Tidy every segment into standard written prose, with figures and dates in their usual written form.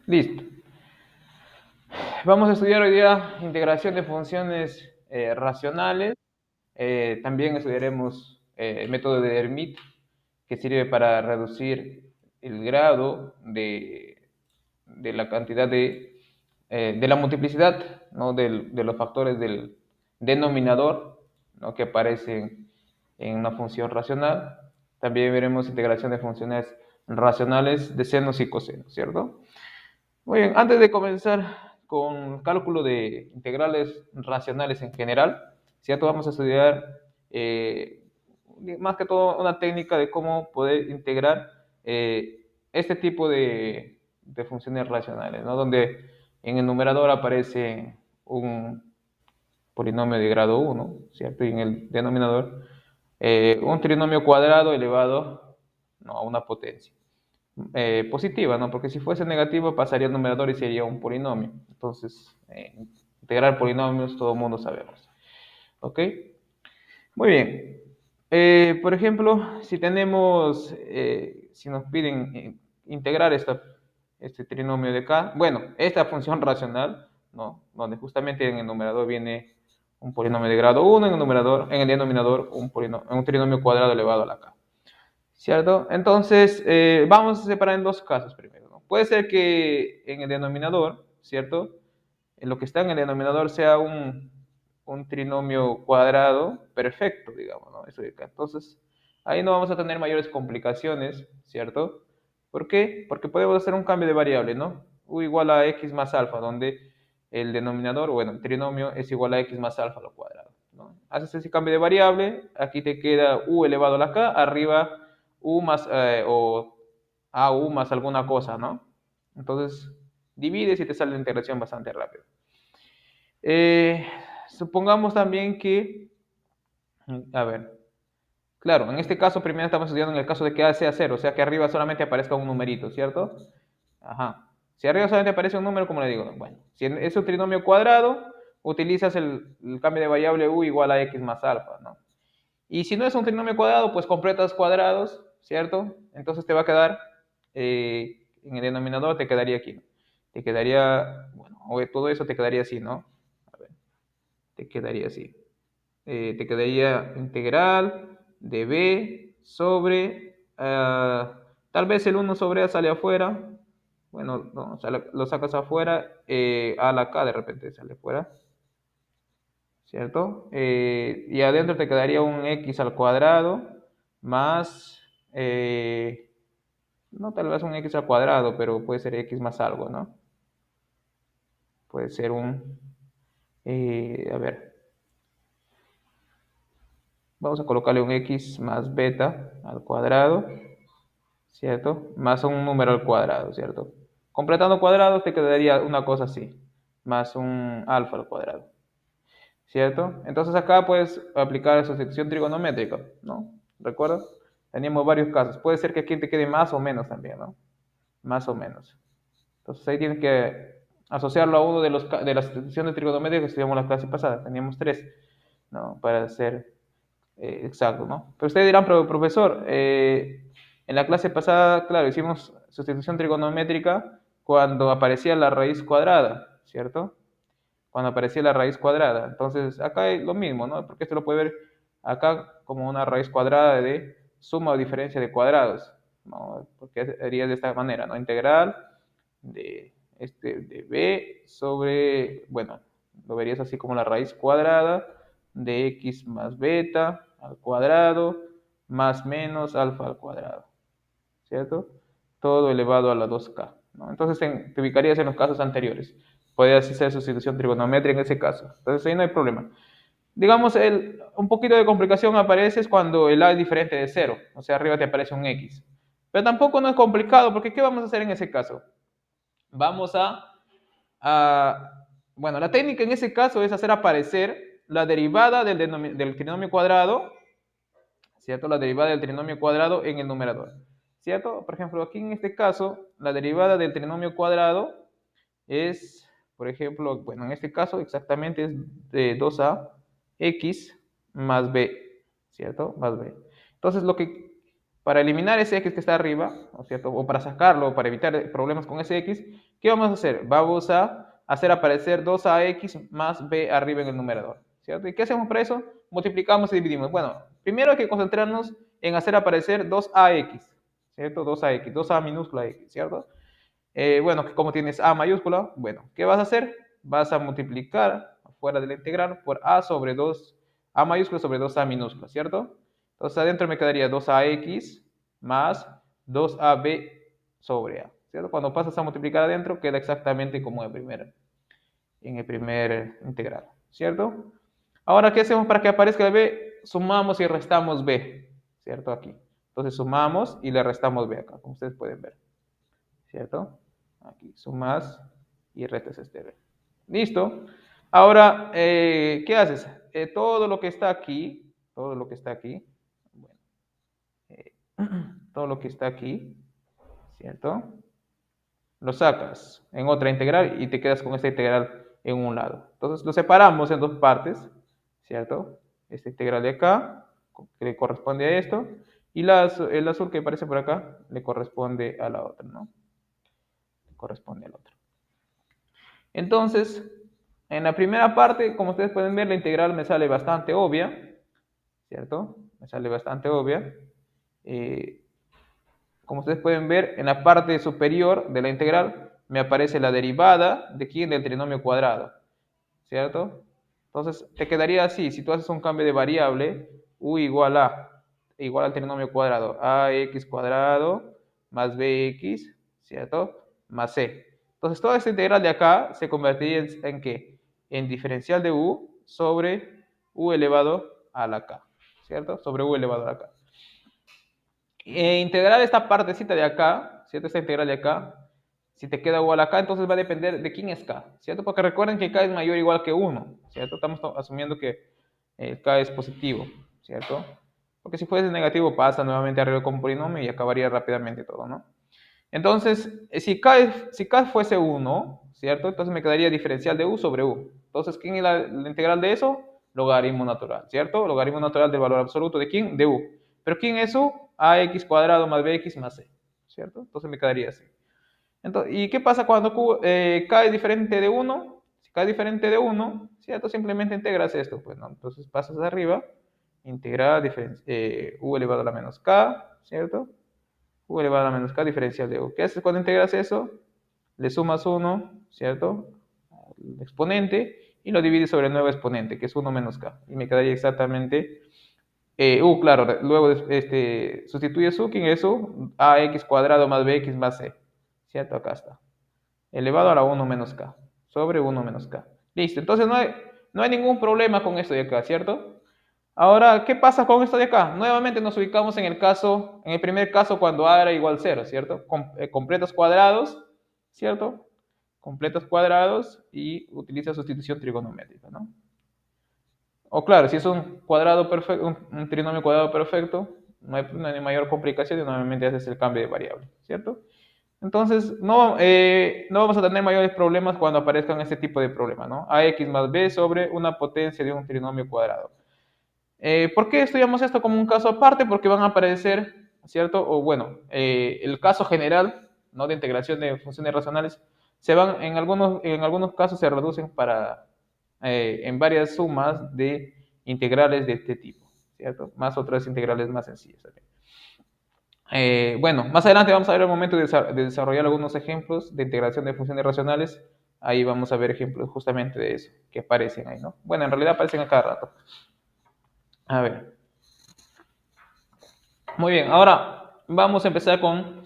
Listo. Vamos a estudiar hoy día integración de funciones racionales. También estudiaremos el método de Hermite, que sirve para reducir el grado de la cantidad de la multiplicidad, ¿no? De los factores del denominador, ¿no? Que aparecen en una función racional. También veremos integración de funciones racionales de senos y cosenos, ¿cierto? Muy bien, antes de comenzar con cálculo de integrales racionales en general, ¿cierto? Vamos a estudiar más que todo una técnica de cómo poder integrar este tipo de funciones racionales, ¿no? Donde en el numerador aparece un polinomio de grado uno, ¿cierto? Y en el denominador un trinomio cuadrado elevado, ¿no? A una potencia positiva, ¿no? Porque si fuese negativo pasaría al numerador y sería un polinomio. Entonces, integrar polinomios todo el mundo sabemos. ¿Ok? Muy bien. Por ejemplo, si tenemos, si nos piden integrar este trinomio de acá, bueno, esta función racional, ¿no? Donde justamente en el numerador viene un polinomio de grado uno, en el denominador un trinomio cuadrado elevado a la k. ¿Cierto? Entonces, vamos a separar en dos casos primero, ¿no? Puede ser que en el denominador, ¿cierto? En lo que está en el denominador sea un trinomio cuadrado perfecto, digamos, ¿no? Eso de acá. Entonces, ahí no vamos a tener mayores complicaciones, ¿cierto? ¿Por qué? Porque podemos hacer un cambio de variable, ¿no? U igual a x más alfa, donde el denominador, bueno, el trinomio es igual a x más alfa al cuadrado, ¿no? Haces ese cambio de variable, aquí te queda u elevado a la k, arriba u más, o a u más alguna cosa, ¿no? Entonces, divides y te sale la integración bastante rápido. Eh, Supongamos también que, a ver, claro, en este caso primero estamos estudiando en el caso de que A sea cero, o sea que arriba solamente aparezca un numerito, ¿cierto? Ajá. Si arriba solamente aparece un número, como le digo, bueno, si es un trinomio cuadrado, utilizas el cambio de variable u igual a x más alfa, ¿no? Y si no es un trinomio cuadrado, pues completas cuadrados, ¿cierto? Entonces te va a quedar, en el denominador te quedaría aquí, ¿no? Te quedaría, bueno, o todo eso te quedaría así, ¿no? A ver, te quedaría así. Te quedaría integral de b sobre, tal vez el uno sobre a sale afuera, bueno, no, o sea, lo sacas afuera, a la k de repente sale fuera, ¿cierto? Y adentro te quedaría un x al cuadrado más, no tal vez un x al cuadrado, pero puede ser x más algo, ¿no? Puede ser a ver, vamos a colocarle un x más beta al cuadrado, ¿cierto? Más un número al cuadrado, ¿cierto? Completando cuadrados te quedaría una cosa así, más un alfa al cuadrado, ¿cierto? Entonces acá puedes aplicar la sustitución trigonométrica, ¿no? ¿Recuerdas? Teníamos varios casos. Puede ser que aquí te quede más o menos también, ¿no? Más o menos. Entonces ahí tienes que asociarlo a uno de las sustituciones trigonométricas que estudiamos la clase pasada. Teníamos tres, ¿no? Para ser exacto, ¿no? Pero ustedes dirán, pero profesor, en la clase pasada, claro, hicimos sustitución trigonométrica cuando aparecía la raíz cuadrada, ¿cierto? Cuando aparecía la raíz cuadrada. Entonces, acá es lo mismo, ¿no? Porque esto lo puede ver acá como una raíz cuadrada de suma o diferencia de cuadrados, ¿no? Porque sería de esta manera, ¿no? Integral de b sobre, bueno, lo verías así como la raíz cuadrada de x más beta al cuadrado más menos alfa al cuadrado, ¿cierto? Todo elevado a la 2k, ¿no? Entonces te ubicarías en los casos anteriores. Podrías hacer sustitución trigonométrica en ese caso. Entonces ahí no hay problema. Digamos, un poquito de complicación aparece cuando el a es diferente de cero, o sea, arriba te aparece un x. Pero tampoco no es complicado, porque ¿qué vamos a hacer en ese caso? Vamos bueno, la técnica en ese caso es hacer aparecer la derivada del trinomio cuadrado, ¿cierto? La derivada del trinomio cuadrado en el numerador, ¿cierto? Por ejemplo, aquí en este caso, la derivada del trinomio cuadrado es, por ejemplo, bueno, en este caso exactamente es de 2a x más b, ¿cierto? Más b. Entonces, lo que para eliminar ese x que está arriba, ¿no es cierto? O para sacarlo, para evitar problemas con ese x, ¿qué vamos a hacer? Vamos a hacer aparecer 2ax más b arriba en el numerador, ¿cierto? ¿Y qué hacemos para eso? Multiplicamos y dividimos. Bueno, primero hay que concentrarnos en hacer aparecer 2ax, ¿cierto? 2ax, 2a minúscula x, ¿cierto? Bueno, como tienes a mayúscula, bueno, ¿qué vas a hacer? Vas a multiplicar fuera de la integral por a sobre 2, a mayúscula sobre 2a minúscula, ¿cierto? Entonces adentro me quedaría 2ax más 2ab sobre a, ¿cierto? Cuando pasas a multiplicar adentro queda exactamente como en el primer integral, ¿cierto? Ahora, ¿qué hacemos para que aparezca el b? Sumamos y restamos b, ¿cierto? Aquí. Entonces sumamos y le restamos b acá, como ustedes pueden ver, ¿cierto? Aquí sumas y restas este b. ¿Listo? Ahora, ¿qué haces? Todo lo que está aquí, bueno, eh, todo lo que está aquí, ¿cierto? Lo sacas en otra integral y te quedas con esta integral en un lado. Entonces lo separamos en dos partes, ¿cierto? Esta integral de acá, que le corresponde a esto, y el azul que aparece por acá le corresponde a la otra, ¿no? Le corresponde al otro. Entonces, en la primera parte, como ustedes pueden ver, la integral me sale bastante obvia, ¿cierto? Me sale bastante obvia. Eh, Como ustedes pueden ver, en la parte superior de la integral me aparece la derivada de quién, del trinomio cuadrado, ¿cierto? Entonces te quedaría así, si tú haces un cambio de variable, u igual al trinomio cuadrado, ax cuadrado más bx, ¿cierto? Más c. Entonces toda esta integral de acá se convertiría en ¿qué? En diferencial de u sobre u elevado a la k, ¿cierto? Sobre u elevado a la k. Integrar esta partecita de acá, ¿cierto? Esta integral de acá, si te queda igual acá, entonces va a depender de quién es k, ¿cierto? Porque recuerden que k es mayor o igual que 1, ¿cierto? Estamos asumiendo que k es positivo, ¿cierto? Porque si fuese negativo pasa nuevamente arriba con un polinomio y acabaría rápidamente todo, ¿no? Entonces, si k fuese 1, ¿cierto? Entonces me quedaría diferencial de u sobre u. Entonces, ¿quién es la integral de eso? Logaritmo natural, ¿cierto? Logaritmo natural del valor absoluto de quién? De u. ¿Pero quién es u? Ax cuadrado más bx más c, ¿cierto? Entonces me quedaría así. Entonces, ¿y qué pasa cuando k es diferente de 1? Si k es diferente de 1, ¿cierto? Simplemente integras esto, pues, ¿no? Entonces pasas arriba, integrar u elevado a la menos k, ¿cierto? U elevado a la menos k diferencial de u. ¿Qué haces cuando integras eso? Le sumas 1, ¿cierto? Al exponente y lo divides sobre el nuevo exponente, que es 1 menos k. Y me quedaría exactamente claro, luego sustituyes u, ¿quién es u? Ax cuadrado más bx más c, ¿cierto? Acá está. Elevado a la 1 menos k, sobre 1 menos k. Listo, entonces no hay ningún problema con esto de acá, ¿cierto? Ahora, ¿qué pasa con esto de acá? Nuevamente nos ubicamos en el primer caso cuando a era igual a 0, ¿cierto? Completos cuadrados, ¿cierto? Completos cuadrados y utiliza sustitución trigonométrica, ¿no? O claro, si es un cuadrado perfecto, un trinomio cuadrado perfecto, no hay mayor complicación y normalmente haces el cambio de variable, ¿cierto? Entonces, no vamos a tener mayores problemas cuando aparezcan este tipo de problemas, ¿no? Ax más b sobre una potencia de un trinomio cuadrado. ¿Por qué estudiamos esto como un caso aparte? Porque van a aparecer, ¿cierto? O bueno, el caso general, ¿no? De integración de funciones racionales, en algunos casos se reducen en varias sumas de integrales de este tipo, ¿cierto? Más otras integrales más sencillas. Bueno, más adelante vamos a ver el momento de desarrollar algunos ejemplos de integración de funciones racionales. Ahí vamos a ver ejemplos justamente de eso, que aparecen ahí, ¿no? Bueno, en realidad aparecen a cada rato. A ver. Muy bien, ahora vamos a empezar con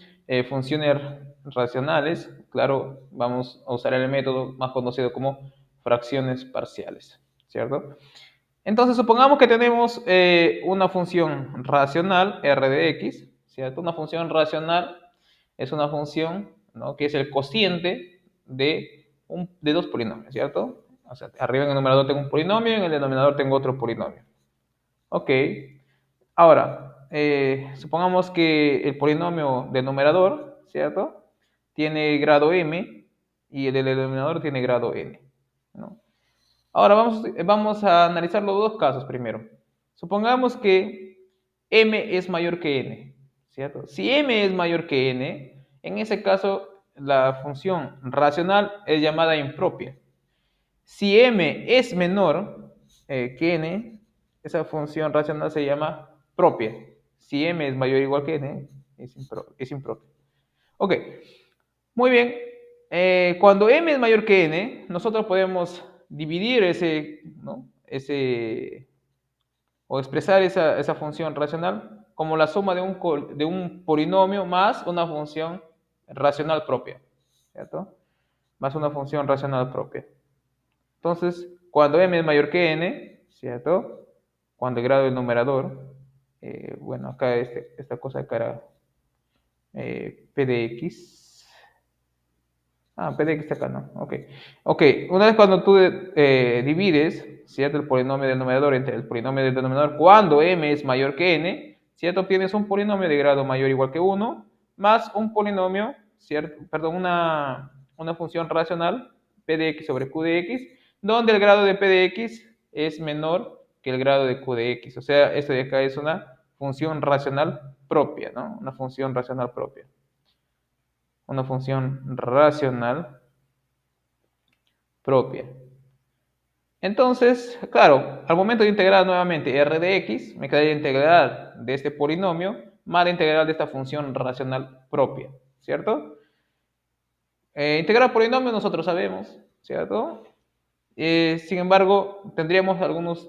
funciones racionales. Claro, vamos a usar el método más conocido como fracciones parciales, ¿cierto? Entonces, supongamos que tenemos una función racional, r de x, ¿cierto? Una función racional es una función, ¿no? Que es el cociente de dos polinomios, ¿cierto? O sea, arriba en el numerador tengo un polinomio y en el denominador tengo otro polinomio. Ok. Ahora, supongamos que el polinomio del numerador, ¿cierto? Tiene grado m y el del denominador tiene grado n, ¿no? Ahora vamos a analizar los dos casos primero. Supongamos que m es mayor que n, ¿cierto? Si m es mayor que n, en ese caso la función racional es llamada impropia. Si m es menor que n, esa función racional se llama propia. Si m es mayor o igual que n, es impropia. Ok, muy bien. Cuando m es mayor que n, nosotros podemos dividir ¿no? O expresar esa función racional como la suma de un polinomio más una función racional propia, ¿cierto? Más una función racional propia. Entonces, cuando m es mayor que n, ¿cierto? Cuando el grado del numerador, bueno, acá esta cosa acá era p de x. Ah, p de x acá no, ok. Ok, una vez cuando tú divides, ¿cierto? El polinomio del numerador entre el polinomio del denominador, cuando m es mayor que n, ¿cierto? Obtienes un polinomio de grado mayor o igual que 1, más un polinomio, ¿cierto? Perdón, una función racional, p de x sobre q de x, donde el grado de p de x es menor que el grado de q de x. O sea, esto de acá es una función racional propia, ¿no? Una función racional propia. Una función racional propia. Entonces, claro, al momento de integrar nuevamente r de x, me quedaría integral de este polinomio más la integral de esta función racional propia, ¿cierto? Integrar polinomios nosotros sabemos, ¿cierto? Sin embargo, tendríamos algunas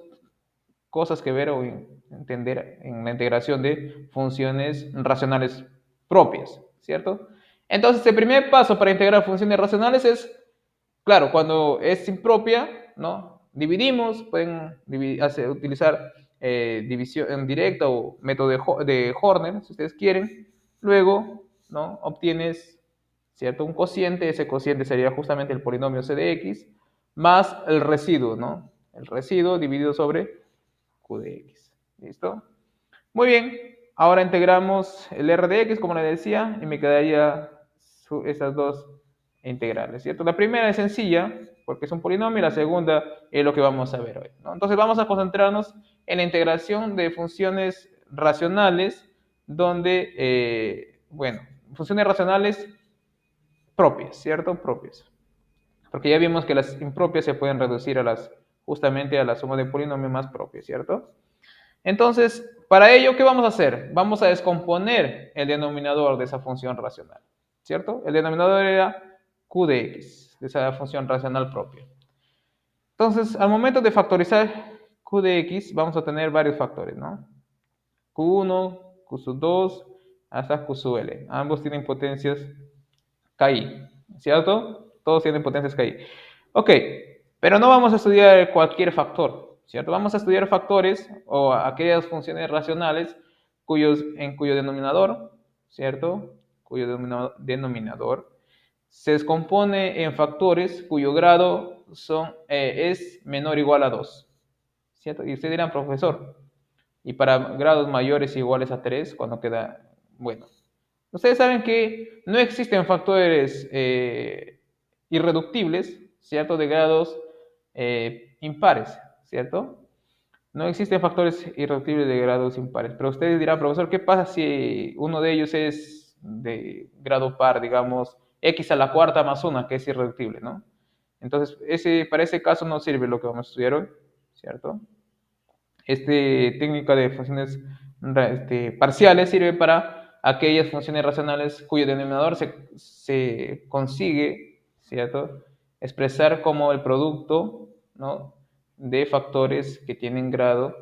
cosas que ver o entender en la integración de funciones racionales propias, ¿cierto? Entonces, el primer paso para integrar funciones racionales es, claro, cuando es impropia, ¿no? Dividimos, pueden utilizar división directa o método de Horner, si ustedes quieren. Luego, ¿no? Obtienes, ¿cierto? Un cociente, ese cociente sería justamente el polinomio c de x, más el residuo, ¿no? El residuo dividido sobre q de x. ¿Listo? Muy bien, ahora integramos el r de x, como le decía, y me quedaría esas dos integrales, ¿cierto? La primera es sencilla, porque es un polinomio, y la segunda es lo que vamos a ver hoy, ¿no? Entonces vamos a concentrarnos en la integración de funciones racionales, donde, bueno, funciones racionales propias, ¿cierto? Propias. Porque ya vimos que las impropias se pueden reducir justamente a la suma de polinomios más propios, ¿cierto? Entonces, para ello, ¿qué vamos a hacer? Vamos a descomponer el denominador de esa función racional, ¿cierto? El denominador era q de x, de esa función racional propia. Entonces, al momento de factorizar q de x, vamos a tener varios factores, ¿no? q1, q sub 2, hasta q sub l. Ambos tienen potencias KI, ¿cierto? Todos tienen potencias KI. Ok, pero no vamos a estudiar cualquier factor, ¿cierto? Vamos a estudiar factores o aquellas funciones racionales en cuyo denominador, ¿cierto? Cuyo denominador se descompone en factores cuyo grado es menor o igual a 2, ¿cierto? Y ustedes dirán, profesor, y para grados mayores o iguales a 3, cuando queda, bueno, ustedes saben que no existen factores irreductibles, ¿cierto? De grados impares, ¿cierto? No existen factores irreductibles de grados impares. Pero ustedes dirán, profesor, ¿qué pasa si uno de ellos es de grado par, digamos, x a la cuarta más 1, que es irreductible, ¿no? Entonces, para ese caso no sirve lo que vamos a estudiar hoy, ¿cierto? Esta técnica de funciones parciales sirve para aquellas funciones racionales cuyo denominador se consigue, ¿cierto? Expresar como el producto, ¿no? De factores que tienen grado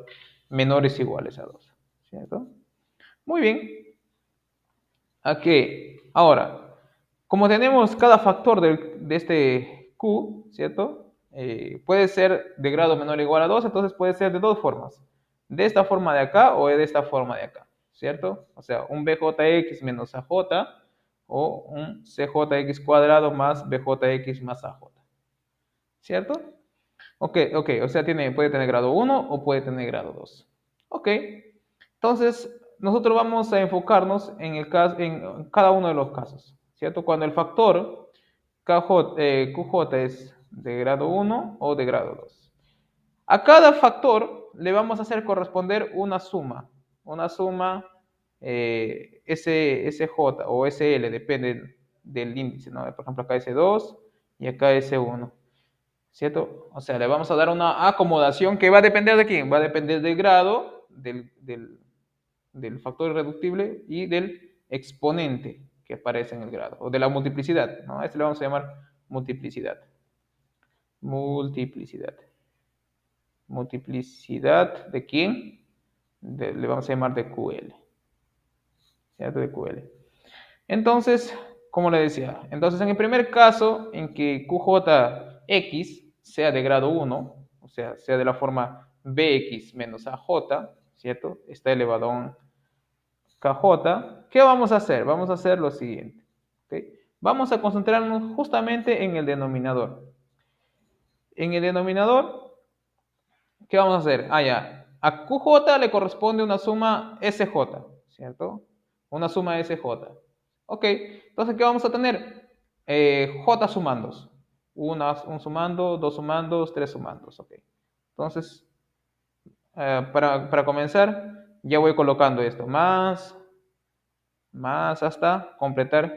menores o iguales a 2, ¿cierto? Muy bien. Aquí, ahora, como tenemos cada factor de este Q, ¿cierto? Puede ser de grado menor o igual a 2, entonces puede ser de dos formas. De esta forma de acá o de esta forma de acá, ¿cierto? O sea, un bjx menos aj o un cjx cuadrado más bjx más aj, ¿cierto? Ok, ok, o sea, puede tener grado 1 o puede tener grado 2. Ok, entonces nosotros vamos a enfocarnos en cada uno de los casos, ¿cierto? Cuando el factor QJ es de grado 1 o de grado 2. A cada factor le vamos a hacer corresponder una suma SJ o SL, depende del índice, ¿no? Por ejemplo, acá S2 y acá S1, ¿cierto? O sea, le vamos a dar una acomodación que va a depender de quién, va a depender del grado, del factor irreductible y del exponente que aparece en el grado, o de la multiplicidad, ¿no? A este le vamos a llamar multiplicidad. Multiplicidad. Multiplicidad de quién? Le vamos a llamar de QL. ¿Cierto? De QL. Entonces, como le decía, entonces en el primer caso en que QJX sea de grado 1, o sea de la forma BX menos AJ, ¿cierto? Está elevado a un KJ, ¿qué vamos a hacer? Vamos a hacer lo siguiente, ¿ok? Vamos a concentrarnos justamente en el denominador. En el denominador, ¿qué vamos a hacer? Ah, ya. A QJ le corresponde una suma SJ, ¿cierto? Una suma SJ. Ok, entonces, ¿qué vamos a tener? J sumandos. Un sumando, dos sumandos, tres sumandos. Ok. Entonces, para comenzar, ya voy colocando esto. Más hasta completar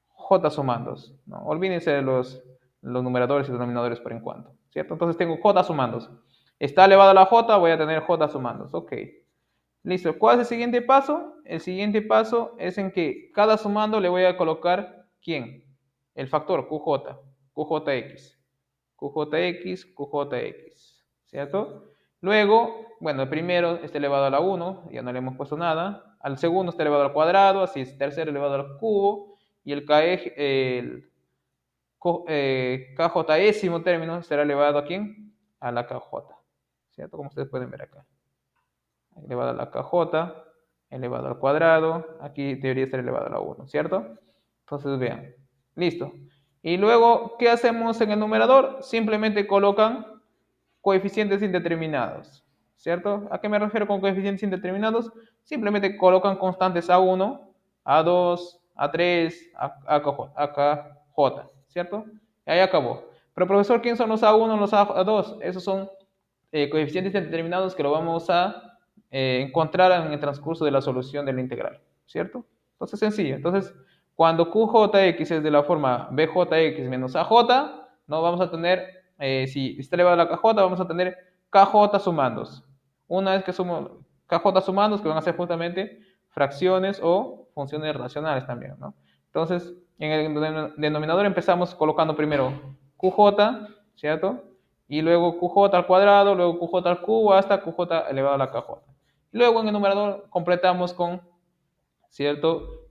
J sumandos. ¿No? Olvídense de los numeradores y denominadores por en cuanto. ¿Cierto? Entonces tengo J sumandos. Está elevado a la J, voy a tener J sumandos. Ok. Listo. ¿Cuál es el siguiente paso? El siguiente paso es en que cada sumando le voy a colocar ¿quién? El factor QJ, QJX, QJX, QJX, ¿cierto? Luego, bueno, el primero está elevado a la 1, ya no le hemos puesto nada. Al segundo está elevado al cuadrado, así es, tercero elevado al cubo. Y el KJésimo término será elevado a quién? A la KJ, ¿cierto? Como ustedes pueden ver acá elevado a la KJ, elevado al cuadrado, aquí debería ser elevado a la 1, ¿cierto? Entonces vean, listo. Y luego, ¿qué hacemos en el numerador? Simplemente colocan coeficientes indeterminados, ¿cierto? ¿A qué me refiero con coeficientes indeterminados? Simplemente colocan constantes A1, A2, A3, AKJ, ¿cierto? Y ahí acabó. Pero profesor, ¿quién son los A1, los A2? Esos son coeficientes indeterminados que lo vamos a encontrar en el transcurso de la solución de la integral, ¿cierto? Entonces, sencillo. Entonces, cuando QJX es de la forma BJX menos AJ, no vamos a tener, si está elevado a la KJ, vamos a tener KJ sumandos. Una vez que sumo KJ sumandos, que van a ser justamente fracciones o funciones racionales también, ¿no? Entonces, en el denominador empezamos colocando primero QJ, ¿cierto? Y luego QJ al cuadrado, luego QJ al cubo, hasta QJ elevado a la KJ. Luego en el numerador completamos con, ¿cierto?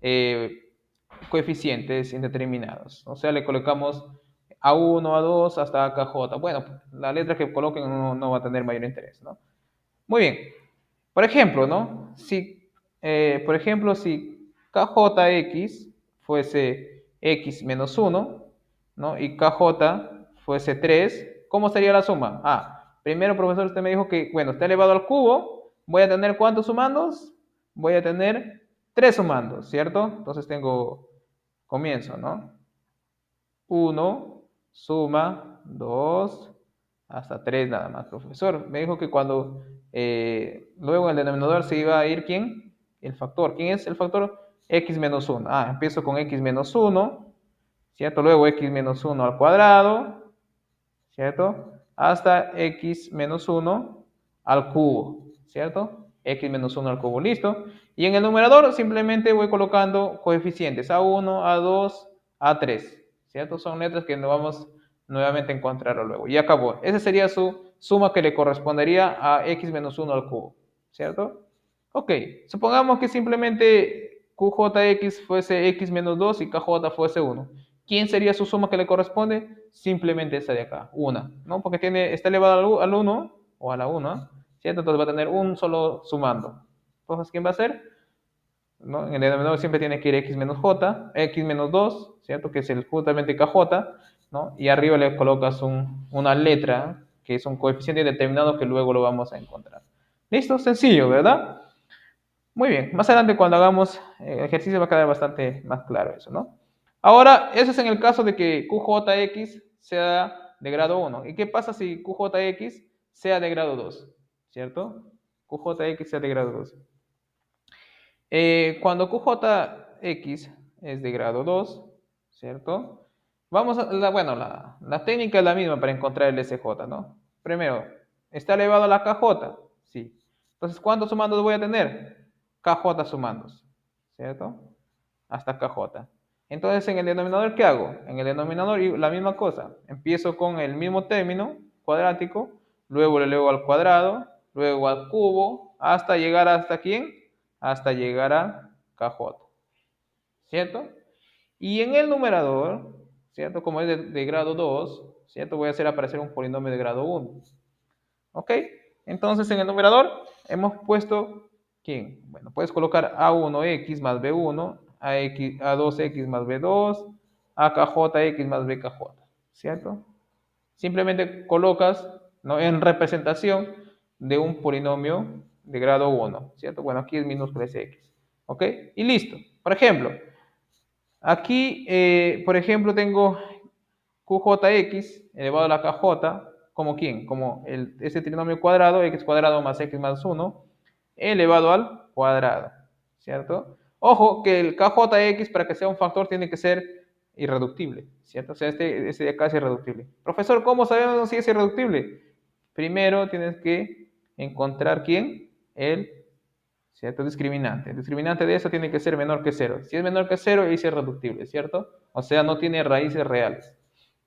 Coeficientes indeterminados. O sea, le colocamos A1, A2 hasta AKJ. Bueno, la letra que coloquen no va a tener mayor interés, ¿no? Muy bien. Por ejemplo, ¿no? Por ejemplo, si KJX fuese X menos 1, ¿no? Y KJ fuese 3, ¿cómo sería la suma? Ah, primero, profesor, usted me dijo que, bueno, está elevado al cubo, voy a tener ¿cuántos sumandos? Voy a tener 3 sumandos, ¿cierto? Entonces comienzo, ¿no? 1, suma, 2, hasta 3 nada más, profesor. Me dijo que cuando luego en el denominador se iba a ir ¿quién? El factor. ¿Quién es el factor? X menos 1. Ah, empiezo con X menos 1, ¿cierto? Luego X menos 1 al cuadrado, ¿cierto? Hasta X menos 1 al cubo, ¿cierto? X menos 1 al cubo, listo. Y en el numerador simplemente voy colocando coeficientes A1, A2, A3, ¿cierto? Son letras que nos vamos nuevamente a encontrar luego. Y acabó. Esa sería su suma que le correspondería a X menos 1 al cubo, ¿cierto? Ok, supongamos que simplemente QJX fuese X menos 2 y KJ fuese 1. ¿Quién sería su suma que le corresponde? Simplemente esta de acá, 1, ¿no? Porque está elevado al 1 o a la 1, ¿cierto? Entonces va a tener un solo sumando. Entonces, ¿quién va a ser? ¿No? En el denominador siempre tiene que ir x menos j, x menos 2, ¿cierto? Que es justamente kj, ¿no? Y arriba le colocas una letra, que es un coeficiente determinado que luego lo vamos a encontrar. ¿Listo? Sencillo, ¿verdad? Muy bien, más adelante cuando hagamos ejercicio va a quedar bastante más claro eso, ¿no? Ahora, eso es en el caso de que QJX sea de grado 1. ¿Y qué pasa si QJX sea de grado 2? ¿Cierto? QJX sea de grado 2. Cuando QJX es de grado 2, ¿cierto? Vamos a, bueno, la técnica es la misma para encontrar el SJ, ¿no? Primero, ¿está elevado a la KJ? Sí. Entonces, ¿cuántos sumandos voy a tener? KJ sumandos, ¿cierto? Hasta KJ. Entonces, en el denominador, ¿qué hago? En el denominador, la misma cosa. Empiezo con el mismo término cuadrático, luego le elevo al cuadrado, luego al cubo, hasta llegar hasta ¿quién? Hasta llegar a KJ, ¿cierto? Y en el numerador, ¿cierto? Como es de grado 2, ¿cierto? Voy a hacer aparecer un polinomio de grado 1. ¿Ok? Entonces en el numerador hemos puesto, ¿quién? Bueno, puedes colocar A1x más B1, A2x más B2, AKJX más BKJ, ¿cierto? Simplemente colocas, ¿no?, en representación de un polinomio de grado 1, ¿cierto? Bueno, aquí es minúscula x, ¿ok? Y listo. Por ejemplo, aquí, por ejemplo, tengo QJX elevado a la KJ, ¿como quién? Como ese trinomio cuadrado, x cuadrado más x más 1, elevado al cuadrado, ¿cierto? Ojo que el KJX, para que sea un factor, tiene que ser irreductible, ¿cierto? O sea, este de acá es irreductible. Profesor, ¿cómo sabemos si es irreductible? Primero tienes que encontrar quién, el, ¿cierto?, discriminante. El discriminante de eso tiene que ser menor que 0. Si es menor que 0, es irreductible, ¿cierto? O sea, no tiene raíces reales.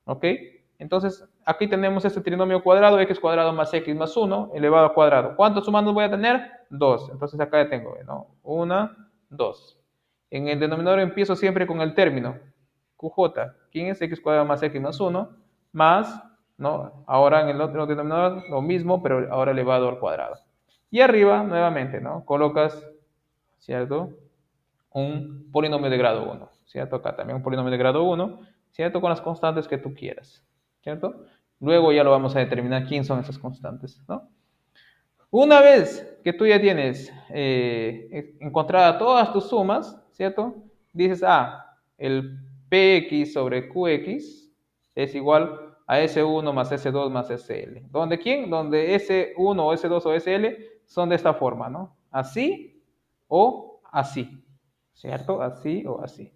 ¿Ok? Entonces, aquí tenemos este trinomio cuadrado, x cuadrado más x más 1, elevado al cuadrado. ¿Cuántos sumandos voy a tener? 2. Entonces acá ya tengo, ¿no? 1, 2. En el denominador empiezo siempre con el término QJ. ¿Quién es x cuadrado más x más 1? Más, ¿no? Ahora en el otro denominador lo mismo, pero ahora elevado al cuadrado. Y arriba, nuevamente, ¿no? Colocas, ¿cierto?, un polinomio de grado 1, ¿cierto? Acá también un polinomio de grado 1, ¿cierto? Con las constantes que tú quieras, ¿cierto? Luego ya lo vamos a determinar quién son esas constantes, ¿no? Una vez que tú ya tienes encontradas todas tus sumas, ¿cierto? Dices, el px sobre qx es igual a S1 más S2 más SL. ¿Dónde quién? Donde S1 o S2 o SL son de esta forma, ¿no? Así o así, ¿cierto? Así o así.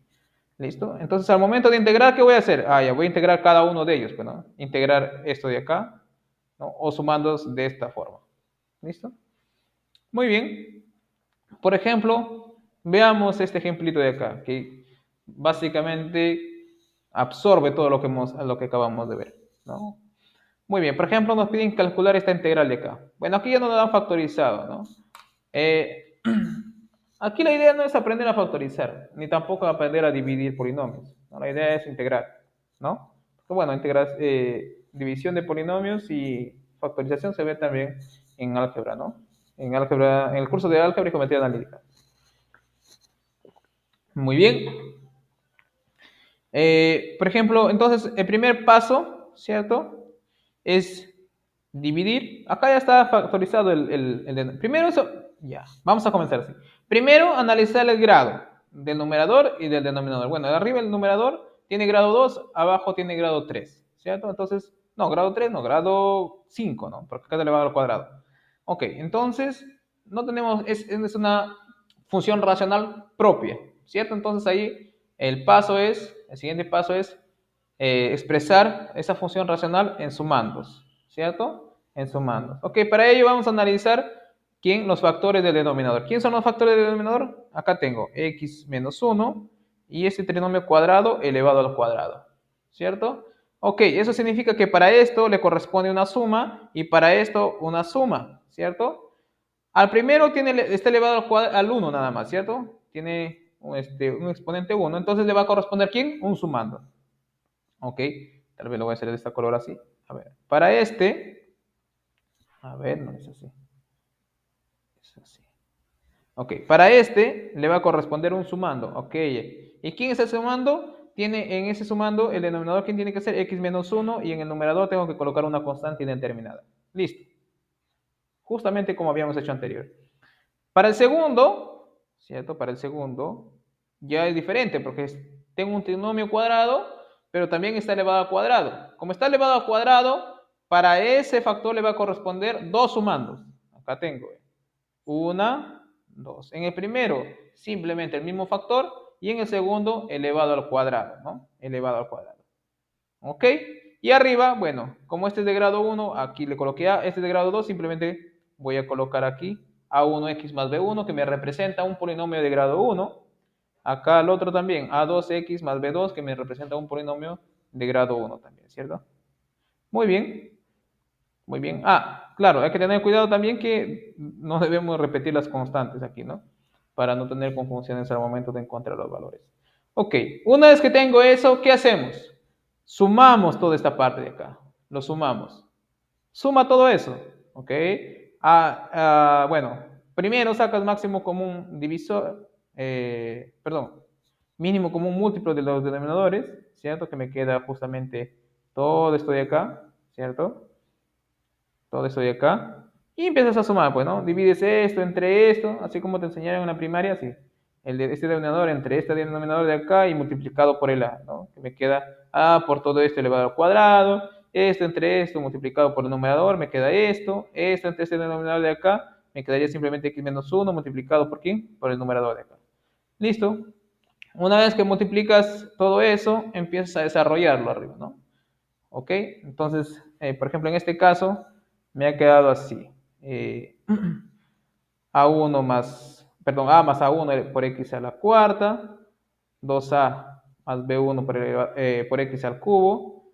¿Listo? Entonces, al momento de integrar, ¿qué voy a hacer? Ya voy a integrar cada uno de ellos, pues, ¿no? Integrar esto de acá, ¿no? O sumandos de esta forma. ¿Listo? Muy bien. Por ejemplo, veamos este ejemplito de acá, que básicamente absorbe todo lo que acabamos de ver, ¿no? Muy bien, por ejemplo, nos piden calcular esta integral de acá. Bueno, aquí ya nos lo han factorizado, ¿no? Eh, Aquí la idea no es aprender a factorizar, ni tampoco aprender a dividir polinomios, ¿no? La idea es integrar, ¿no? Porque, bueno, división de polinomios y factorización se ve también en álgebra, ¿no? En álgebra, en el curso de álgebra y geometría analítica. Muy bien. Por ejemplo, entonces, el primer paso, ¿cierto?, es dividir. Acá ya está factorizado primero eso, ya, vamos a comenzar así. Primero, analizar el grado del numerador y del denominador. Bueno, de arriba el numerador tiene grado 2, abajo tiene grado 3, ¿cierto? Entonces, no, grado 3, no, grado 5, ¿no? Porque acá está elevado al cuadrado. Ok, entonces, no tenemos, es una función racional propia, ¿cierto? Entonces ahí el siguiente paso es expresar esa función racional en sumandos, ¿cierto? En sumandos. Ok, para ello vamos a analizar los factores del denominador. ¿Quién son los factores del denominador? Acá tengo x menos 1 y este trinomio cuadrado elevado al cuadrado, ¿cierto? Ok, eso significa que para esto le corresponde una suma y para esto una suma, ¿cierto? Al primero está elevado al 1 nada más, ¿cierto? Tiene un exponente 1, entonces le va a corresponder ¿quién? Un sumando. Ok, tal vez lo voy a hacer de esta color así. A ver, para a ver, no es así. Es así. Ok, para le va a corresponder un sumando. Ok, ¿y quién es el sumando? Tiene en ese sumando el denominador, ¿quién tiene que ser? X menos 1 y en el numerador tengo que colocar una constante indeterminada. Listo. Justamente como habíamos hecho anterior. Para el segundo, ¿cierto? Para el segundo ya es diferente porque tengo un trinomio cuadrado, pero también está elevado al cuadrado. Como está elevado al cuadrado, para ese factor le va a corresponder dos sumandos. Acá tengo una, 2. En el primero, simplemente el mismo factor, y en el segundo, elevado al cuadrado, ¿no? Elevado al cuadrado. ¿Ok? Y arriba, bueno, como este es de grado 1, aquí le coloqué A, este es de grado 2, simplemente voy a colocar aquí A1x más B1, que me representa un polinomio de grado 1. Acá el otro también, A2x más B2, que me representa un polinomio de grado 1 también, ¿cierto? Muy bien, muy bien. Ah, claro, hay que tener cuidado también que no debemos repetir las constantes aquí, ¿no? Para no tener confusiones al momento de encontrar los valores. Ok, una vez que tengo eso, ¿qué hacemos? Sumamos toda esta parte de acá, lo sumamos. Suma todo eso, ¿ok? Bueno, primero sacas máximo común divisor, perdón, mínimo común múltiplo de los denominadores, ¿cierto? Que me queda justamente todo esto de acá, ¿cierto? Todo esto de acá. Y empiezas a sumar, pues, ¿no? Divides esto entre esto, así como te enseñaron en la primaria, así. Este denominador entre este denominador de acá y multiplicado por el A, ¿no? Que me queda A por todo esto elevado al cuadrado, esto entre esto multiplicado por el numerador, me queda esto entre este denominador de acá, me quedaría simplemente x menos 1 multiplicado por ¿quién? Por el numerador de acá. ¿Listo? Una vez que multiplicas todo eso, empiezas a desarrollarlo arriba, ¿no? ¿Ok? Entonces, por ejemplo, en este caso, me ha quedado así. A1 más, perdón, A más A1 por X a la cuarta, 2A más B1 por X al cubo,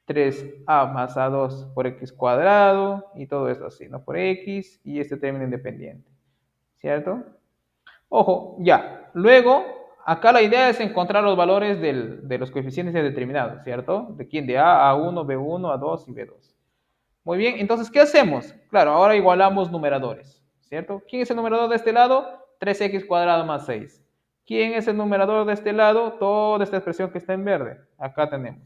3A más A2 por X cuadrado, y todo esto así, ¿no? Por X, y este término independiente, ¿cierto? Ojo, ya. Luego, acá la idea es encontrar los valores de los coeficientes determinados, ¿cierto? ¿De quién? De A, A1, B1, A2 y B2. Muy bien, entonces, ¿qué hacemos? Claro, ahora igualamos numeradores, ¿cierto? ¿Quién es el numerador de este lado? 3x cuadrado más 6. ¿Quién es el numerador de este lado? Toda esta expresión que está en verde. Acá tenemos.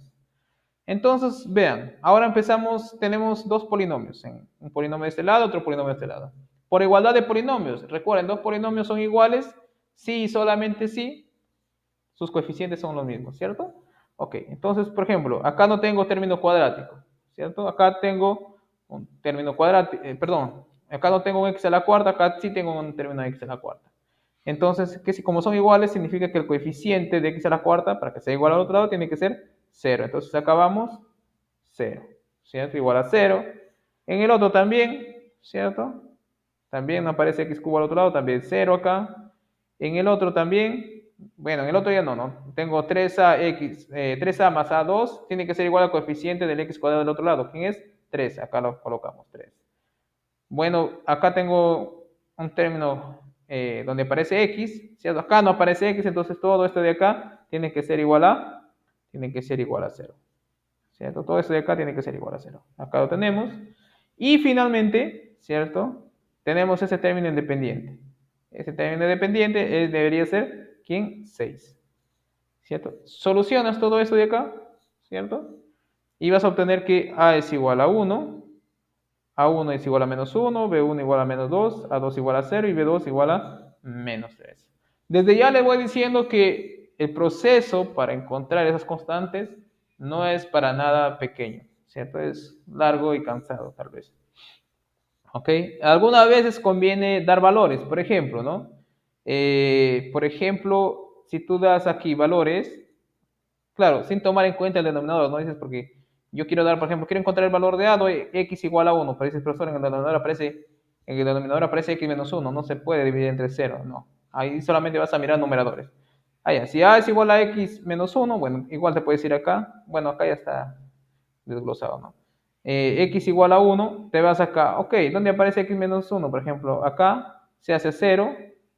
Entonces, vean, ahora empezamos, tenemos dos polinomios. Un polinomio de este lado, otro polinomio de este lado. Por igualdad de polinomios, recuerden, dos polinomios son iguales si y solamente si sus coeficientes son los mismos, ¿cierto? Ok, entonces, por ejemplo, acá no tengo término cuadrático, ¿cierto? Acá tengo un término cuadrático, perdón, acá no tengo un x a la cuarta, acá sí tengo un término de x a la cuarta. Entonces, que si como son iguales, significa que el coeficiente de x a la cuarta, para que sea igual al otro lado, tiene que ser 0. Entonces acá vamos 0, ¿cierto? Igual a 0. En el otro también, ¿cierto? También aparece x cubo al otro lado, también 0 acá. En el otro también, bueno, en el otro ya no. Tengo 3a más a2, tiene que ser igual al coeficiente del x cuadrado del otro lado. ¿Quién es? 3, acá lo colocamos, 3. Bueno, acá tengo un término donde aparece x, ¿cierto? Acá no aparece x, entonces todo esto de acá tiene que ser igual a 0. ¿Cierto? Todo esto de acá tiene que ser igual a 0. Acá lo tenemos. Y finalmente, ¿cierto? Tenemos ese término independiente. Ese término independiente debería ser, ¿quién? 6. ¿Cierto? Solucionas todo esto de acá, ¿cierto? Y vas a obtener que A es igual a 1, A1 es igual a menos 1, B1 igual a menos 2, A2 igual a 0 y B2 igual a menos 3. Desde ya le voy diciendo que el proceso para encontrar esas constantes no es para nada pequeño, ¿cierto? Es largo y cansado, tal vez. ¿Ok? Algunas veces conviene dar valores, por ejemplo, ¿no? Por ejemplo, si tú das aquí valores, claro, sin tomar en cuenta el denominador, ¿no? Dices porque yo quiero dar, por ejemplo, quiero encontrar el valor de A, doy x igual a 1, pero dices, profesor, en el denominador aparece x menos 1, no se puede dividir entre 0, no. Ahí solamente vas a mirar numeradores. Si A es igual a x menos 1, bueno, igual te puedes ir acá, bueno, acá ya está desglosado, ¿no? X igual a 1, te vas acá, ok, ¿dónde aparece x menos 1? Por ejemplo, acá se hace 0,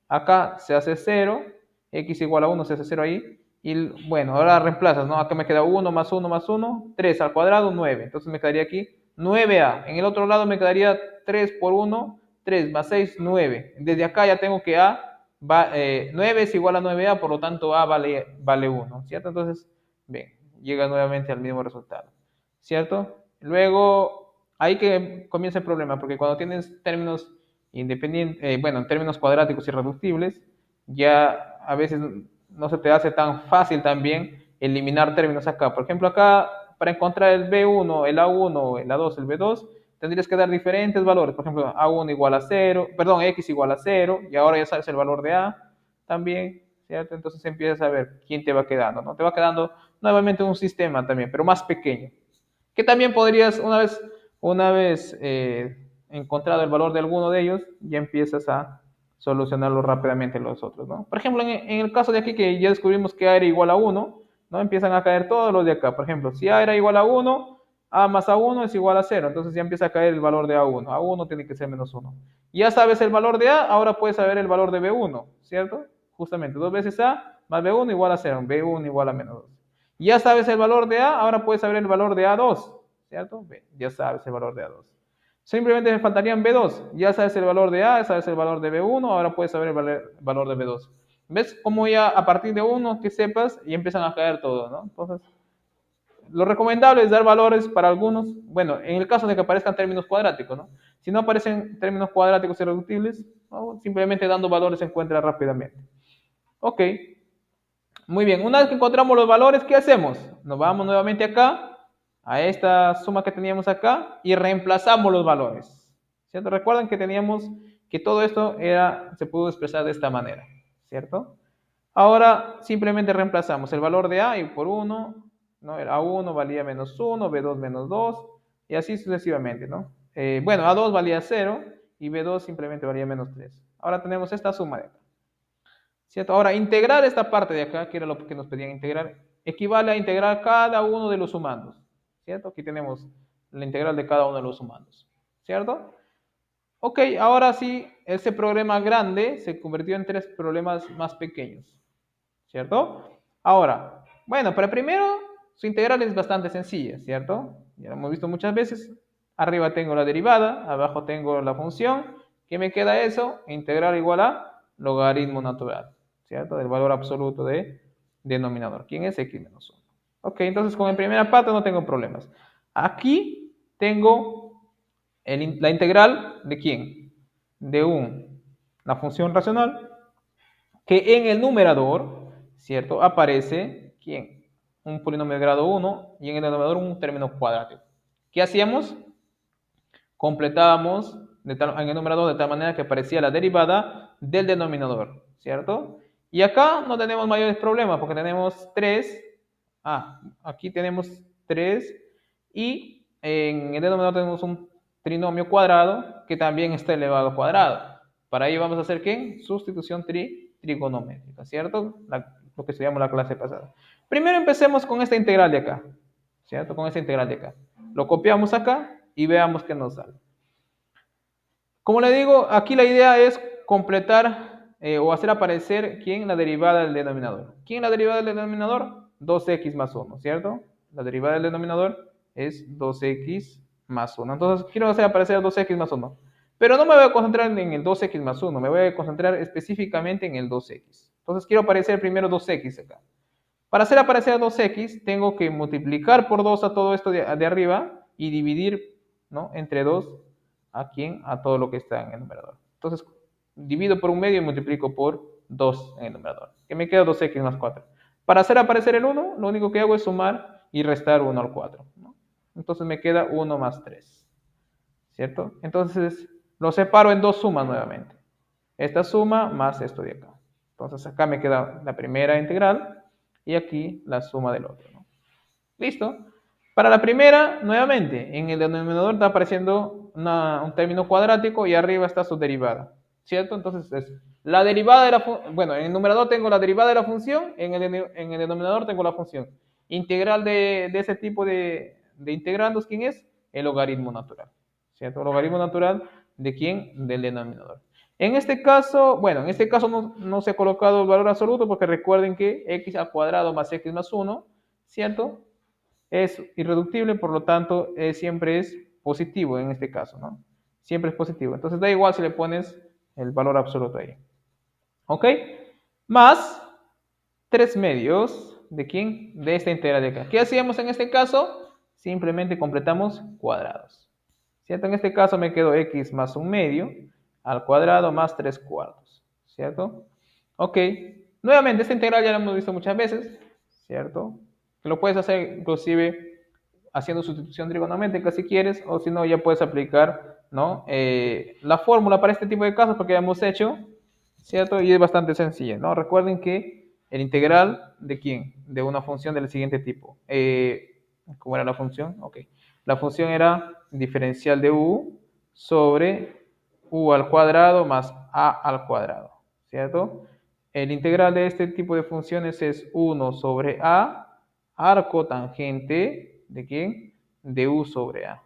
acá se hace 0, x igual a 1 se hace 0 ahí, y bueno, ahora reemplazas, ¿no? Acá me queda 1 más 1 más 1, 3 al cuadrado, 9. Entonces me quedaría aquí 9a. En el otro lado me quedaría 3 por 1, 3 más 6, 9. Desde acá ya tengo que 9 es igual a 9a, por lo tanto a vale 1, ¿cierto? Entonces, bien, llega nuevamente al mismo resultado, ¿cierto? Luego, ahí que comienza el problema, porque cuando tienes términos independientes, bueno, términos cuadráticos irreductibles, ya a veces no se te hace tan fácil también eliminar términos acá. Por ejemplo, acá para encontrar el B1, el A1, el A2, el B2, tendrías que dar diferentes valores. Por ejemplo, A1 igual a 0, perdón, X igual a 0, y ahora ya sabes el valor de A también, ¿cierto? Entonces empiezas a ver quién te va quedando, ¿no? Te va quedando nuevamente un sistema también, pero más pequeño. Que también podrías, una vez encontrado el valor de alguno de ellos, ya empiezas a solucionarlo rápidamente los otros, ¿no? Por ejemplo, en el caso de aquí que ya descubrimos que A era igual a 1, ¿no? Empiezan a caer todos los de acá. Por ejemplo, si A era igual a 1, A más A1 es igual a 0. Entonces ya empieza a caer el valor de A1. A1 tiene que ser menos 1. Ya sabes el valor de A, ahora puedes saber el valor de B1, ¿cierto? Justamente, 2 veces A más B1 igual a 0. B1 igual a menos 2. Ya sabes el valor de A, ahora puedes saber el valor de A2, ¿cierto? Ya sabes el valor de A2. Simplemente me faltarían B2. Ya sabes el valor de A, ya sabes el valor de B1, ahora puedes saber el valor de B2. ¿Ves cómo ya a partir de uno que sepas y empiezan a caer todos, ¿no? Entonces, lo recomendable es dar valores para algunos, bueno, en el caso de que aparezcan términos cuadráticos, ¿no? Si no aparecen términos cuadráticos irreductibles, ¿no? Simplemente dando valores se encuentra rápidamente. Ok, muy bien. Una vez que encontramos los valores, ¿qué hacemos? Nos vamos nuevamente acá, a esta suma que teníamos acá, y reemplazamos los valores. ¿Cierto? Recuerden que teníamos que todo esto se pudo expresar de esta manera, ¿cierto? Ahora simplemente reemplazamos el valor de A y por 1, ¿no? El A1 valía menos 1, B2 menos 2, y así sucesivamente, ¿no? Bueno, A2 valía 0 y B2 simplemente valía menos 3. Ahora tenemos esta suma de acá. ¿Cierto? Ahora, integrar esta parte de acá, que era lo que nos pedían integrar, equivale a integrar cada uno de los sumandos. ¿Cierto? Aquí tenemos la integral de cada uno de los sumandos. ¿Cierto? Ok, ahora sí, ese problema grande se convirtió en 3 problemas más pequeños. ¿Cierto? Ahora, bueno, para primero, su integral es bastante sencilla, ¿cierto? Ya lo hemos visto muchas veces. Arriba tengo la derivada, abajo tengo la función. ¿Qué me queda eso? Integral igual a logaritmo natural, ¿cierto? Del valor absoluto de denominador. ¿Quién es x menos 1? Ok, entonces con la primera parte no tengo problemas. Aquí tengo la integral de quién? De la función racional que en el numerador, ¿cierto? Aparece, ¿quién? Un polinomio de grado 1 y en el denominador un término cuadrático. ¿Qué hacíamos? Completábamos en el numerador de tal manera que aparecía la derivada del denominador, ¿cierto? Y acá no tenemos mayores problemas porque tenemos 3. Aquí tenemos 3 y en el denominador tenemos un trinomio cuadrado que también está elevado al cuadrado. Para ello vamos a hacer ¿qué? Sustitución trigonométrica, ¿cierto? Lo que estudiamos la clase pasada. Primero empecemos con esta integral de acá, ¿cierto? Con esta integral de acá. Lo copiamos acá y veamos qué nos sale. Como le digo, aquí la idea es completar o hacer aparecer ¿quién? La derivada del denominador. ¿Quién es la derivada del denominador? 2x más 1, ¿cierto? La derivada del denominador es 2x más 1. Entonces quiero hacer aparecer 2x más 1. Pero no me voy a concentrar en el 2x más 1, me voy a concentrar específicamente en el 2x. Entonces quiero aparecer primero 2x acá. Para hacer aparecer 2x, tengo que multiplicar por 2 a todo esto de arriba y dividir, ¿no? Entre 2 a quién? A todo lo que está en el numerador. Entonces, divido por un medio y multiplico por 2 en el numerador. Que me queda 2x más 4. Para hacer aparecer el 1, lo único que hago es sumar y restar 1 al 4, ¿no? Entonces me queda 1 más 3. ¿Cierto? Entonces, lo separo en dos sumas nuevamente. Esta suma más esto de acá. Entonces, acá me queda la primera integral y aquí la suma del otro, ¿no? ¿Listo? Para la primera, nuevamente, en el denominador está apareciendo un término cuadrático y arriba está su derivada, ¿cierto? Entonces es la derivada de la función, bueno, en el numerador tengo la derivada de la función, en el denominador tengo la función. Integral de ese tipo de integrandos, ¿quién es? El logaritmo natural, ¿cierto? El logaritmo natural de quién? Del denominador. En este caso, bueno, en este caso no se ha colocado el valor absoluto porque recuerden que x al cuadrado más x más 1, ¿cierto? Es irreductible, por lo tanto, siempre es positivo en este caso, ¿no? Siempre es positivo. Entonces da igual si le pones el valor absoluto ahí. ¿Ok? Más 3 medios, ¿de quién? De esta integral de acá. ¿Qué hacíamos en este caso? Simplemente completamos cuadrados. ¿Cierto? En este caso me quedo x más un medio al cuadrado más 3 cuartos. ¿Cierto? Ok. Nuevamente, esta integral ya la hemos visto muchas veces. ¿Cierto? Lo puedes hacer inclusive haciendo sustitución trigonométrica si quieres, o si no, ya puedes aplicar, ¿no? La fórmula para este tipo de casos, porque ya hemos hecho, ¿cierto? Y es bastante sencilla, ¿no? Recuerden que el integral de quién, de una función del siguiente tipo. ¿Cómo era la función? Ok. La función era diferencial de u sobre u al cuadrado más a al cuadrado, ¿cierto? El integral de este tipo de funciones es 1 sobre a, arco tangente, ¿de quién? De u sobre a,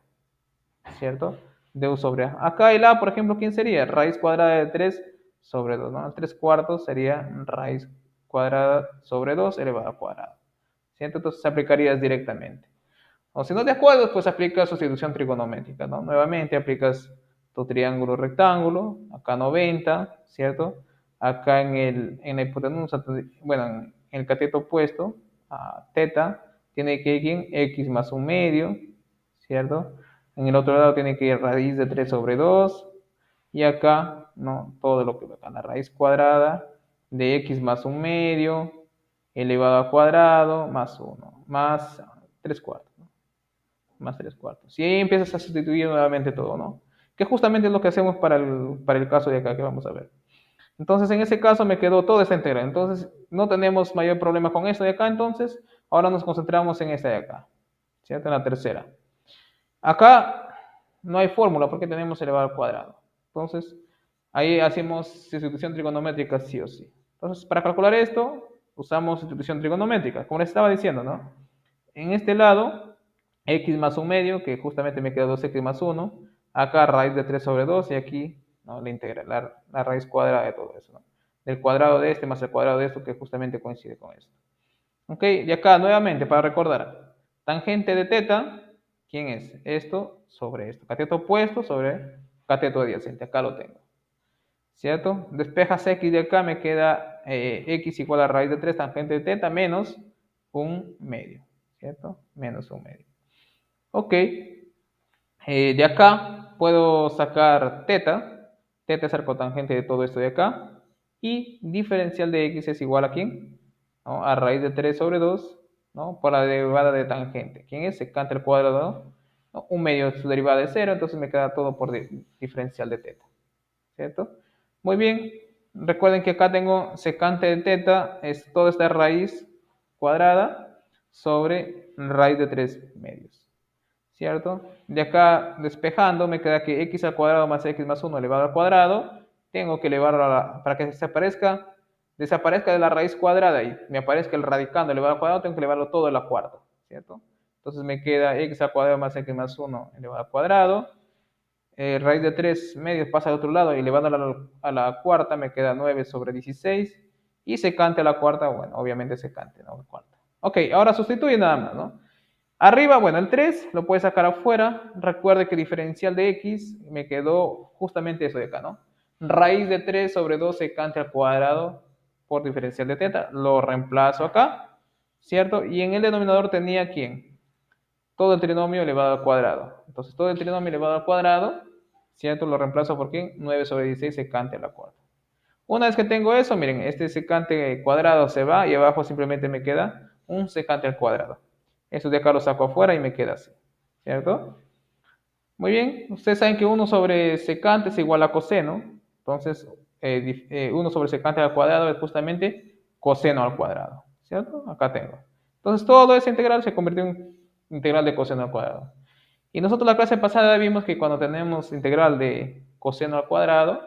¿cierto? De u sobre a. Acá el a, por ejemplo, ¿quién sería? Raíz cuadrada de 3 sobre 2, ¿no? El 3 cuartos sería raíz cuadrada sobre 2 elevado al cuadrado, ¿cierto? Entonces aplicarías directamente. O si no te acuerdas, pues aplicas sustitución trigonométrica, ¿no? Nuevamente aplicas tu triángulo rectángulo, acá 90, ¿cierto? Acá en la hipotenusa, bueno, en el cateto opuesto, a teta, tiene que ir en x más un medio, ¿cierto? En el otro lado tiene que ir raíz de 3 sobre 2, y acá, ¿no? Todo lo que va acá, la raíz cuadrada de x más un medio, elevado al cuadrado, más 1, más 3 cuartos, ¿no? Más 3 cuartos. Y ahí empiezas a sustituir nuevamente todo, ¿no? Que justamente es lo que hacemos para el caso de acá que vamos a ver. Entonces, en ese caso me quedó toda esta integral. Entonces, no tenemos mayor problema con esto de acá. Entonces, ahora nos concentramos en esta de acá, ¿cierto? En la tercera. Acá no hay fórmula porque tenemos elevado al cuadrado. Entonces, ahí hacemos sustitución trigonométrica sí o sí. Entonces, para calcular esto, usamos sustitución trigonométrica, como les estaba diciendo, ¿no? En este lado, x más un medio, que justamente me queda 2x más 1. Acá raíz de 3 sobre 2 y aquí, ¿no? La integral, la raíz cuadrada de todo eso, ¿no? Del cuadrado de este más el cuadrado de esto, que justamente coincide con esto. Ok, y acá nuevamente, para recordar, tangente de teta, ¿quién es? Esto sobre esto. Cateto opuesto sobre cateto adyacente. Acá lo tengo. ¿Cierto? Despejas x de acá, me queda x igual a raíz de 3 tangente de teta menos un medio. ¿Cierto? Menos un medio. Ok. De acá puedo sacar teta. Teta es el cotangente de todo esto de acá. Y diferencial de x es igual a ¿quién? ¿No? A raíz de 3 sobre 2, ¿no? Por la derivada de tangente. ¿Quién es? Secante al cuadrado, ¿no? Un medio su derivada de 0, entonces me queda todo por diferencial de teta. ¿Cierto? Muy bien. Recuerden que acá tengo secante de teta, es toda esta raíz cuadrada sobre raíz de 3 medios. ¿Cierto? De acá despejando me queda que x al cuadrado más x más 1 elevado al cuadrado. Tengo que elevarlo para que desaparezca de la raíz cuadrada y me aparezca el radicando elevado al cuadrado, tengo que elevarlo todo a la cuarta. ¿Cierto? Entonces me queda x al cuadrado más x más 1 elevado al cuadrado. Raíz de 3 medios pasa al otro lado y elevando a la cuarta me queda 9 sobre 16. Y secante a la cuarta, bueno, obviamente secante, ¿no? Cuarta. Ok, ahora sustituye nada más, ¿no? Arriba, bueno, el 3 lo puedes sacar afuera. Recuerde que diferencial de x me quedó justamente eso de acá, ¿no? Raíz de 3 sobre 2 secante al cuadrado por diferencial de teta. Lo reemplazo acá, ¿cierto? Y en el denominador tenía ¿quién? Todo el trinomio elevado al cuadrado. Entonces, todo el trinomio elevado al cuadrado, ¿cierto? Lo reemplazo por ¿quién? 9 sobre 16 secante a la cuarta. Una vez que tengo eso, miren, este secante cuadrado se va y abajo simplemente me queda un secante al cuadrado. Eso de acá lo saco afuera y me queda así, ¿cierto? Muy bien, ustedes saben que 1 sobre secante es igual a coseno. Entonces, 1 sobre secante al cuadrado es justamente coseno al cuadrado, ¿cierto? Acá tengo. Entonces, todo ese integral se convirtió en integral de coseno al cuadrado. Y nosotros la clase pasada vimos que cuando tenemos integral de coseno al cuadrado,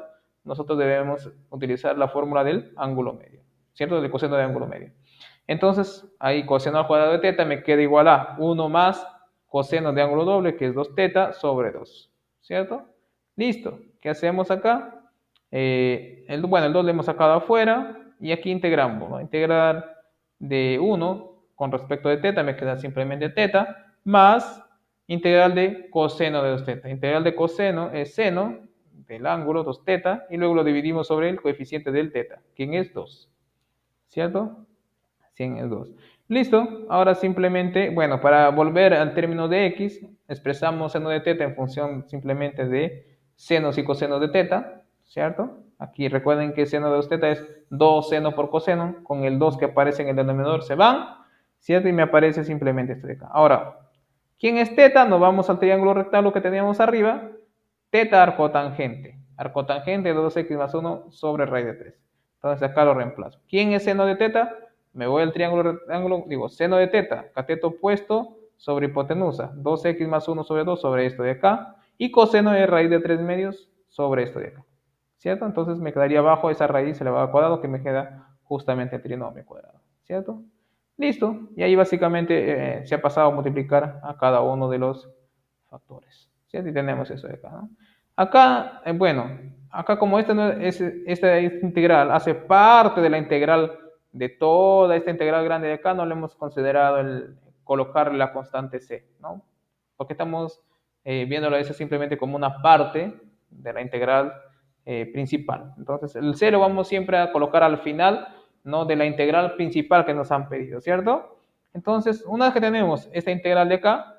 nosotros debemos utilizar la fórmula del ángulo medio, ¿cierto? Del coseno de ángulo medio. Entonces, ahí coseno al cuadrado de teta me queda igual a 1 más coseno de ángulo doble, que es 2 teta sobre 2, ¿cierto? Listo. ¿Qué hacemos acá? Bueno, el 2 lo hemos sacado afuera y aquí integramos, ¿no? Integrar de 1 con respecto de teta me queda simplemente teta más integral de coseno de 2 teta. Integral de coseno es seno del ángulo 2 teta y luego lo dividimos sobre el coeficiente del teta, que es 2, ¿cierto? 100 es 2. Listo, ahora simplemente, bueno, para volver al término de x, expresamos seno de teta en función simplemente de senos y cosenos de teta, ¿cierto? Aquí recuerden que seno de 2 teta es 2 seno por coseno, con el 2 que aparece en el denominador se van, ¿cierto? Y me aparece simplemente esto de acá. Ahora, ¿Quién es teta? Nos vamos al triángulo rectángulo que teníamos arriba. Teta arcotangente. Arcotangente de 2x más 1 sobre raíz de 3. Entonces acá lo reemplazo. ¿Quién es seno de teta? Me voy al triángulo rectángulo, digo, seno de teta, cateto opuesto sobre hipotenusa. 2x más 1 sobre 2 sobre esto de acá. Y coseno de raíz de 3 medios sobre esto de acá. ¿Cierto? Entonces me quedaría abajo esa raíz elevada al cuadrado que me queda justamente el trinomio cuadrado. ¿Cierto? Listo. Y ahí básicamente se ha pasado a multiplicar a cada uno de los factores. ¿Cierto? Y tenemos eso de acá, ¿no? Acá, bueno, acá como esta, no es, esta integral hace parte de la integral de toda esta integral grande de acá, no le hemos considerado el colocar la constante c, ¿no? Porque estamos viéndolo eso simplemente como una parte de la integral principal. Entonces, el c lo vamos siempre a colocar al final, ¿no? De la integral principal que nos han pedido, ¿cierto? Entonces, una vez que tenemos esta integral de acá,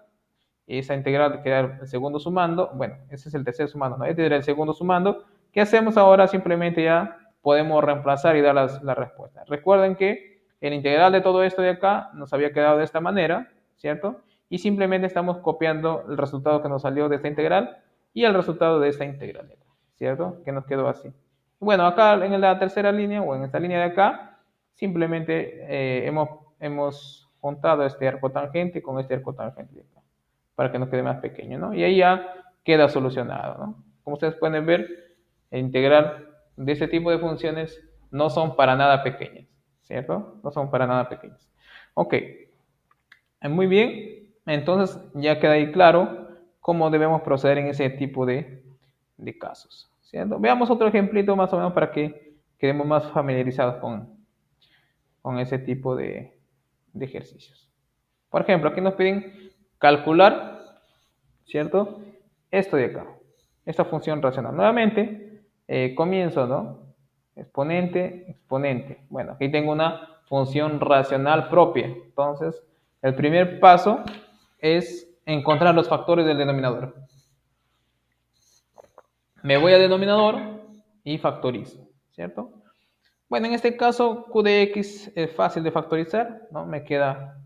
esa integral queda el segundo sumando, bueno, ese es el tercer sumando, ¿no? Este era el segundo sumando. ¿Qué hacemos ahora? Simplemente ya podemos reemplazar y dar la respuesta. Recuerden que el integral de todo esto de acá nos había quedado de esta manera, ¿cierto? Y simplemente estamos copiando el resultado que nos salió de esta integral y el resultado de esta integral de acá, ¿cierto? Que nos quedó así. Bueno, acá en la tercera línea o en esta línea de acá, simplemente hemos juntado este arco tangente con este arco tangente de acá para que nos quede más pequeño, ¿no? Y ahí ya queda solucionado, ¿no? Como ustedes pueden ver, el integral de este tipo de funciones no son para nada pequeñas, ¿cierto? No son para nada pequeñas. Ok, muy bien, entonces ya queda ahí claro cómo debemos proceder en ese tipo de casos, ¿cierto? Veamos otro ejemplito más o menos para que quedemos más familiarizados con ese tipo de ejercicios. Por ejemplo, aquí nos piden calcular, ¿cierto? Esto de acá, esta función racional. Nuevamente, comienzo, ¿no? Exponente, exponente. Bueno, aquí tengo una función racional propia. Entonces, el primer paso es encontrar los factores del denominador. Me voy al denominador y factorizo, ¿cierto? Bueno, en este caso, q de x es fácil de factorizar, ¿no? Me queda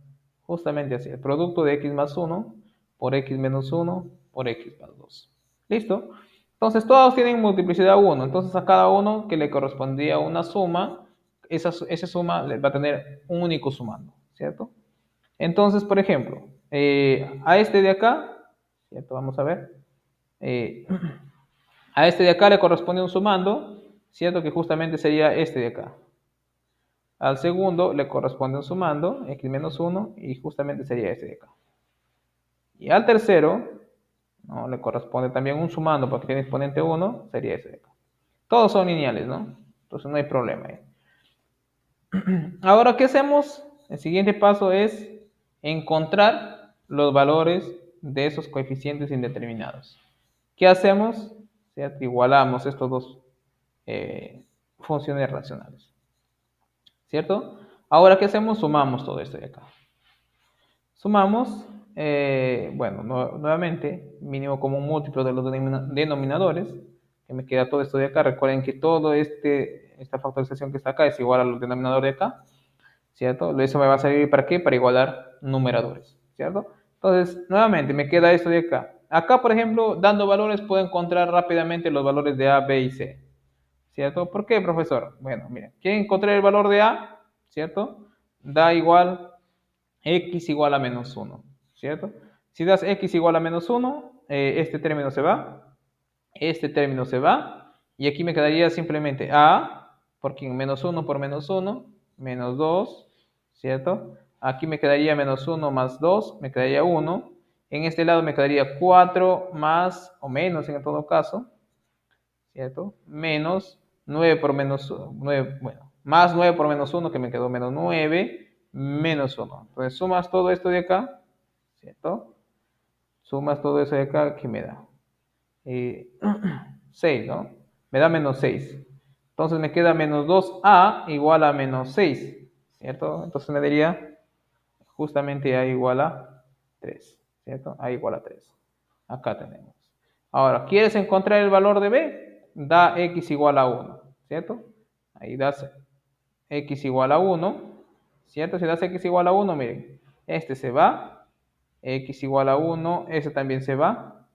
justamente así, el producto de x más 1 por x menos 1 por x más 2. ¿Listo? Entonces, todos tienen multiplicidad 1, entonces a cada uno que le correspondía una suma, esa suma va a tener un único sumando, ¿cierto? Entonces, por ejemplo, a este de acá, ¿cierto? Vamos a ver. eh, a este de acá le corresponde un sumando, ¿cierto? Que justamente sería este de acá. Al segundo le corresponde un sumando, x menos 1, y justamente sería este de acá. Y al tercero, ¿no? Le corresponde también un sumando, porque tiene exponente 1, sería este de acá. Todos son lineales, ¿no? Entonces no hay problema ahí. Ahora, ¿qué hacemos? El siguiente paso es encontrar los valores de esos coeficientes indeterminados. ¿Qué hacemos? ¿Cierto? Igualamos estos dos funciones racionales. ¿Cierto? Ahora, ¿qué hacemos? Sumamos todo esto de acá. Sumamos, bueno, nuevamente, mínimo común múltiplo de los denominadores, que me queda todo esto de acá. Recuerden que todo esta factorización que está acá es igual al denominador de acá, ¿cierto? Eso me va a servir ¿para qué? Para igualar numeradores, ¿cierto? Entonces, nuevamente, me queda esto de acá. Acá, por ejemplo, dando valores, puedo encontrar rápidamente los valores de A, B y C, ¿cierto? ¿Por qué, profesor? Bueno, miren, ¿quieren encontrar el valor de A? ¿Cierto? Da igual x igual a menos 1, ¿cierto? Si das x igual a menos 1, este término se va, este término se va, y aquí me quedaría simplemente a, porque menos 1 por menos 1, menos 2, ¿cierto? Aquí me quedaría menos 1 más 2, me quedaría 1. En este lado me quedaría 4 más o menos en todo caso, ¿cierto? Menos 9 por menos 9, bueno, más 9 por menos 1, que me quedó menos 9, menos 1. Entonces sumas todo esto de acá, ¿cierto? Sumas todo eso de acá, ¿qué me da? 6, ¿no? Me da menos 6. Entonces me queda menos 2a igual a menos 6, ¿cierto? Entonces me daría justamente a igual a 3, ¿cierto? A igual a 3. Acá tenemos. Ahora, ¿quieres encontrar el valor de b? Da x igual a 1, ¿cierto? Ahí das x igual a 1, ¿cierto? Si das x igual a 1, miren, este se va, x igual a 1, ese también se va,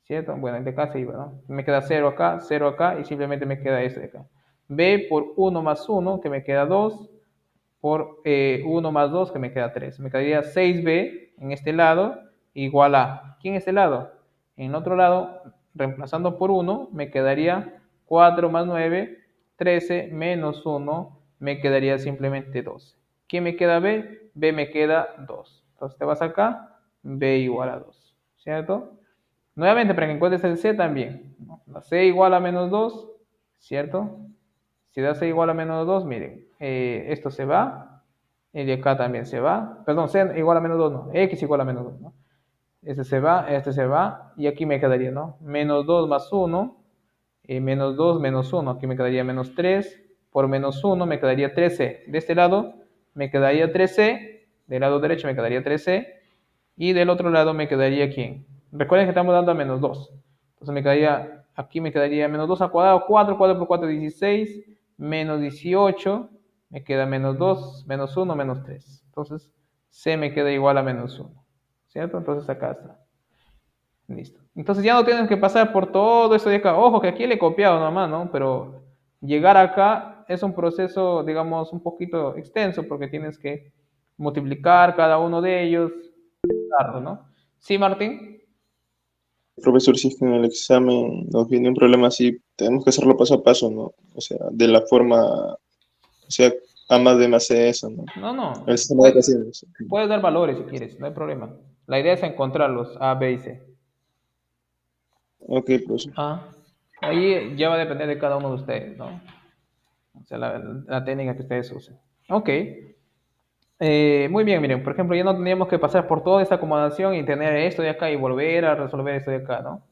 ¿cierto? Bueno, de acá se iba, ¿no? Me queda 0 acá y simplemente me queda esto de acá. b por 1 más 1, que me queda 2, por 1 más 2, que me queda 3. Me quedaría 6b en este lado igual a, ¿quién es este lado? En el otro lado, reemplazando por 1, me quedaría 4 más 9, 13 menos 1, me quedaría simplemente 12. ¿Quién me queda b? b me queda 2. Entonces te vas acá, b igual a 2, ¿cierto? Nuevamente, para que encuentres el c también, ¿no? La c igual a menos 2, ¿cierto? Si da c igual a menos 2, miren, esto se va, y de acá también se va, perdón, c igual a menos 2, no, x igual a menos 2, ¿no? Este se va, y aquí me quedaría, ¿no? Menos 2 más 1, menos 2 menos 1, aquí me quedaría menos 3, por menos 1 me quedaría 13, de este lado me quedaría 13, del lado derecho me quedaría 13, y del otro lado me quedaría ¿quién? Recuerden que estamos dando a menos 2. Entonces me quedaría, aquí me quedaría menos 2 al cuadrado, 4, 4 por 4, 16, menos 18, me queda menos 2, menos 1, menos 3. Entonces C me queda igual a menos 1, ¿cierto? Entonces acá está. Listo. Entonces ya no tienes que pasar por todo esto de acá. Ojo que aquí le he copiado nomás, ¿no? Pero llegar acá es un proceso, digamos, un poquito extenso porque tienes que multiplicar cada uno de ellos, ¿no? Sí, Martín. Profesor, si es que en el examen nos viene un problema así, tenemos que hacerlo paso a paso, ¿no? O sea, de la forma, o sea, A más B más C, eso, ¿no? No, El no. sistema de ecuaciones. Puedes dar valores si quieres, no hay problema. La idea es encontrarlos, A, B y C. Ok, profesor. Ah, ahí ya va a depender de cada uno de ustedes, ¿no? O sea, la técnica que ustedes usen. Ok. Muy bien, miren, por ejemplo, ya no tendríamos que pasar por toda esta acomodación y tener esto de acá y volver a resolver esto de acá, ¿no?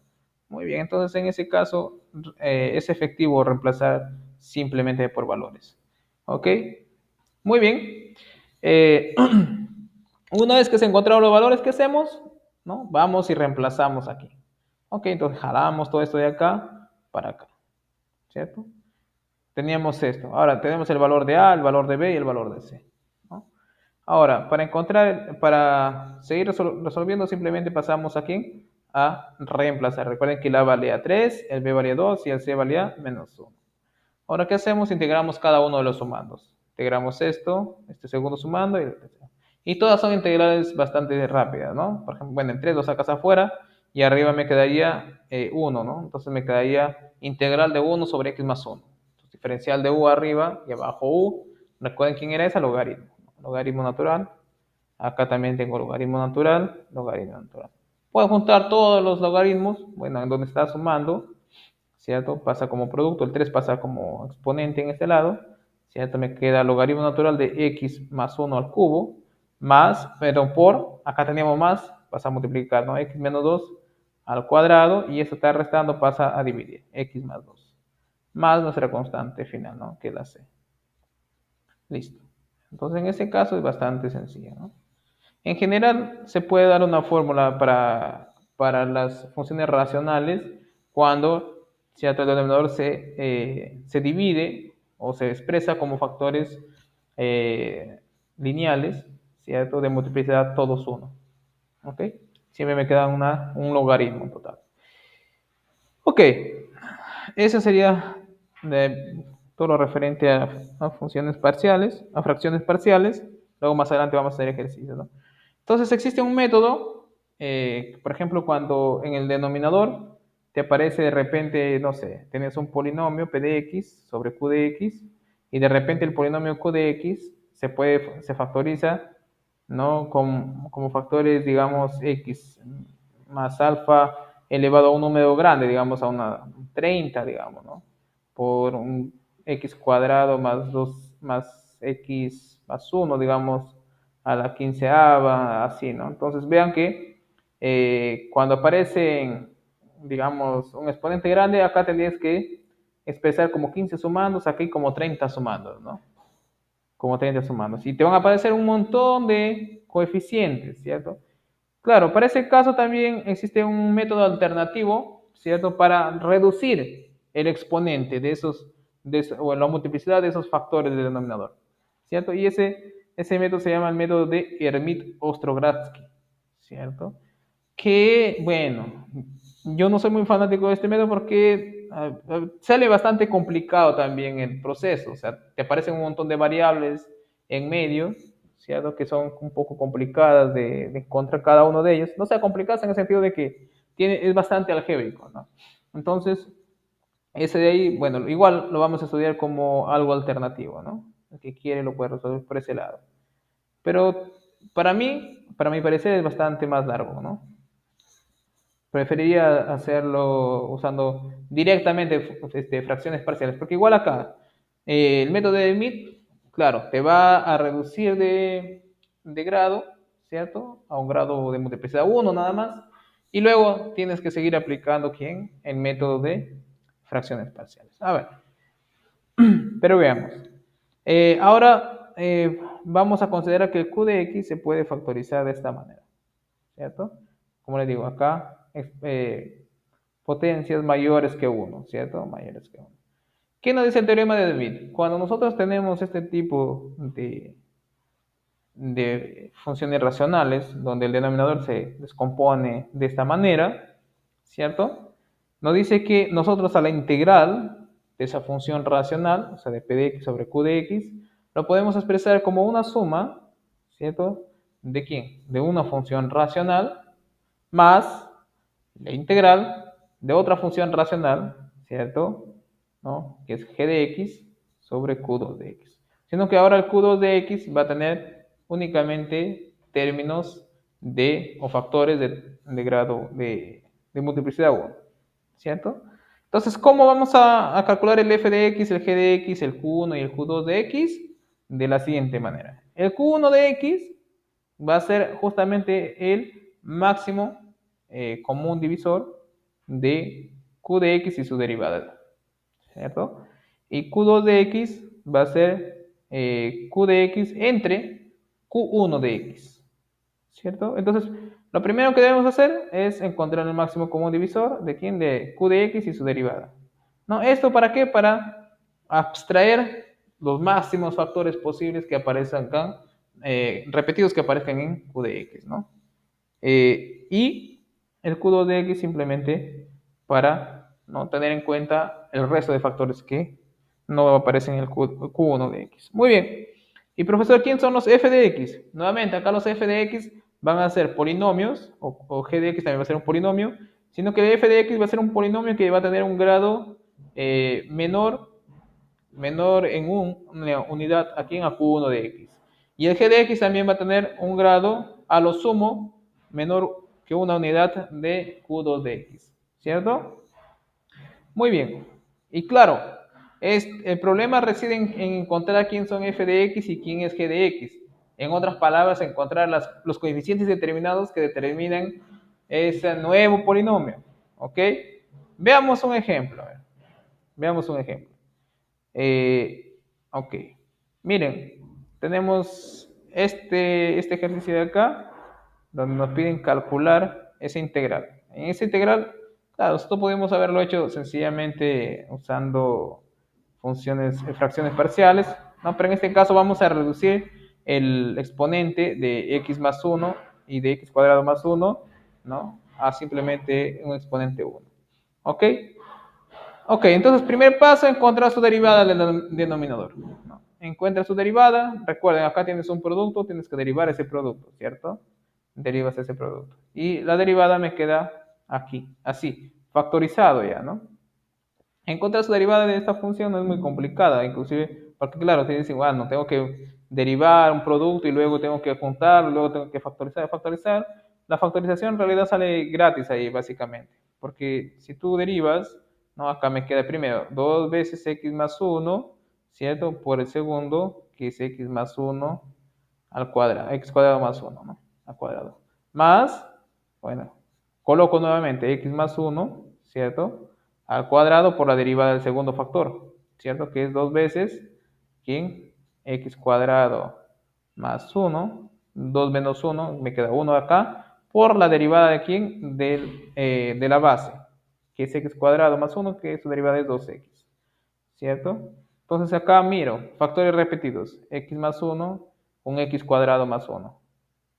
Muy bien, entonces en ese caso es efectivo reemplazar simplemente por valores. ¿Ok? Muy bien. Eh, una vez que se encontraron los valores, ¿qué hacemos? ¿No? Vamos y reemplazamos aquí. Ok, entonces jalamos todo esto de acá para acá, ¿cierto? Teníamos esto. Ahora tenemos el valor de A, el valor de B y el valor de C, ¿no? Ahora, para seguir resolviendo, simplemente pasamos aquí a reemplazar. Recuerden que el A valía 3, el B valía 2 y el C valía menos 1. Ahora, ¿qué hacemos? Integramos cada uno de los sumandos. Integramos esto, este segundo sumando y el tercero. Y todas son integrales bastante rápidas, ¿no? Por ejemplo, bueno, en 3 lo sacas afuera y arriba me quedaría 1, ¿no? Entonces me quedaría integral de 1 sobre x más 1. Entonces, diferencial de u arriba y abajo u. Recuerden quién era ese logaritmo. Logaritmo natural. Acá también tengo logaritmo natural, logaritmo natural. Puedo juntar todos los logaritmos, bueno, en donde está sumando, ¿cierto? Pasa como producto, el 3 pasa como exponente en este lado, ¿cierto? Me queda logaritmo natural de x más 1 al cubo, más, pero por, acá teníamos más, pasa a multiplicar, ¿no? X menos 2 al cuadrado, y esto está restando, pasa a dividir, x más 2, más nuestra constante final, ¿no? Que es la c. Listo. Entonces, en este caso es bastante sencillo, ¿no? En general, se puede dar una fórmula para las funciones racionales cuando cierto el denominador se divide o se expresa como factores eh, lineales, ¿cierto? De multiplicidad todos uno. ¿Ok? Siempre me queda un logaritmo total. Ok, eso sería todo lo referente a funciones parciales, a fracciones parciales. Luego más adelante vamos a hacer ejercicios, ¿no? Entonces existe un método, por ejemplo, cuando en el denominador te aparece de repente, no sé, tienes un polinomio p de x sobre q de x y de repente el polinomio q de x se factoriza, ¿no? Como factores, digamos, x más alfa elevado a un número grande, digamos, a una 30, digamos, ¿no? Por un x cuadrado más 2 más x más 1, digamos, a la quinceava, así, ¿no? Entonces vean que cuando aparece, digamos, un exponente grande, acá tendrías que expresar como 15 sumandos, aquí como 30 sumandos, ¿no? Como 30 sumandos. Y te van a aparecer un montón de coeficientes, ¿cierto? Claro, para ese caso también existe un método alternativo, ¿cierto? Para reducir el exponente o la multiplicidad de esos factores del denominador, ¿cierto? Y ese método se llama el método de Hermite-Ostrogradski, ¿cierto? Que, bueno, yo no soy muy fanático de este método porque sale bastante complicado también el proceso, o sea, te aparecen un montón de variables en medio, ¿cierto? Que son un poco complicadas de encontrar cada uno de ellos. No sea complicadas en el sentido de que es bastante algébrico, ¿no? Entonces, ese de ahí, bueno, igual lo vamos a estudiar como algo alternativo, ¿no? El que quiere lo puede resolver por ese lado. Pero para mi parecer, es bastante más largo, ¿no? Preferiría hacerlo usando directamente fracciones parciales, porque igual acá, el método de Meet, claro, te va a reducir de grado, ¿cierto? A un grado de multiplicidad uno nada más, y luego tienes que seguir aplicando, ¿quién? El método de fracciones parciales. A ver, pero veamos. Ahora vamos a considerar que el q de x se puede factorizar de esta manera, ¿cierto? Como les digo, acá potencias mayores que uno, ¿cierto? Mayores que uno. ¿Qué nos dice el teorema de De Witt? Cuando nosotros tenemos este tipo de funciones racionales, donde el denominador se descompone de esta manera, ¿cierto? Nos dice que nosotros a la integral de esa función racional, o sea, de p de x sobre q de x, lo podemos expresar como una suma, ¿cierto? ¿De quién? De una función racional más la integral de otra función racional, ¿cierto? ¿No? Que es g de x sobre q2 de x. Sino que ahora el q2 de x va a tener únicamente términos o factores de grado de multiplicidad 1, ¿cierto? Entonces, ¿cómo vamos a calcular el f de x, el g de x, el q1 y el q2 de x? De la siguiente manera. El q1 de x va a ser justamente el máximo común divisor de q de x y su derivada, ¿cierto? Y q2 de x va a ser q de x entre q1 de x, ¿cierto? Entonces, lo primero que debemos hacer es encontrar el máximo común divisor de quién, de q de x y su derivada. ¿No? ¿Esto para qué? Para abstraer los máximos factores posibles que aparezcan acá, repetidos que aparezcan en q de x, ¿no? Y el q2 de x simplemente para no tener en cuenta el resto de factores que no aparecen en el q1 de x. Muy bien. Y profesor, ¿quién son los f de x? Nuevamente, acá los f de x van a ser polinomios, o g de x también va a ser un polinomio, sino que el f de x va a ser un polinomio que va a tener un grado menor en una unidad aquí en a q1 de x. Y el g de x también va a tener un grado a lo sumo menor que una unidad de q2 de x, ¿cierto? Muy bien. Y claro, el problema reside en encontrar quién son f de x y quién es g de x. En otras palabras, encontrar los coeficientes determinados que determinan ese nuevo polinomio. ¿Ok? Veamos un ejemplo. Veamos un ejemplo. Ok. Miren, tenemos este ejercicio de acá, donde nos piden calcular esa integral. En esa integral, claro, nosotros podemos haberlo hecho sencillamente usando fracciones parciales, ¿no? Pero en este caso vamos a reducir el exponente de x más 1 y de x cuadrado más 1, ¿no? A simplemente un exponente 1. ¿Ok? Ok, entonces primer paso, encontrar su derivada del denominador. ¿No? Encuentra su derivada. Recuerden, acá tienes un producto, tienes que derivar ese producto, ¿cierto? Derivas ese producto. Y la derivada me queda aquí, así, factorizado ya, ¿no? Encontrar su derivada de esta función no es muy complicada, inclusive, porque claro, te dicen, bueno, tengo que derivar un producto y luego tengo que juntarlo, luego tengo que factorizar. La factorización en realidad sale gratis ahí, básicamente, porque si tú derivas, ¿no? Acá me queda primero 2 veces x más 1, ¿cierto? Por el segundo, que es x más 1 al cuadrado, x cuadrado más 1, ¿no? Al cuadrado. Más, bueno, coloco nuevamente x más 1, ¿cierto? Al cuadrado por la derivada del segundo factor, ¿cierto? Que es 2 veces, ¿quién? X cuadrado más 1, 2 menos 1, me queda 1 acá, por la derivada de quién? De la base, que es x cuadrado más 1, que su derivada es 2x, ¿cierto? Entonces acá miro, factores repetidos, x más 1, un x cuadrado más 1,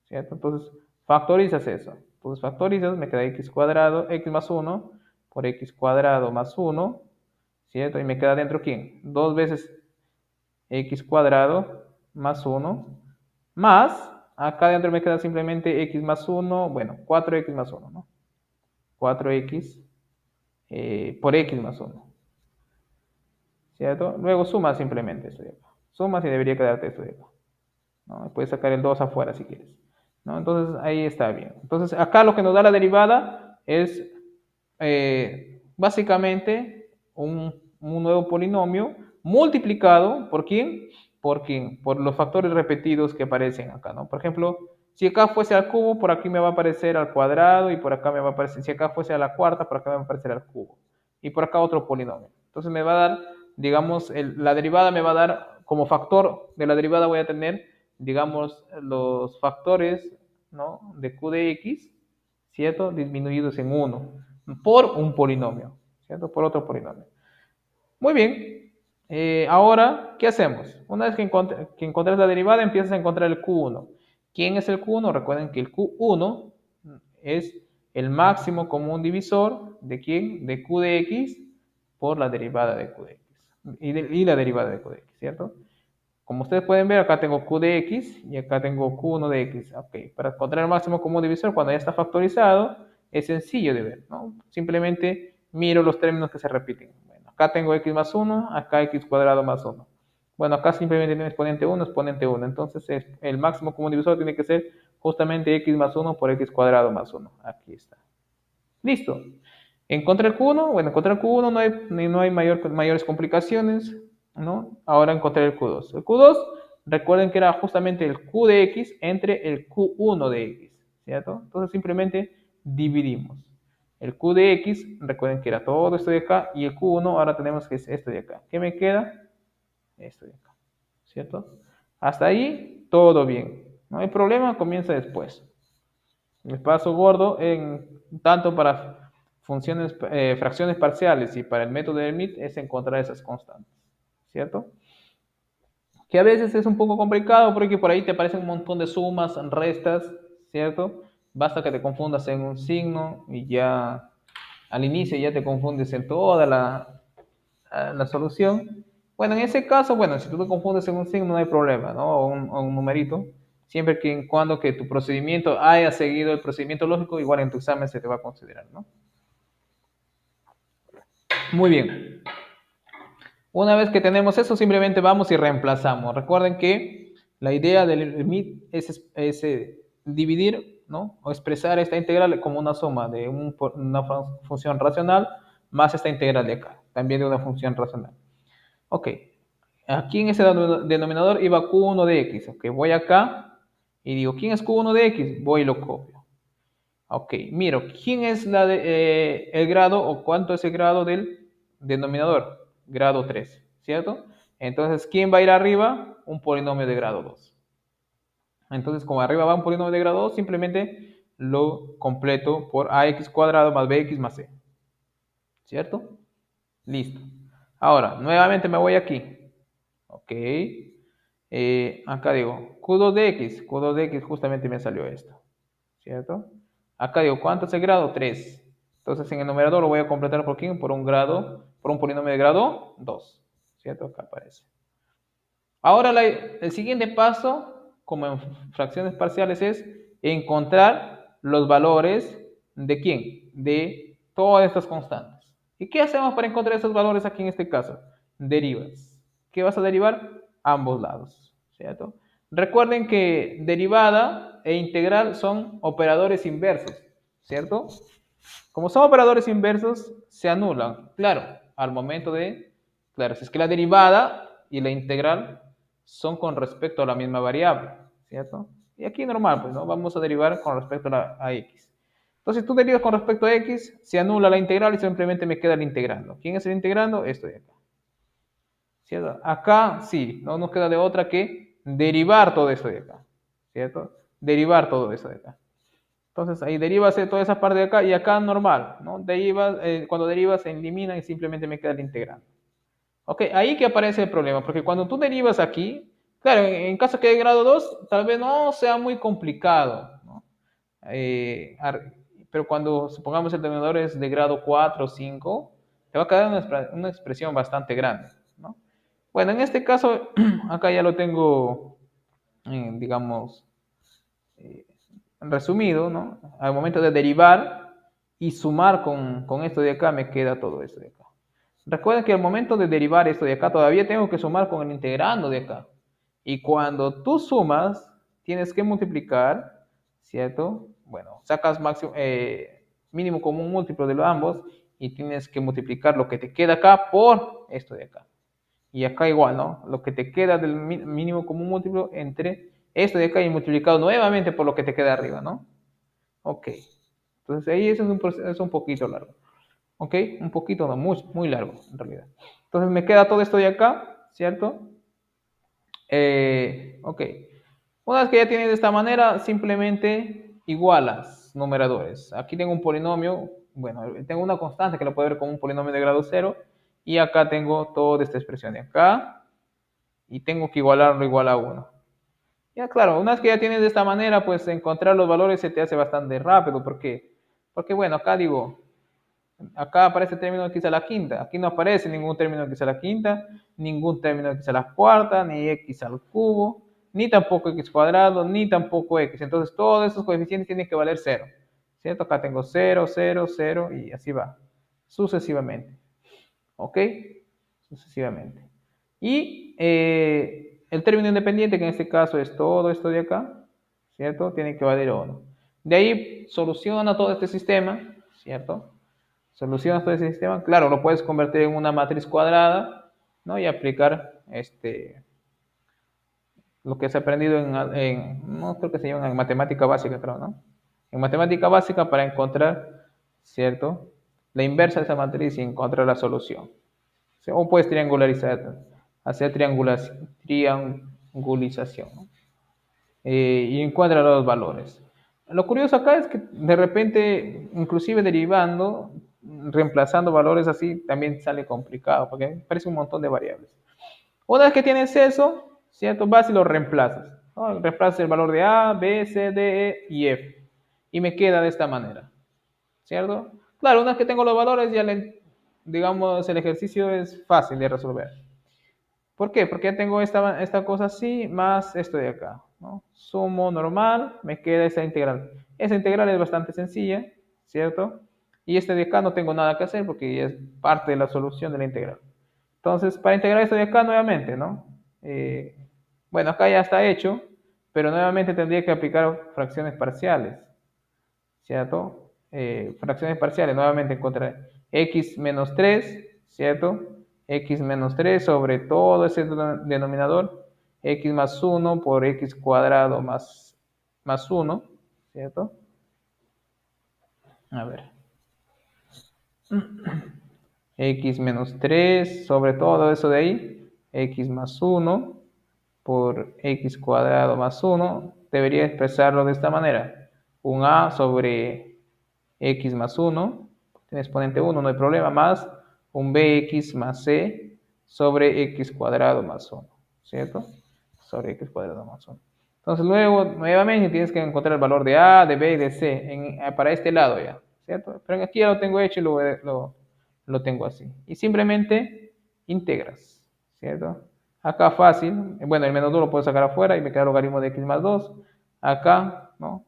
¿cierto? Entonces Factorizas eso. Entonces factorizas, me queda x cuadrado, x más 1 por x cuadrado más 1, ¿cierto? Y me queda dentro, ¿quién? 2 veces x cuadrado más 1, más, acá dentro me queda simplemente x más 1, bueno, 4x más 1, ¿no? 4x por x más 1, ¿cierto? Luego sumas simplemente esto de acá. Sumas y debería quedarte esto de acá, ¿no? Puedes sacar el 2 afuera si quieres, ¿no? Entonces ahí está bien. Entonces acá lo que nos da la derivada es básicamente un nuevo polinomio multiplicado ¿por quién? ¿Por quién? Por los factores repetidos que aparecen acá, ¿no? Por ejemplo, si acá fuese al cubo, por aquí me va a aparecer al cuadrado y por acá me va a aparecer, si acá fuese a la cuarta, por acá me va a aparecer al cubo. Y por acá otro polinomio. Entonces me va a dar, digamos, la derivada me va a dar, como factor de la derivada voy a tener, digamos, los factores, ¿no? De q de x, ¿cierto? Disminuidos en 1 por un polinomio, ¿cierto? Por otro polinomio. Muy bien. Ahora, ¿qué hacemos? Una vez que encontres la derivada, empiezas a encontrar el Q1. ¿Quién es el Q1? Recuerden que el Q1 es el máximo común divisor de quién? De Q de X por la derivada de Q de X. Y la derivada de Q de X, ¿cierto? Como ustedes pueden ver, acá tengo Q de X y acá tengo Q1 de X. Ok, para encontrar el máximo común divisor, cuando ya está factorizado, es sencillo de ver, ¿no? Simplemente miro los términos que se repiten. Bueno, acá tengo X más 1, acá X cuadrado más 1. Bueno, acá simplemente tiene exponente 1, exponente 1. Entonces, el máximo común divisor tiene que ser justamente X más 1 por X cuadrado más 1. Aquí está. Listo. Encontré el Q1, bueno, encontré el Q1, no hay mayores complicaciones, ¿no? Ahora encontré el Q2. El Q2, recuerden que era justamente el Q de X entre el Q1 de X, ¿cierto? Entonces simplemente dividimos. El Q de X, recuerden que era todo esto de acá, y el Q1 ahora tenemos que es esto de acá. ¿Qué me queda? Esto de acá, ¿cierto? Hasta ahí, todo bien. No hay problema, comienza después. El paso gordo en tanto para funciones, fracciones parciales y para el método de Hermite es encontrar esas constantes, ¿cierto? Que a veces es un poco complicado porque por ahí te aparecen un montón de sumas, restas, ¿cierto? Basta que te confundas en un signo y ya al inicio ya te confundes en toda la solución. Bueno, en ese caso, bueno, si tú te confundes en un signo no hay problema, ¿no? O un numerito. Siempre que en cuando que tu procedimiento haya seguido el procedimiento lógico, igual en tu examen se te va a considerar, ¿no? Muy bien. Una vez que tenemos eso, simplemente vamos y reemplazamos. Recuerden que la idea del limit es dividir, ¿no? O expresar esta integral como una suma de una función racional más esta integral de acá, también de una función racional. Ok, aquí en ese denominador iba Q1 de X. Ok, voy acá y digo, ¿quién es Q1 de X? Voy y lo copio. Ok, miro, ¿quién es el grado o cuánto es el grado del denominador? Grado 3, ¿cierto? Entonces, ¿quién va a ir arriba? Un polinomio de grado 2. Entonces, como arriba va un polinomio de grado 2, simplemente lo completo por ax cuadrado más bx más c, ¿cierto? Listo. Ahora, nuevamente me voy aquí. Ok. Acá digo, Q2 de X. Q2 de X justamente me salió esto. ¿Cierto? Acá digo, ¿cuánto es el grado? 3. Entonces en el numerador lo voy a completar por quién? Por un grado, por un polinomio de grado 2. ¿Cierto? Acá aparece. Ahora el siguiente paso, como en fracciones parciales, es encontrar los valores de quién? De todas estas constantes. ¿Y qué hacemos para encontrar esos valores aquí en este caso? Derivas. ¿Qué vas a derivar? Ambos lados, ¿cierto? Recuerden que derivada e integral son operadores inversos, ¿cierto? Como son operadores inversos, se anulan. Claro, al momento de... Claro, si es que la derivada y la integral son con respecto a la misma variable, ¿cierto? Y aquí normal, pues, ¿no? Vamos a derivar con respecto a x. Entonces, tú derivas con respecto a x, se anula la integral y simplemente me queda el integrando. ¿Quién es el integrando? Esto de acá. ¿Cierto? Acá sí, no nos queda de otra que derivar todo esto de acá. ¿Cierto? Derivar todo esto de acá. Entonces ahí derivas toda esa parte de acá y acá normal, ¿no? Cuando derivas se elimina y simplemente me queda el integrando. Ok, ahí que aparece el problema, porque cuando tú derivas aquí, claro, en caso que de grado 2, tal vez no sea muy complicado, ¿no? eh, pero cuando supongamos el denominador es de grado 4 o 5, te va a quedar una expresión bastante grande, ¿no? Bueno, en este caso, acá ya lo tengo, digamos, resumido, ¿no? Al momento de derivar y sumar con esto de acá, me queda todo esto de acá. Recuerden que al momento de derivar esto de acá, todavía tengo que sumar con el integrando de acá. Y cuando tú sumas, tienes que multiplicar, ¿cierto? Bueno, sacas máximo, mínimo común múltiplo de los ambos y tienes que multiplicar lo que te queda acá por esto de acá. Y acá igual, ¿no? Lo que te queda del mínimo común múltiplo entre esto de acá y multiplicado nuevamente por lo que te queda arriba, ¿no? Ok. Entonces ahí eso es un poquito largo. ¿Ok? Un poquito, no, muy, muy largo en realidad. Entonces me queda todo esto de acá, ¿cierto? Ok. Una vez que ya tienes de esta manera, simplemente igualas numeradores. Aquí tengo un polinomio, bueno, tengo una constante que lo puedo ver como un polinomio de grado cero, y acá tengo toda esta expresión de acá, y tengo que igualarlo igual a uno. Ya claro, una vez que ya tienes de esta manera, pues encontrar los valores se te hace bastante rápido, porque bueno, acá digo, acá aparece el término x a la quinta. Aquí no aparece ningún término x a la quinta, ningún término x a la cuarta, ni x al cubo, ni tampoco x cuadrado, ni tampoco x. Entonces todos esos coeficientes tienen que valer cero. ¿Cierto? Acá tengo 0, 0, 0 y así va. Sucesivamente. ¿Ok? Sucesivamente. Y el término independiente, que en este caso es todo esto de acá, ¿cierto? Tiene que valer 1. De ahí soluciona todo este sistema, ¿cierto? Solucionas todo ese sistema. Claro, lo puedes convertir en una matriz cuadrada, ¿no? Y aplicar lo que has aprendido no creo que se llama en matemática básica, creo, ¿no? En matemática básica para encontrar, ¿cierto? La inversa de esa matriz y encontrar la solución. O puedes triangularizar, hacer triangulización, ¿no? Y encuentra los valores. Lo curioso acá es que de repente, inclusive derivando, reemplazando valores así, también sale complicado, porque parece un montón de variables. Una vez que tienes eso, ¿cierto? Vas y lo reemplazas, ¿no? Reemplazas el valor de A, B, C, D, E y F. Y me queda de esta manera, ¿cierto? Claro, una vez que tengo los valores, ya digamos, el ejercicio es fácil de resolver. ¿Por qué? Porque ya tengo esta cosa así, más esto de acá, ¿no? Sumo normal, me queda esa integral. Esa integral es bastante sencilla, ¿cierto? Y este de acá no tengo nada que hacer porque ya es parte de la solución de la integral. Entonces, para integrar esto de acá nuevamente, ¿no? Eh, bueno, acá ya está hecho, pero nuevamente tendría que aplicar fracciones parciales, ¿cierto? Fracciones parciales, nuevamente encontraré x menos 3, ¿cierto? X menos 3 sobre todo ese denominador, x más 1 por x cuadrado más 1, ¿cierto? A ver. X menos 3 sobre todo eso de ahí, x más 1 por x cuadrado más 1, debería expresarlo de esta manera. Un a sobre x más 1, tiene exponente 1, no hay problema, más un bx más c sobre x cuadrado más 1, ¿cierto? Sobre x cuadrado más 1. Entonces luego, nuevamente, tienes que encontrar el valor de a, de b y de c para este lado ya, ¿cierto? Pero aquí ya lo tengo hecho y lo tengo así. Y simplemente integras, ¿cierto? Acá fácil, bueno, el menos 2 lo puedo sacar afuera y me queda el logaritmo de x más 2. Acá, ¿no?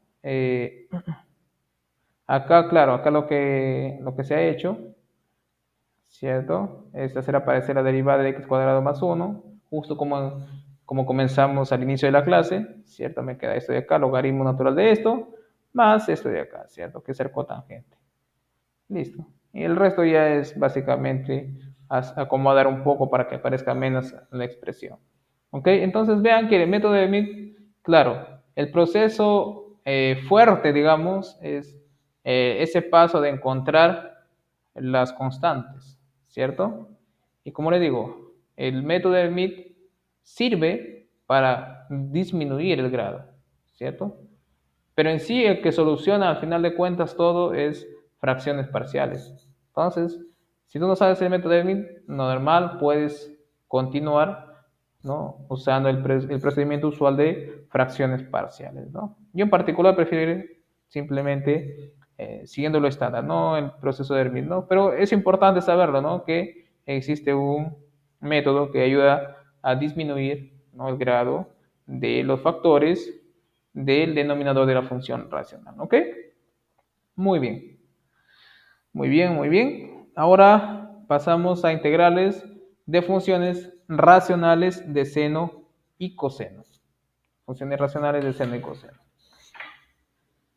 Acá, claro, acá lo que se ha hecho, ¿cierto? Es hacer aparecer la derivada de x cuadrado más 1, justo como comenzamos al inicio de la clase, ¿cierto? Me queda esto de acá, logaritmo natural de esto, más esto de acá, ¿cierto? Que es el cotangente. Listo. Y el resto ya es básicamente acomodar un poco para que parezca menos la expresión. ¿Ok? Entonces vean que el método de Mead, claro, el proceso fuerte, digamos, es ese paso de encontrar las constantes, ¿cierto? Y como les digo, el método de Mead sirve para disminuir el grado, ¿cierto? Pero en sí el que soluciona al final de cuentas todo es fracciones parciales. Entonces, si tú no sabes el método de Mead, normal puedes continuar, ¿no? Usando el procedimiento usual de fracciones parciales, ¿no? Yo en particular prefiero simplemente siguiendo lo estándar, no el proceso de Hermite, ¿no? Pero es importante saberlo, ¿no? Que existe un método que ayuda a disminuir, ¿no?, el grado de los factores del denominador de la función racional, ¿ok? Muy bien, muy bien, muy bien. Ahora pasamos a integrales de funciones racionales de seno y coseno. Funciones racionales de seno y coseno.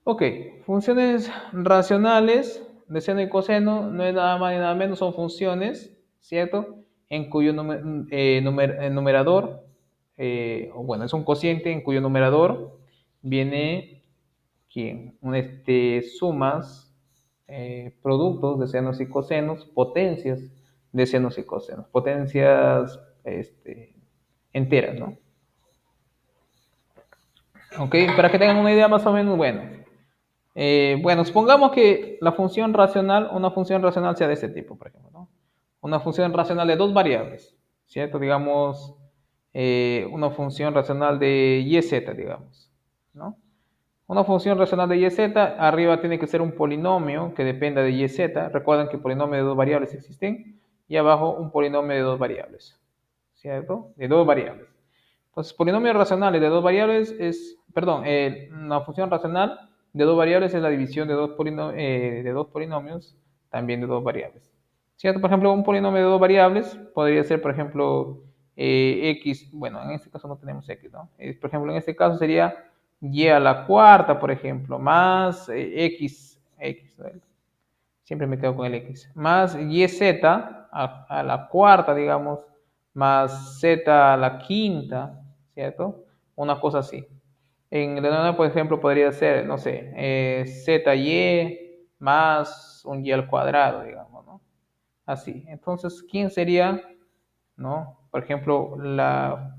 Ok, funciones racionales de seno y coseno no es nada más ni nada menos, son funciones, ¿cierto? En cuyo numerador, o bueno, es un cociente en cuyo numerador viene ¿quién? Sumas, productos de senos y cosenos, potencias de senos y cosenos, potencias enteras, ¿no? Ok, para que tengan una idea más o menos, bueno. Bueno, supongamos que la función racional, una función racional sea de este tipo, por ejemplo, ¿no? Una función racional de dos variables, ¿cierto? Digamos, una función racional de y z, digamos, ¿no? Una función racional de y z, arriba tiene que ser un polinomio que dependa de y z. Recuerden que polinomios de dos variables existen. Y abajo un polinomio de dos variables, ¿cierto? De dos variables. Entonces, polinomios racionales de dos variables es, perdón, una función racional de dos variables es la división de dos polinomios, también de dos variables. ¿Cierto? Por ejemplo, un polinomio de dos variables podría ser, por ejemplo, x, bueno, en este caso no tenemos x, ¿no? Por ejemplo, en este caso sería y a la cuarta, por ejemplo, más x, ¿no? Siempre me quedo con el x, más yz a la cuarta, digamos, más z a la quinta, ¿cierto? Una cosa así. En el denominador, por ejemplo, podría ser, no sé, zy más un y al cuadrado, digamos, ¿no? Así. Entonces, ¿quién sería, no? Por ejemplo, la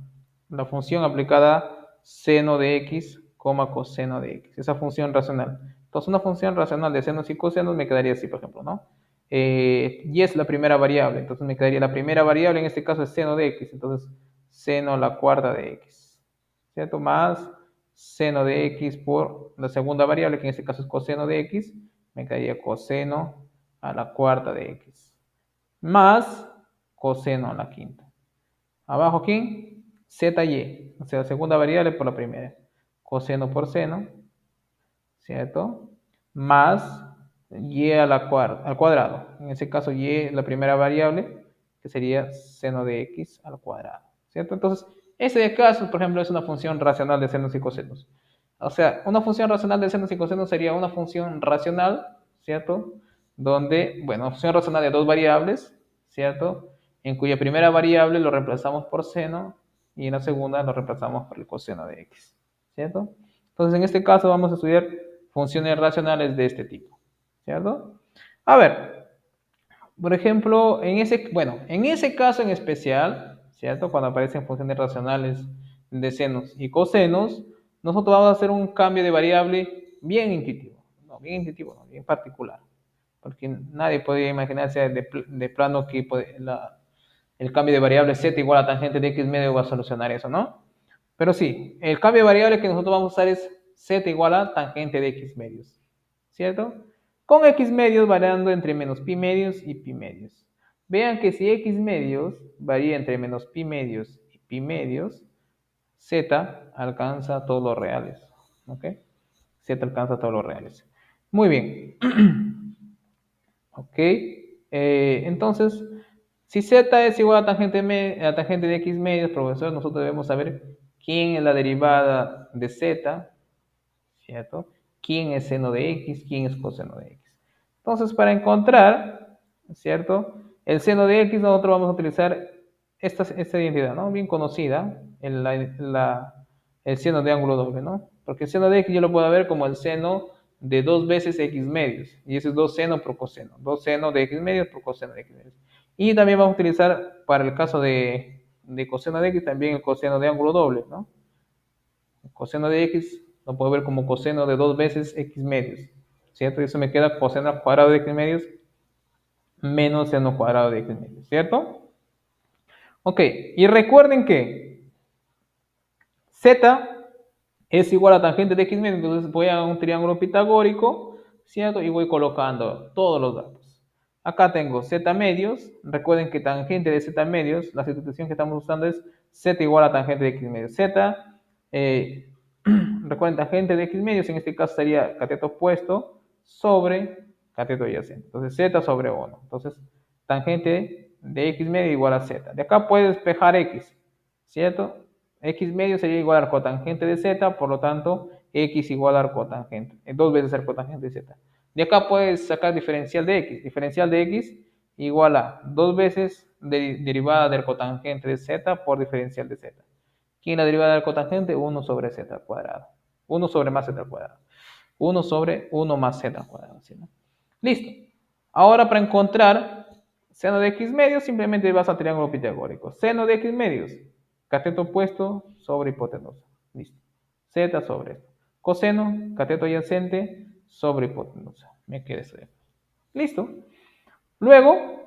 función aplicada seno de x, coseno de x, esa función racional. Entonces, una función racional de senos y cosenos me quedaría así, por ejemplo, ¿no? Y es la primera variable, entonces me quedaría la primera variable, en este caso es seno de x, entonces seno a la cuarta de x, ¿cierto? Más seno de x por la segunda variable, que en este caso es coseno de x, me quedaría coseno a la cuarta de x, más coseno a la quinta. Abajo, ¿quién? ZY, o sea, la segunda variable por la primera. Coseno por seno, ¿cierto? Más y al cuadrado. En ese caso, y es la primera variable, que sería seno de x al cuadrado, ¿cierto? Entonces, ese caso, por ejemplo, es una función racional de senos y cosenos. O sea, una función racional de senos y cosenos sería una función racional, ¿cierto? Donde, bueno, función racional de dos variables, ¿cierto? En cuya primera variable lo reemplazamos por seno y en la segunda lo reemplazamos por el coseno de x, ¿cierto? Entonces, en este caso vamos a estudiar funciones racionales de este tipo, ¿cierto? A ver, por ejemplo, en ese caso en especial, ¿cierto? Cuando aparecen funciones racionales de senos y cosenos, nosotros vamos a hacer un cambio de variable bien intuitivo, no, bien particular, porque nadie podría imaginarse de plano que el cambio de variable z igual a tangente de x medio va a solucionar eso, ¿no? Pero sí, el cambio de variable que nosotros vamos a usar es z igual a tangente de x medios, ¿cierto? Con x medios variando entre menos pi medios y pi medios. Vean que si x medios varía entre menos pi medios y pi medios, z alcanza todos los reales, ¿ok? Z alcanza todos los reales. Muy bien. Ok. Entonces, si z es igual a tangente de x medios, profesor, nosotros debemos saber quién es la derivada de z, ¿cierto? ¿Quién es seno de x? ¿Quién es coseno de x? Entonces, para encontrar, ¿cierto? El seno de x, nosotros vamos a utilizar esta identidad, ¿no? Bien conocida, el seno de ángulo doble, ¿no? Porque el seno de x yo lo puedo ver como el seno de dos veces x medios. Y eso es 2 seno por coseno. 2 seno de x medios por coseno de x medios. Y también vamos a utilizar, para el caso de coseno de x, también el coseno de ángulo doble, ¿no? El coseno de x lo puedo ver como coseno de dos veces x medios, ¿cierto? Y eso me queda coseno al cuadrado de x medios menos seno cuadrado de x medios, ¿cierto? Ok, y recuerden que z es igual a tangente de x medio, entonces voy a un triángulo pitagórico, ¿cierto? Y voy colocando todos los datos. Acá tengo z medios, recuerden que tangente de z medios, la sustitución que estamos usando es z igual a tangente de x medios. Z, recuerden, tangente de x medios, en este caso sería cateto opuesto sobre cateto adyacente. Entonces z sobre 1. Entonces, tangente de x medio igual a z. De acá puedes despejar x, ¿cierto? X medio sería igual al cotangente de z, por lo tanto, x igual al cotangente, dos veces el cotangente de z. De acá puedes sacar diferencial de x. Diferencial de x igual a dos veces derivada del cotangente de z por diferencial de z. ¿Quién es la derivada del cotangente? 1 sobre z al cuadrado. 1 sobre más z al cuadrado. 1 sobre 1 más z al cuadrado. ¿Sí, no? Listo. Ahora para encontrar seno de x medios, simplemente vas al triángulo pitagórico. Seno de x medios, cateto opuesto sobre hipotenusa. Listo. Z sobre esto. Coseno, cateto adyacente sobre hipotenusa. Me queda eso. Listo. Luego,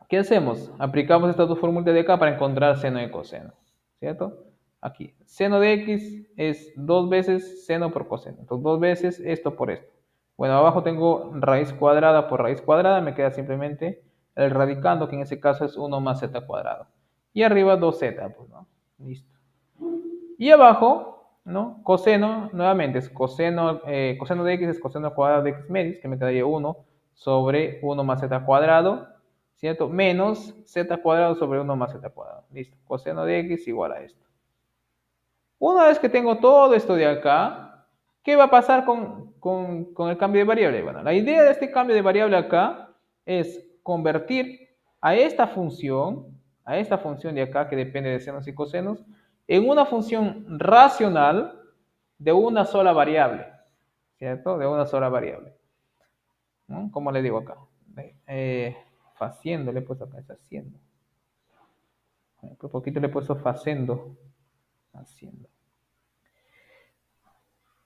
¿qué hacemos? Aplicamos estas dos fórmulas de acá para encontrar seno y coseno. ¿Cierto? Aquí. Seno de x es dos veces seno por coseno. Entonces, dos veces esto por esto. Bueno, abajo tengo raíz cuadrada por raíz cuadrada. Me queda simplemente el radicando, que en ese caso es 1 más z cuadrado. Y arriba 2z, pues, ¿no? Listo. Y abajo, ¿no? Coseno, nuevamente, es coseno, coseno de x es coseno cuadrado de x medios, que me quedaría 1 sobre 1 más z cuadrado, ¿cierto? Menos z cuadrado sobre 1 más z cuadrado. Listo. Coseno de x igual a esto. Una vez que tengo todo esto de acá, ¿qué va a pasar con el cambio de variable? Bueno, la idea de este cambio de variable acá es convertir a esta función de acá que depende de senos y cosenos, en una función racional de una sola variable, ¿cierto? De una sola variable. ¿No? Como le digo acá. Faciendo, le he puesto acá, es haciendo. Por poquito le he puesto facendo. Haciendo.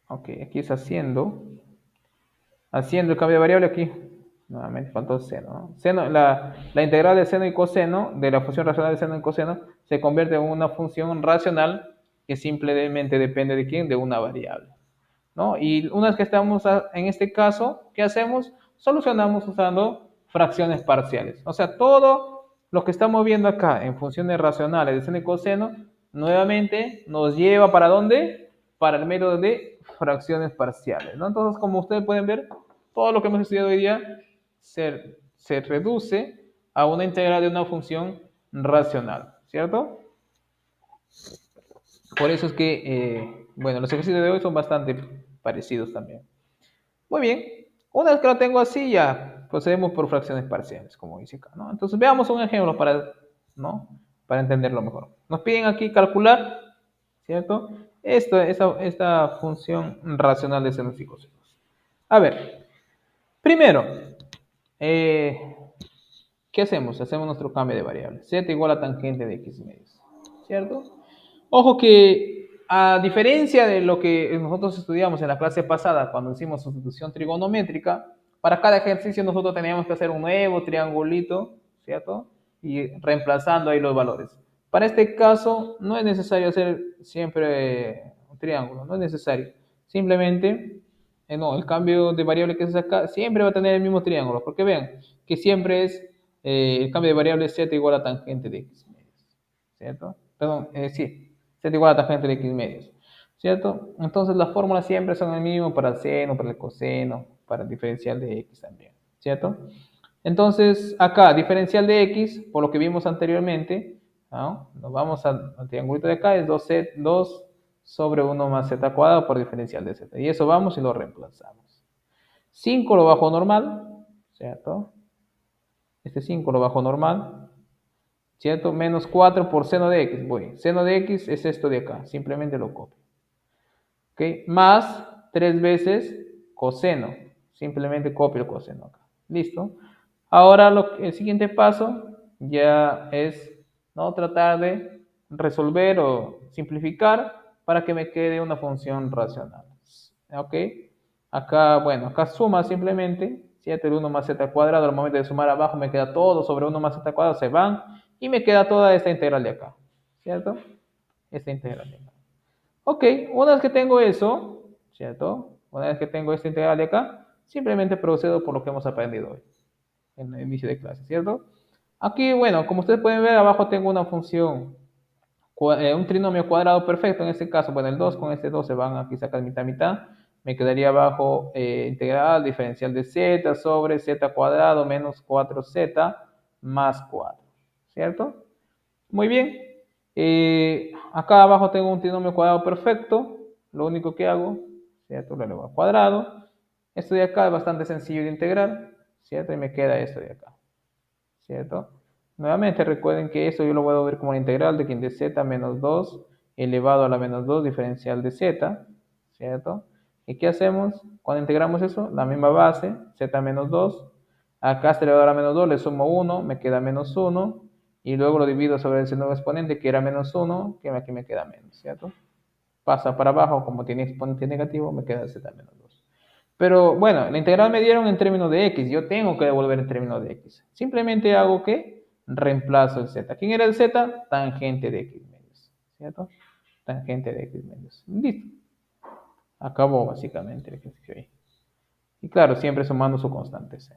Ok, aquí es haciendo. Haciendo el cambio de variable aquí. Nuevamente faltó seno, ¿no? Seno, la integral de seno y coseno, de la función racional de seno y coseno, se convierte en una función racional que simplemente depende de quién, de una variable, ¿no? Y una vez que estamos en este caso, ¿qué hacemos? Solucionamos usando fracciones parciales. O sea, todo lo que estamos viendo acá en funciones racionales de seno y coseno, nuevamente nos lleva ¿para dónde? Para el método de fracciones parciales, ¿no? Entonces, como ustedes pueden ver, todo lo que hemos estudiado hoy día se reduce a una integral de una función racional, ¿cierto? Por eso es que, bueno, los ejercicios de hoy son bastante parecidos también. Muy bien, una vez que lo tengo así, ya procedemos por fracciones parciales, como dice acá, ¿no? Entonces veamos un ejemplo para, ¿no? Para entenderlo mejor. Nos piden aquí calcular, ¿cierto? Esta función racional de senos y cosenos. A ver, primero, eh, ¿qué hacemos? Hacemos nuestro cambio de variable. Z igual a tangente de x medios, ¿cierto? Ojo que, a diferencia de lo que nosotros estudiamos en la clase pasada, cuando hicimos sustitución trigonométrica, para cada ejercicio nosotros teníamos que hacer un nuevo triangulito, ¿cierto? Y reemplazando ahí los valores. Para este caso, no es necesario hacer siempre un triángulo, no es necesario. Simplemente, no, el cambio de variable que se saca siempre va a tener el mismo triángulo, porque vean que siempre es el cambio de variable z igual a tangente de x medios, ¿cierto? Perdón, sí, z igual a tangente de x medios, ¿cierto? Entonces las fórmulas siempre son el mismo para el seno, para el coseno, para el diferencial de x también, ¿cierto? Entonces acá, diferencial de x, por lo que vimos anteriormente, ¿no? Nos vamos al triangulito de acá, es 2 sobre 1 más z cuadrado por diferencial de z. Y eso vamos y lo reemplazamos. 5 lo bajo normal, ¿cierto? Este 5 lo bajo normal, ¿cierto? Menos 4 por seno de x. Voy. Seno de x es esto de acá. Simplemente lo copio. ¿Ok? Más 3 veces coseno. Simplemente copio el coseno acá. Listo. Ahora el siguiente paso ya es, ¿no? Tratar de resolver o simplificar para que me quede una función racional. ¿Ok? Acá, bueno, acá suma simplemente, 7 el 1 más z cuadrado, al momento de sumar abajo me queda todo sobre 1 más z cuadrado, se van, y me queda toda esta integral de acá, ¿cierto? Esta integral de acá. Ok, una vez que tengo eso, ¿cierto? Una vez que tengo esta integral de acá, simplemente procedo por lo que hemos aprendido hoy en el inicio de clase, ¿cierto? Aquí, bueno, como ustedes pueden ver, abajo tengo una función, un trinomio cuadrado perfecto. En este caso, bueno, el 2 con este 2 se van aquí a sacar mitad mitad. Me quedaría abajo integral diferencial de z sobre z cuadrado menos 4z más 4, ¿cierto? Muy bien. Acá abajo tengo un trinomio cuadrado perfecto. Lo único que hago, ¿cierto? Lo elevo al cuadrado. Esto de acá es bastante sencillo de integrar, ¿cierto? Y me queda esto de acá, ¿cierto? Nuevamente recuerden que esto yo lo voy a ver como la integral de de z menos 2 elevado a la menos 2 diferencial de z, ¿cierto? ¿Y qué hacemos cuando integramos eso? La misma base, z menos 2. Acá está elevado a la menos 2, le sumo 1, me queda menos 1. Y luego lo divido sobre ese nuevo exponente que era menos 1, que aquí me queda menos, ¿cierto? Pasa para abajo, como tiene exponente negativo, me queda z menos 2. Pero bueno, la integral me dieron en términos de x, yo tengo que devolver en términos de x. Simplemente hago que reemplazo el z. ¿Quién era el z? Tangente de x medios, ¿cierto? Tangente de x medios. Listo. Acabó básicamente el ejercicio ahí. Y claro, siempre sumando su constante c.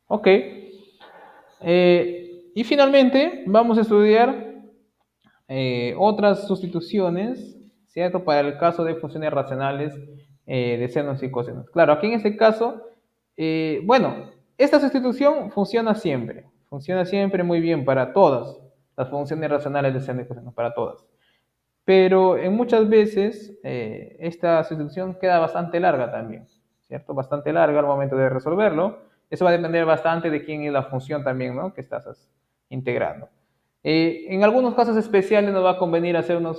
Ok. Y finalmente vamos a estudiar otras sustituciones, ¿cierto? Para el caso de funciones racionales de senos y cosenos. Claro, aquí en este caso, bueno, esta sustitución funciona siempre muy bien para todas las funciones racionales de seno y coseno, para todas. Pero en muchas veces esta sustitución queda bastante larga también, ¿cierto? Bastante larga al momento de resolverlo. Eso va a depender bastante de quién es la función también, ¿no? Que estás integrando. En algunos casos especiales nos va a convenir hacer una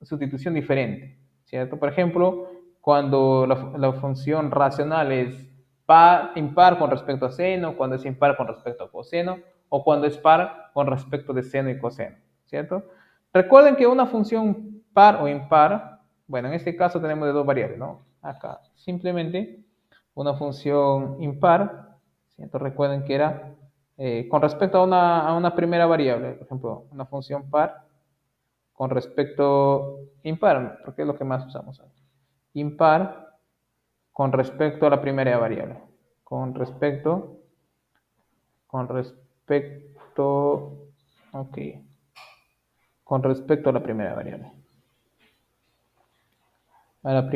sustitución diferente, ¿cierto? Por ejemplo, cuando la función racional es impar con respecto a seno, cuando es impar con respecto a coseno, o cuando es par con respecto de seno y coseno, ¿cierto? Recuerden que una función par o impar, bueno, en este caso tenemos de dos variables, ¿no? Acá, simplemente una función impar, ¿cierto? Recuerden que era con respecto a una primera variable, por ejemplo, una función par con respecto impar, porque es lo que más usamos aquí. Impar con respecto a la primera variable, con respecto, con respecto, ok, con respecto a la primera variable, a una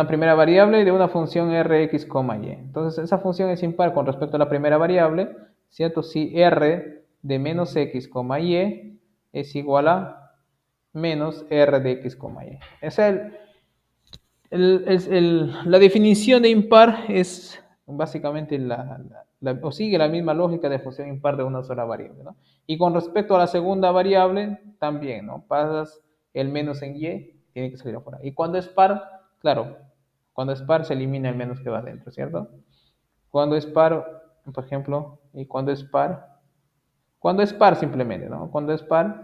primera variable de una función rx, y. Entonces, esa función es impar con respecto a la primera variable, ¿cierto? Si r de menos x, y es igual a menos r de x, y. Esa es la definición de impar es básicamente o sigue la misma lógica de función impar de una sola variable, ¿no? Y con respecto a la segunda variable, también, ¿no? Pasas el menos en y, tiene que salir afuera. Y cuando es par, claro, cuando es par se elimina el menos que va adentro, ¿cierto? Cuando es par, por ejemplo, y cuando es par simplemente, ¿no? Cuando es par,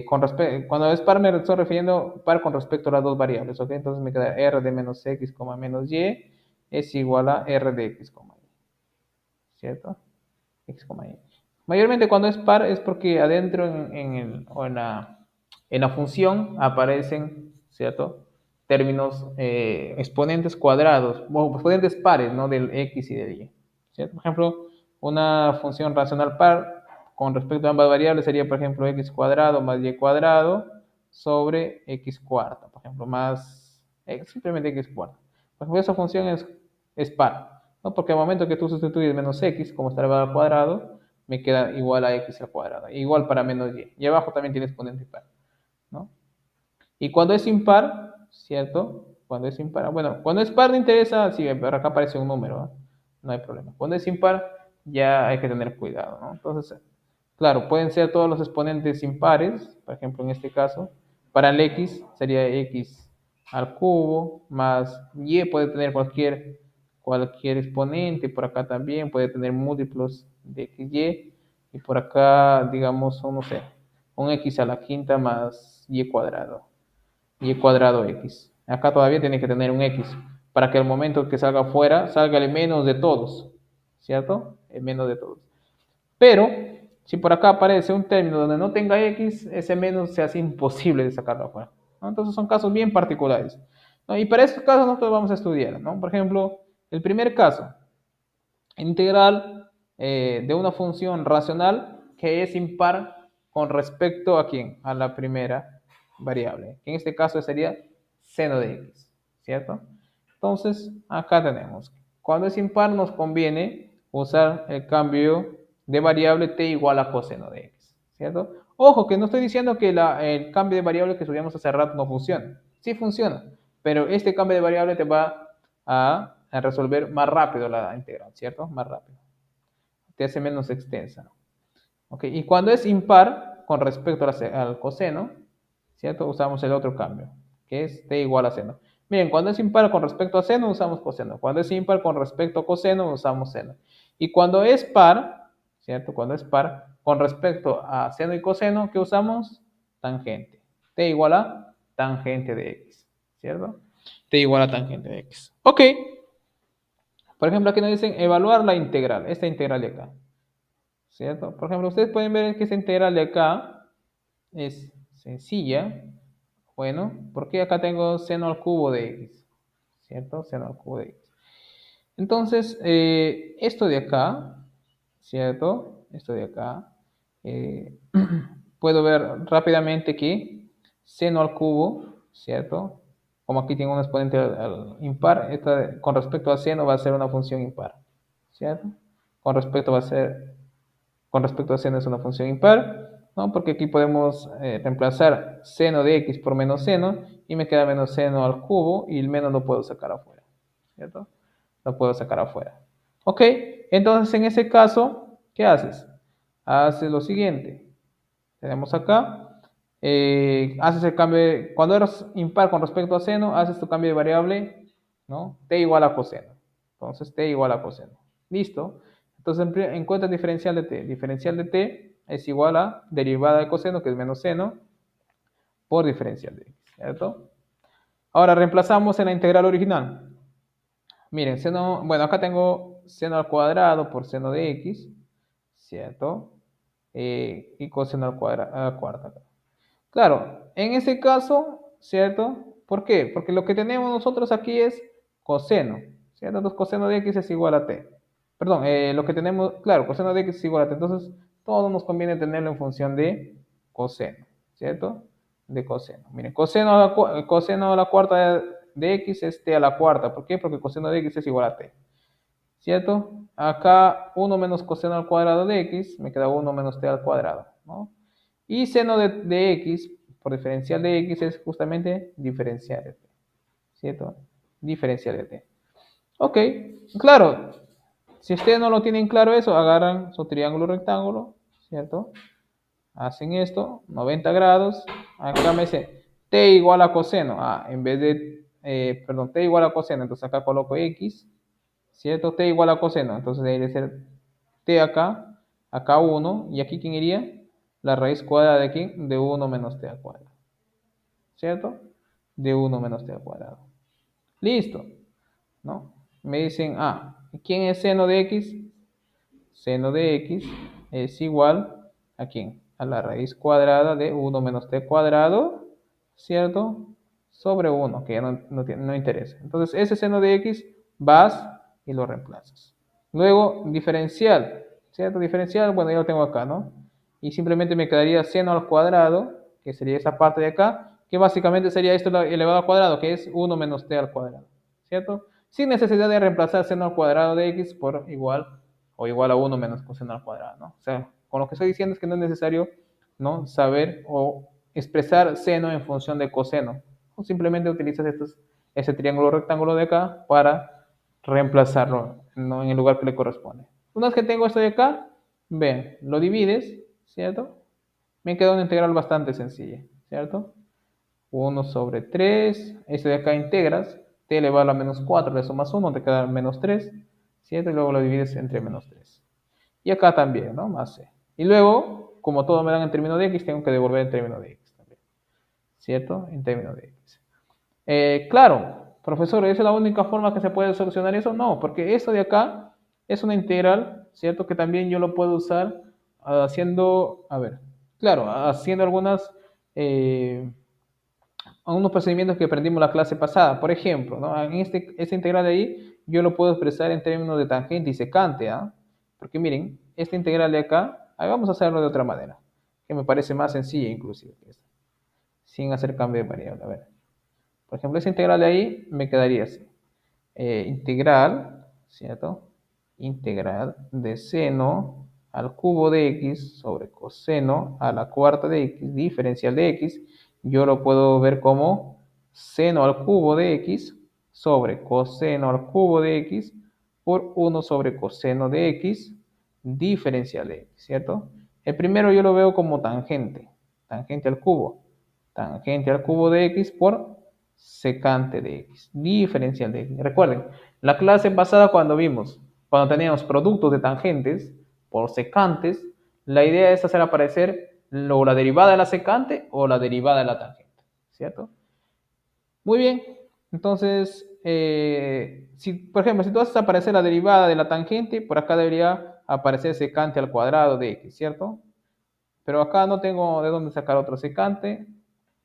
cuando es par me estoy refiriendo par con respecto a las dos variables, ¿ok? Entonces me queda r de menos x, menos y es igual a r de x, y, ¿cierto? X, y. Mayormente cuando es par es porque adentro en la función aparecen, ¿cierto? Términos, exponentes cuadrados, o exponentes pares, ¿no? Del x y del y, ¿cierto? Por ejemplo, una función racional par con respecto a ambas variables sería, por ejemplo, x cuadrado más y cuadrado sobre x cuarta, por ejemplo, más simplemente x cuarta. Por ejemplo, esa función es par, ¿no? Porque al momento que tú sustituyes menos x, como está elevado al cuadrado, me queda igual a x al cuadrado. Igual para menos y. Y abajo también tiene exponente par, ¿no? Y cuando es impar, ¿cierto? Cuando es impar, bueno, cuando es par no interesa, sí, pero acá aparece un número, ¿no? No hay problema. Cuando es impar, ya hay que tener cuidado, ¿no? Entonces, claro, pueden ser todos los exponentes impares, por ejemplo, en este caso, para el x sería x al cubo, más y puede tener cualquier exponente, por acá también puede tener múltiplos de xy, y por acá, digamos, no sé, un x a la quinta más y cuadrado x. Acá todavía tiene que tener un x, para que al momento que salga afuera, salga el menos de todos, ¿cierto? El menos de todos. Pero Si por acá aparece un término donde no tenga x, ese menos se hace imposible de sacarlo afuera, ¿no? Entonces son casos bien particulares, ¿no? Y para estos casos nosotros vamos a estudiar, ¿no? Por ejemplo, el primer caso, integral de una función racional que es impar con respecto a quién, a la primera variable, que en este caso sería seno de x, ¿cierto? Entonces, acá tenemos, cuando es impar nos conviene usar el cambio de variable t igual a coseno de x, ¿cierto? Ojo, que no estoy diciendo que el cambio de variable que estudiamos hace rato no funciona, sí funciona, pero este cambio de variable te va a resolver más rápido la integral, ¿cierto? Más rápido. Te hace menos extensa. ¿Ok? Y cuando es impar con respecto al coseno, ¿cierto? Usamos el otro cambio, que es t igual a seno. Miren, cuando es impar con respecto a seno, usamos coseno. Cuando es impar con respecto a coseno, usamos seno. Y cuando es par, ¿cierto? Cuando es par con respecto a seno y coseno, ¿qué usamos? Tangente. T igual a tangente de x, ¿cierto? T igual a tangente de x. Ok. Por ejemplo, aquí nos dicen evaluar la integral, esta integral de acá, ¿cierto? Por ejemplo, ustedes pueden ver que esta integral de acá es sencilla. Bueno, porque acá tengo seno al cubo de x, ¿cierto? Seno al cubo de x. Entonces, esto de acá, ¿cierto? Esto de acá, eh, puedo ver rápidamente que seno al cubo, ¿cierto? Como aquí tengo un exponente al impar, esta, con respecto a seno va a ser una función impar, ¿cierto? Con respecto va a ser, con respecto a seno es una función impar, ¿no? Porque aquí podemos reemplazar seno de x por menos seno y me queda menos seno al cubo y el menos lo puedo sacar afuera, ¿cierto? Lo puedo sacar afuera. Ok, entonces en ese caso, ¿qué haces? Haces lo siguiente. Tenemos acá, haces el cambio, cuando eres impar con respecto a seno, haces tu cambio de variable, ¿no? T igual a coseno. Entonces, T igual a coseno. ¿Listo? Entonces, encuentra el diferencial de T. Diferencial de T es igual a derivada de coseno, que es menos seno, por diferencial de X, ¿cierto? Ahora, reemplazamos en la integral original. Miren, seno, bueno, acá tengo seno al cuadrado por seno de X, ¿cierto? Y coseno al cuadrado, a la cuarta. Claro, en ese caso, ¿cierto? ¿Por qué? Porque lo que tenemos nosotros aquí es coseno, ¿cierto? Entonces coseno de x es igual a t. Perdón, lo que tenemos, claro, coseno de x es igual a t. Entonces, todo nos conviene tenerlo en función de coseno, ¿cierto? De coseno. Miren, coseno a la cuarta de x es t a la cuarta. ¿Por qué? Porque coseno de x es igual a t, ¿cierto? Acá 1 menos coseno al cuadrado de x, me queda 1 menos t al cuadrado, ¿no? Y seno de x por diferencial de x es justamente diferencial de t, ¿cierto? Diferencial de t. Ok, claro, si ustedes no lo tienen claro eso, agarran su triángulo rectángulo, ¿cierto? Hacen esto, 90 grados, acá me dice t igual a coseno, en vez de, perdón, t igual a coseno, entonces acá coloco x, ¿cierto? T igual a coseno, entonces debe ser t acá, acá 1, y aquí ¿quién iría? La raíz cuadrada de quién? De 1 menos t al cuadrado, ¿cierto? De 1 menos t al cuadrado. Listo, ¿no? Me dicen, ¿quién es seno de x? Seno de x es igual a quién? A la raíz cuadrada de 1 menos t cuadrado, ¿cierto? Sobre 1, que ya no interesa. Entonces, ese seno de x vas y lo reemplazas. Luego, diferencial, ¿cierto? Diferencial, bueno, ya lo tengo acá, ¿no? Y simplemente me quedaría seno al cuadrado, que sería esa parte de acá, que básicamente sería esto elevado al cuadrado, que es 1 menos t al cuadrado, ¿cierto? Sin necesidad de reemplazar seno al cuadrado de x por igual o igual a 1 menos coseno al cuadrado, ¿no? O sea, con lo que estoy diciendo es que no es necesario, ¿no? Saber o expresar seno en función de coseno. O simplemente utilizas ese triángulo rectángulo de acá para reemplazarlo, ¿no? En el lugar que le corresponde. Una vez que tengo esto de acá, ven, lo divides, ¿cierto? Me queda una integral bastante sencilla, ¿cierto? 1 sobre 3, este de acá integras, t elevado a menos 4, le sumas 1, te queda menos 3, ¿cierto? Y luego lo divides entre menos 3. Y acá también, ¿no? Más c. Y luego, como todo me dan en términos de x, tengo que devolver en términos de x también, ¿cierto? En términos de x. Claro, profesor, ¿esa es la única forma que se puede solucionar eso? No, porque esto de acá es una integral, ¿cierto? Que también yo lo puedo usar haciendo, a ver, claro, haciendo algunos procedimientos que aprendimos la clase pasada. Por ejemplo, ¿no? En esta integral de ahí, yo lo puedo expresar en términos de tangente y secante, ¿ah? Porque miren, esta integral de acá, ahí vamos a hacerlo de otra manera, que me parece más sencilla inclusive que esta, sin hacer cambio de variable. A ver, por ejemplo, esa integral de ahí me quedaría así. Integral, ¿cierto? Integral de seno al cubo de x sobre coseno a la cuarta de x, diferencial de x, yo lo puedo ver como seno al cubo de x sobre coseno al cubo de x por 1 sobre coseno de x, diferencial de x, ¿cierto? El primero yo lo veo como tangente, tangente al cubo, tangente al cubo de x por secante de x, diferencial de x. Recuerden, la clase pasada cuando teníamos productos de tangentes por secantes, la idea es hacer aparecer la derivada de la secante o la derivada de la tangente, ¿cierto? Muy bien, entonces, si, por ejemplo, si tú haces aparecer la derivada de la tangente, por acá debería aparecer secante al cuadrado de x, ¿cierto? Pero acá no tengo de dónde sacar otro secante,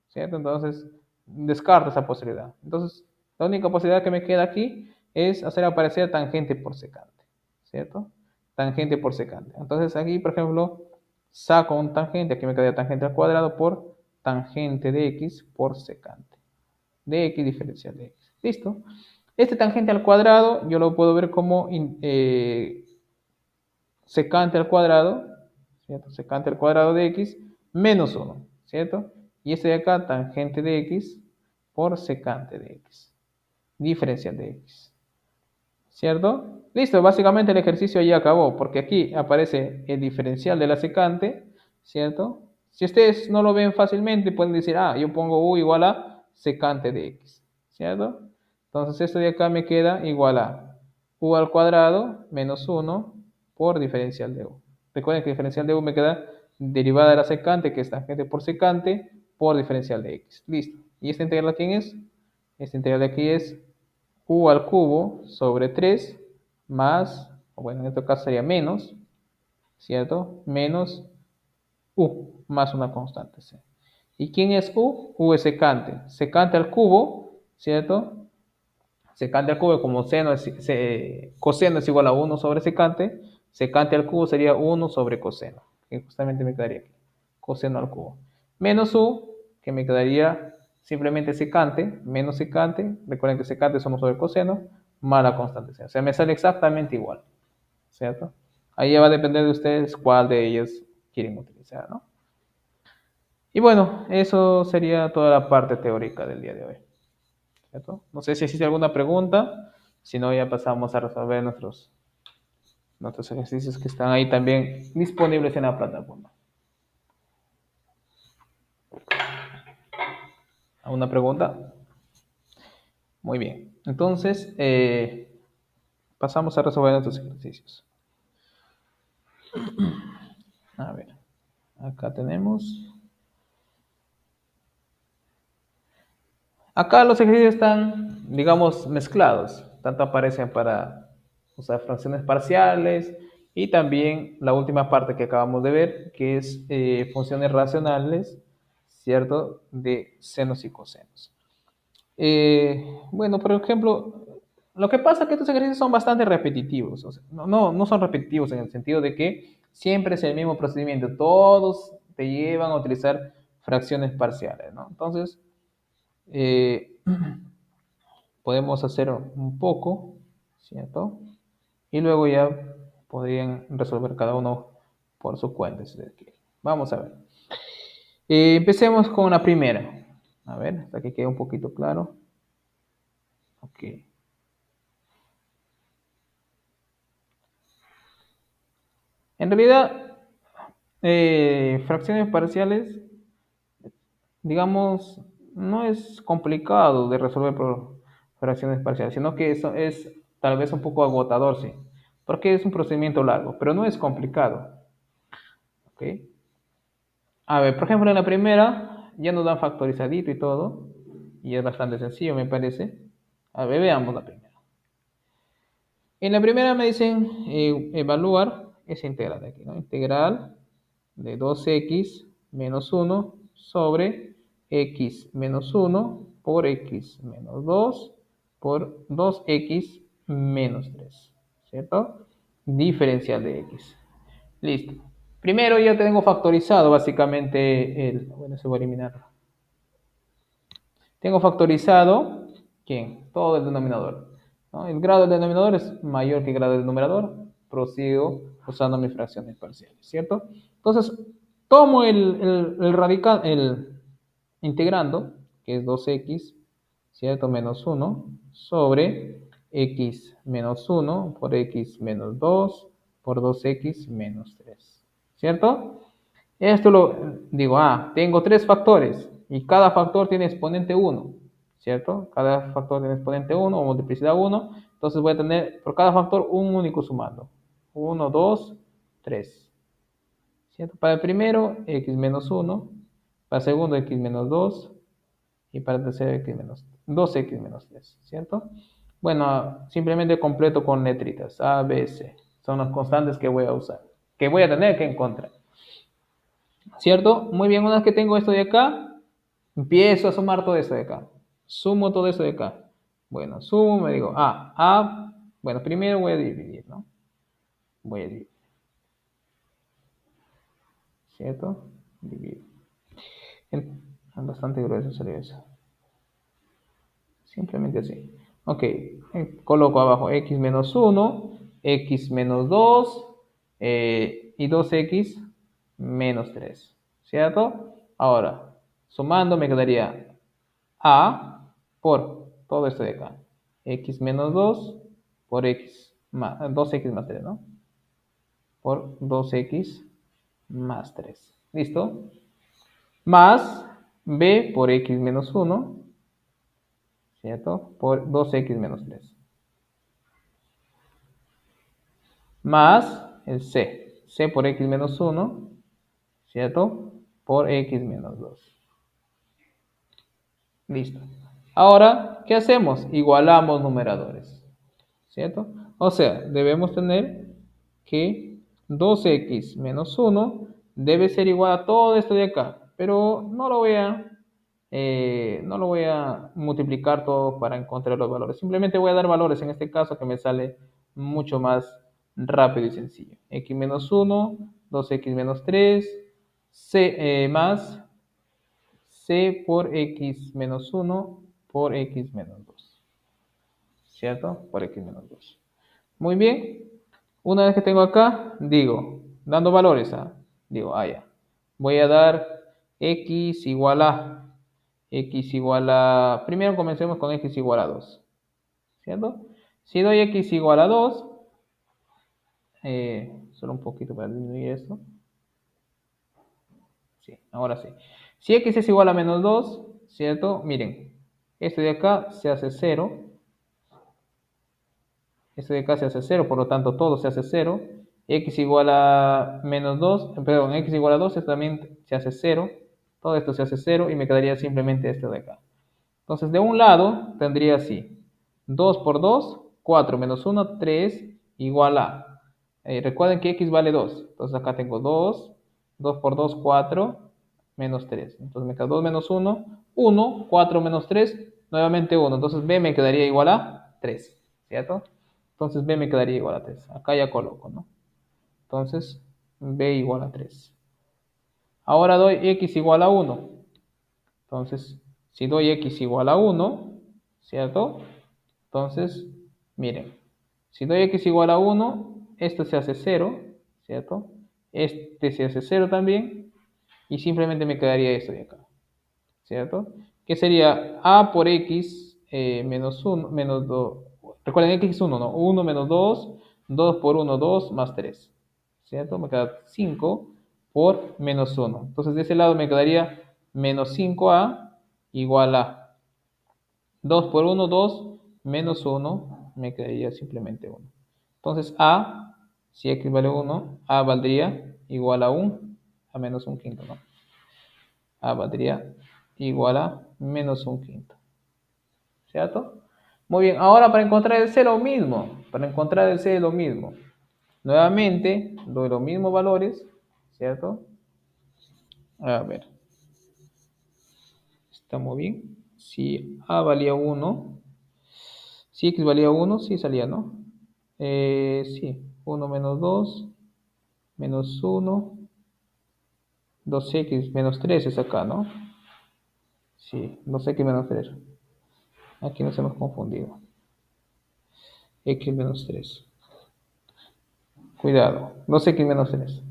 ¿cierto? Entonces, descarto esa posibilidad. Entonces, la única posibilidad que me queda aquí es hacer aparecer tangente por secante, ¿cierto? Tangente por secante. Entonces, aquí, por ejemplo, saco un tangente, aquí me queda tangente al cuadrado por tangente de x por secante de x diferencial de x. ¿Listo? Este tangente al cuadrado yo lo puedo ver como secante al cuadrado, ¿cierto? Secante al cuadrado de x menos 1, ¿cierto? Y este de acá, tangente de x por secante de x, diferencial de x, ¿cierto? Listo, básicamente el ejercicio ya acabó, porque aquí aparece el diferencial de la secante, ¿cierto? Si ustedes no lo ven fácilmente, pueden decir, ah, yo pongo u igual a secante de x, ¿cierto? Entonces esto de acá me queda igual a u al cuadrado menos 1 por diferencial de u. Recuerden que diferencial de u me queda derivada de la secante, que es tangente por secante, por diferencial de x. Listo. ¿Y esta integral quién es? Esta integral de aquí es u al cubo sobre 3 más, o bueno, en este caso sería menos, ¿cierto? Menos u más una constante c. ¿Y quién es u? U es secante. Secante al cubo, ¿cierto? Secante al cubo, como coseno es igual a 1 sobre secante, secante al cubo sería 1 sobre coseno, que justamente me quedaría aquí. Coseno al cubo. Menos u, que me quedaría simplemente secante, menos secante, recuerden que secante es 1 sobre coseno, más la constante c. O sea, me sale exactamente igual, ¿cierto? Ahí ya va a depender de ustedes cuál de ellos quieren utilizar, ¿no? Y bueno, eso sería toda la parte teórica del día de hoy, ¿cierto? No sé si existe alguna pregunta, si no ya pasamos a resolver nuestros ejercicios que están ahí también disponibles en la plataforma. ¿Alguna pregunta? Muy bien, entonces pasamos a resolver nuestros ejercicios. A ver, acá tenemos. Acá los ejercicios están, digamos, mezclados. Tanto aparecen para usar fracciones parciales y también la última parte que acabamos de ver, que es funciones racionales, ¿cierto? De senos y cosenos. Bueno, por ejemplo, lo que pasa es que estos ejercicios son bastante repetitivos. O sea, no son repetitivos en el sentido de que siempre es el mismo procedimiento. Todos te llevan a utilizar fracciones parciales, ¿no? Entonces, eh, podemos hacer un poco, ¿cierto? Y luego ya podrían resolver cada uno por su cuenta. Vamos a ver. Empecemos con la primera. A ver, hasta que quede un poquito claro. Ok. En realidad, fracciones parciales, digamos, no es complicado de resolver por fracciones parciales, sino que eso es tal vez un poco agotador, sí, porque es un procedimiento largo, pero no es complicado. ¿Ok? A ver, por ejemplo, en la primera ya nos dan factorizadito y todo, y es bastante sencillo, me parece. A ver, veamos la primera. En la primera me dicen evaluar esa integral de aquí, ¿no? Integral de 2x menos 1 sobre x menos 1 por x menos 2 por 2x menos 3, ¿cierto? Diferencial de x. Listo. Primero ya tengo factorizado básicamente el... Bueno, se va a eliminar. Tengo factorizado, ¿quién? Todo el denominador, ¿no? El grado del denominador es mayor que el grado del numerador. Prosigo usando mis fracciones parciales, ¿cierto? Entonces, tomo el radical, el integrando, que es 2x, ¿cierto? Menos 1 sobre x menos 1 por x menos 2 por 2x menos 3, ¿cierto? Esto lo digo, tengo tres factores y cada factor tiene exponente 1, ¿cierto? Cada factor tiene exponente 1 o multiplicidad 1, entonces voy a tener por cada factor un único sumando. 1, 2, 3, ¿cierto? Para el primero, x menos 1, para el segundo, x menos 2 y para el tercero, x menos 2x menos 3, ¿cierto? Bueno, simplemente completo con letritas, A, B, C. Son las constantes que voy a usar, que voy a tener que encontrar. ¿Cierto? Muy bien, una vez que tengo esto de acá, empiezo a sumar todo esto de acá. Sumo todo esto de acá. Bueno, sumo, me digo, bueno, primero voy a dividir, ¿no? Voy a dividir. ¿Cierto? Dividir. Bastante grueso salió eso. Simplemente así. Ok, coloco abajo x menos 1, x menos 2 y 2x menos 3. ¿Cierto? Ahora, sumando me quedaría a por todo esto de acá. X menos 2 por x más 2x más 3, ¿no? Por 2x más 3. ¿Listo? Más b por x menos 1, ¿cierto? Por 2x menos 3. Más el c por x menos 1, ¿cierto? Por x menos 2. Listo. Ahora, ¿qué hacemos? Igualamos numeradores, ¿cierto? O sea, debemos tener que 2x menos 1 debe ser igual a todo esto de acá, pero no lo voy a multiplicar todo para encontrar los valores. Simplemente voy a dar valores en este caso que me sale mucho más rápido y sencillo. X menos 1, 2x menos 3, más c por x menos 1 por x menos 2. ¿Cierto? Por x menos 2. Muy bien. Una vez que tengo acá, digo, dando valores, digo, ya. Voy a dar x igual a, primero comencemos con x igual a 2, ¿cierto? Si doy x igual a 2, solo un poquito para disminuir esto. Sí, ahora sí. Si x es igual a menos 2, ¿cierto? Miren, esto de acá se hace 0. Esto de acá se hace 0, por lo tanto todo se hace 0. X igual a menos 2, perdón, x igual a 2, esto también se hace 0. Todo esto se hace 0 y me quedaría simplemente esto de acá. Entonces, de un lado tendría así. 2 por 2, 4 menos 1, 3, igual a. Recuerden que x vale 2. Entonces, acá tengo 2. 2 por 2, 4, menos 3. Entonces, me queda 2 menos 1, 1. 4 menos 3, nuevamente 1. Entonces, b me quedaría igual a 3. ¿Cierto? Entonces, b me quedaría igual a 3. Acá ya coloco, ¿no? Entonces, b igual a 3. Ahora doy x igual a 1. Entonces, si doy x igual a 1, ¿cierto? Entonces, miren, si doy x igual a 1, esto se hace 0, ¿cierto? Este se hace 0 también, y simplemente me quedaría esto de acá, ¿cierto? Que sería a por x menos 1, menos 2. Recuerden, x es 1, ¿no? 1 menos 2, 2 por 1, 2, más 3, ¿cierto? Me queda 5 por menos 1. Entonces, de ese lado me quedaría menos 5a igual a 2 por 1, 2, menos 1, me quedaría simplemente 1. Entonces, si x vale 1, a valdría igual a 1, a menos 1 quinto, ¿no? A valdría igual a menos 1 quinto. ¿Cierto? Muy bien, ahora para encontrar el c lo mismo. Para encontrar el c lo mismo. Nuevamente, doy los mismos valores, ¿cierto? A ver, ¿estamos bien? Si A valía 1, si X valía 1, sí salía, ¿no? Sí, 1 menos 2 menos 1, 2x menos 3 es acá, ¿no? Sí, 2x menos 3. Aquí nos hemos confundido. X menos 3. Cuidado, 2x menos 3.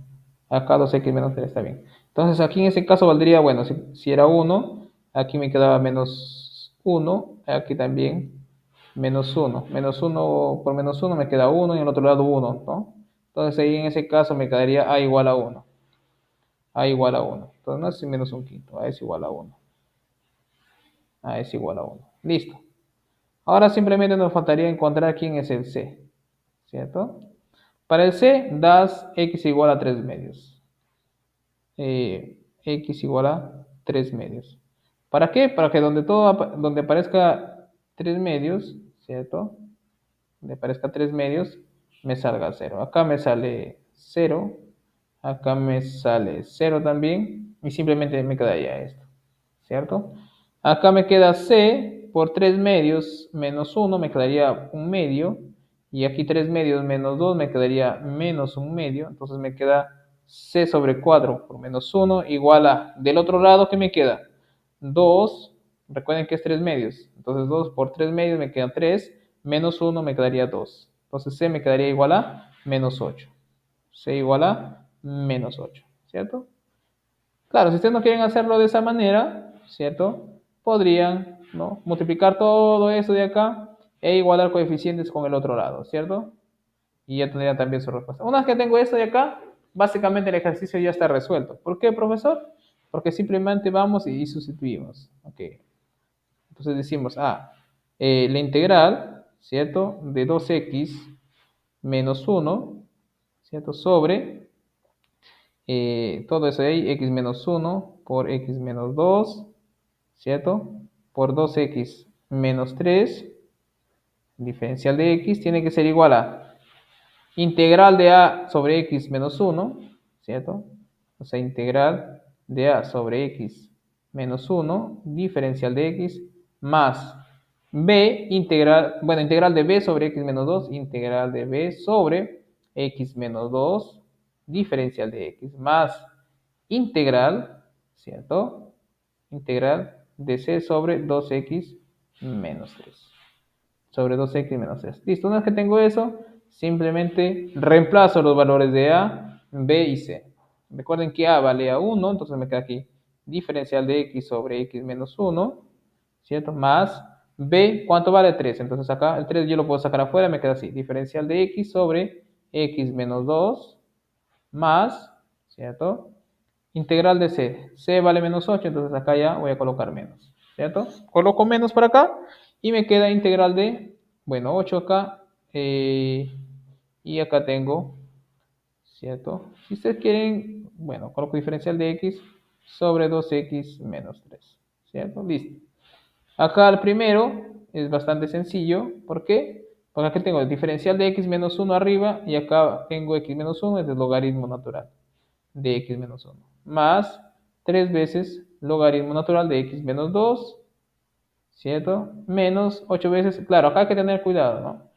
Acá 2x menos 3 está bien. Entonces aquí en ese caso valdría, bueno, si era 1, aquí me quedaba menos 1, aquí también menos 1. Menos 1 por menos 1 me queda 1 y en el otro lado 1, ¿no? Entonces ahí en ese caso me quedaría A igual a 1. A igual a 1. Entonces no es menos un quinto, A es igual a 1. A es igual a 1. Listo. Ahora simplemente nos faltaría encontrar quién es el C, ¿cierto? Para el C das x igual a 3 medios. X igual a 3 medios. ¿Para qué? Para que donde aparezca 3 medios, ¿cierto? Donde aparezca 3 medios, me salga 0. Acá me sale 0, acá me sale 0 también, y simplemente me quedaría esto, ¿cierto? Acá me queda C por 3 medios menos 1, me quedaría un medio, y aquí 3 medios menos 2 me quedaría menos un medio, entonces me queda C sobre 4 por menos 1 igual a, del otro lado, ¿qué me queda? 2, recuerden que es 3 medios, entonces 2 por 3 medios me queda 3, menos 1 me quedaría 2, entonces C me quedaría igual a menos 8, C igual a menos 8, ¿cierto? Claro, si ustedes no quieren hacerlo de esa manera, ¿cierto? Podrían, ¿no?, multiplicar todo eso de acá e igualar coeficientes con el otro lado, ¿cierto? Y ya tendrían también su respuesta. Una vez que tengo esto de acá, básicamente el ejercicio ya está resuelto. ¿Por qué, profesor? Porque simplemente vamos y sustituimos. Ok. Entonces decimos, la integral, ¿cierto?, de 2x menos 1, ¿cierto?, sobre todo eso de ahí, x menos 1 por x menos 2, ¿cierto? Por 2x menos 3, diferencial de x, tiene que ser igual a integral de a sobre x menos 1, ¿cierto? O sea, integral de a sobre x menos 1, diferencial de x, más b, integral de b sobre x menos 2, integral de b sobre x menos 2, diferencial de x, más integral, ¿cierto? Integral de c sobre 2x menos 3. Sobre 2x menos 3. Listo, una vez que tengo eso, simplemente reemplazo los valores de a, b y c. Recuerden que a vale a 1, entonces me queda aquí diferencial de x sobre x menos 1, ¿cierto? Más b, ¿cuánto vale? 3. Entonces acá el 3 yo lo puedo sacar afuera, me queda así. Diferencial de x sobre x menos 2, más, ¿cierto? Integral de c. C vale menos 8, entonces acá ya voy a colocar menos, ¿cierto? Coloco menos por acá y me queda integral de, bueno, 8 acá. Y acá tengo, ¿cierto? Si ustedes quieren, bueno, coloco diferencial de x sobre 2x menos 3, ¿cierto? Listo. Acá el primero es bastante sencillo. ¿Por qué? Porque aquí tengo el diferencial de x menos 1 arriba y acá tengo x menos 1, es el logaritmo natural de x menos 1, más 3 veces logaritmo natural de x menos 2, ¿cierto? Menos 8 veces, claro, acá hay que tener cuidado, ¿no?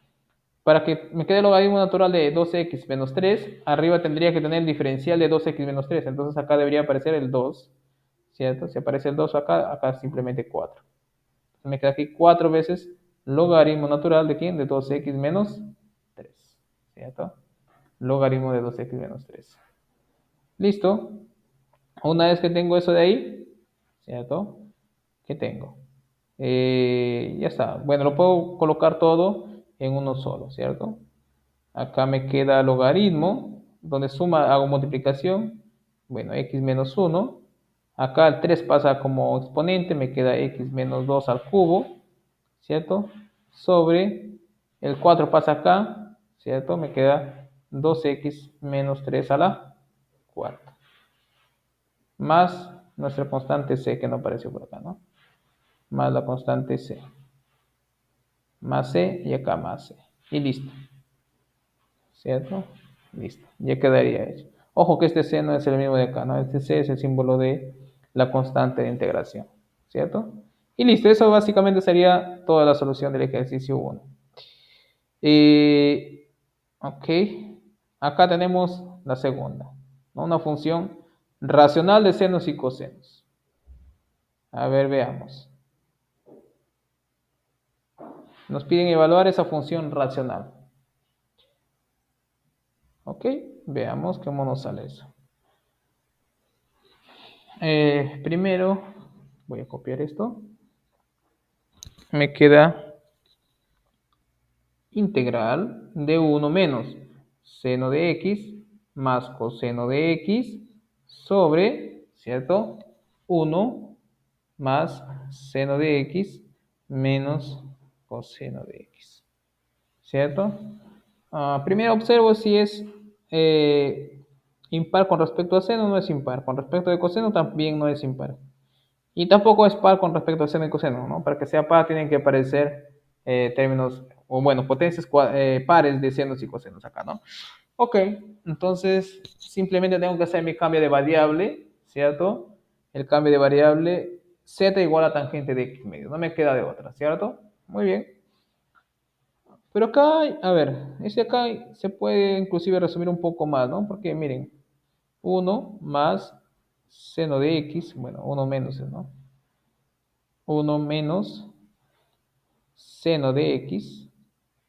Para que me quede el logaritmo natural de 2x menos 3, arriba tendría que tener el diferencial de 2x menos 3, entonces acá debería aparecer el 2, ¿cierto? Si aparece el 2 acá, acá simplemente 4. Me queda aquí 4 veces logaritmo natural de ¿quién? De 2x menos 3, ¿cierto? Logaritmo de 2x menos 3. Listo. Una vez que tengo eso de ahí, ¿cierto? ¿Qué tengo? Ya está. Bueno, lo puedo colocar todo en uno solo, ¿cierto? Acá me queda logaritmo, donde suma hago multiplicación. Bueno, x menos 1. Acá el 3 pasa como exponente, me queda x menos 2 al cubo, ¿cierto? Sobre el 4 pasa acá, ¿cierto? Me queda 2x menos 3 a la cuarta. Más nuestra constante c que no apareció por acá, ¿no? Más la constante c. Más c y acá más c. Y listo. ¿Cierto? Listo. Ya quedaría hecho. Ojo que este C no es el mismo de acá, ¿no? Este C es el símbolo de la constante de integración, ¿cierto? Y listo, eso básicamente sería toda la solución del ejercicio 1. Ok, acá tenemos la segunda, ¿no? Una función racional de senos y cosenos. A ver, veamos. Nos piden evaluar esa función racional. Ok, veamos cómo nos sale eso. Primero, voy a copiar esto. Me queda integral de 1 menos seno de x más coseno de x sobre, ¿cierto? 1 más seno de x menos coseno de x, ¿cierto? Primero observo si es impar con respecto a seno, no es impar. Con respecto de coseno también no es impar. Y tampoco es par con respecto a seno y coseno, ¿no? Para que sea par tienen que aparecer términos, o bueno, potencias pares de senos y cosenos acá, ¿no? Ok, entonces simplemente tengo que hacer mi cambio de variable, ¿cierto? El cambio de variable z igual a tangente de x medio, no me queda de otra, ¿cierto? Muy bien. Pero acá, a ver, ese acá se puede inclusive resumir un poco más, ¿no? Porque miren, 1 más seno de x, bueno, 1 menos, ¿no? 1 menos seno de x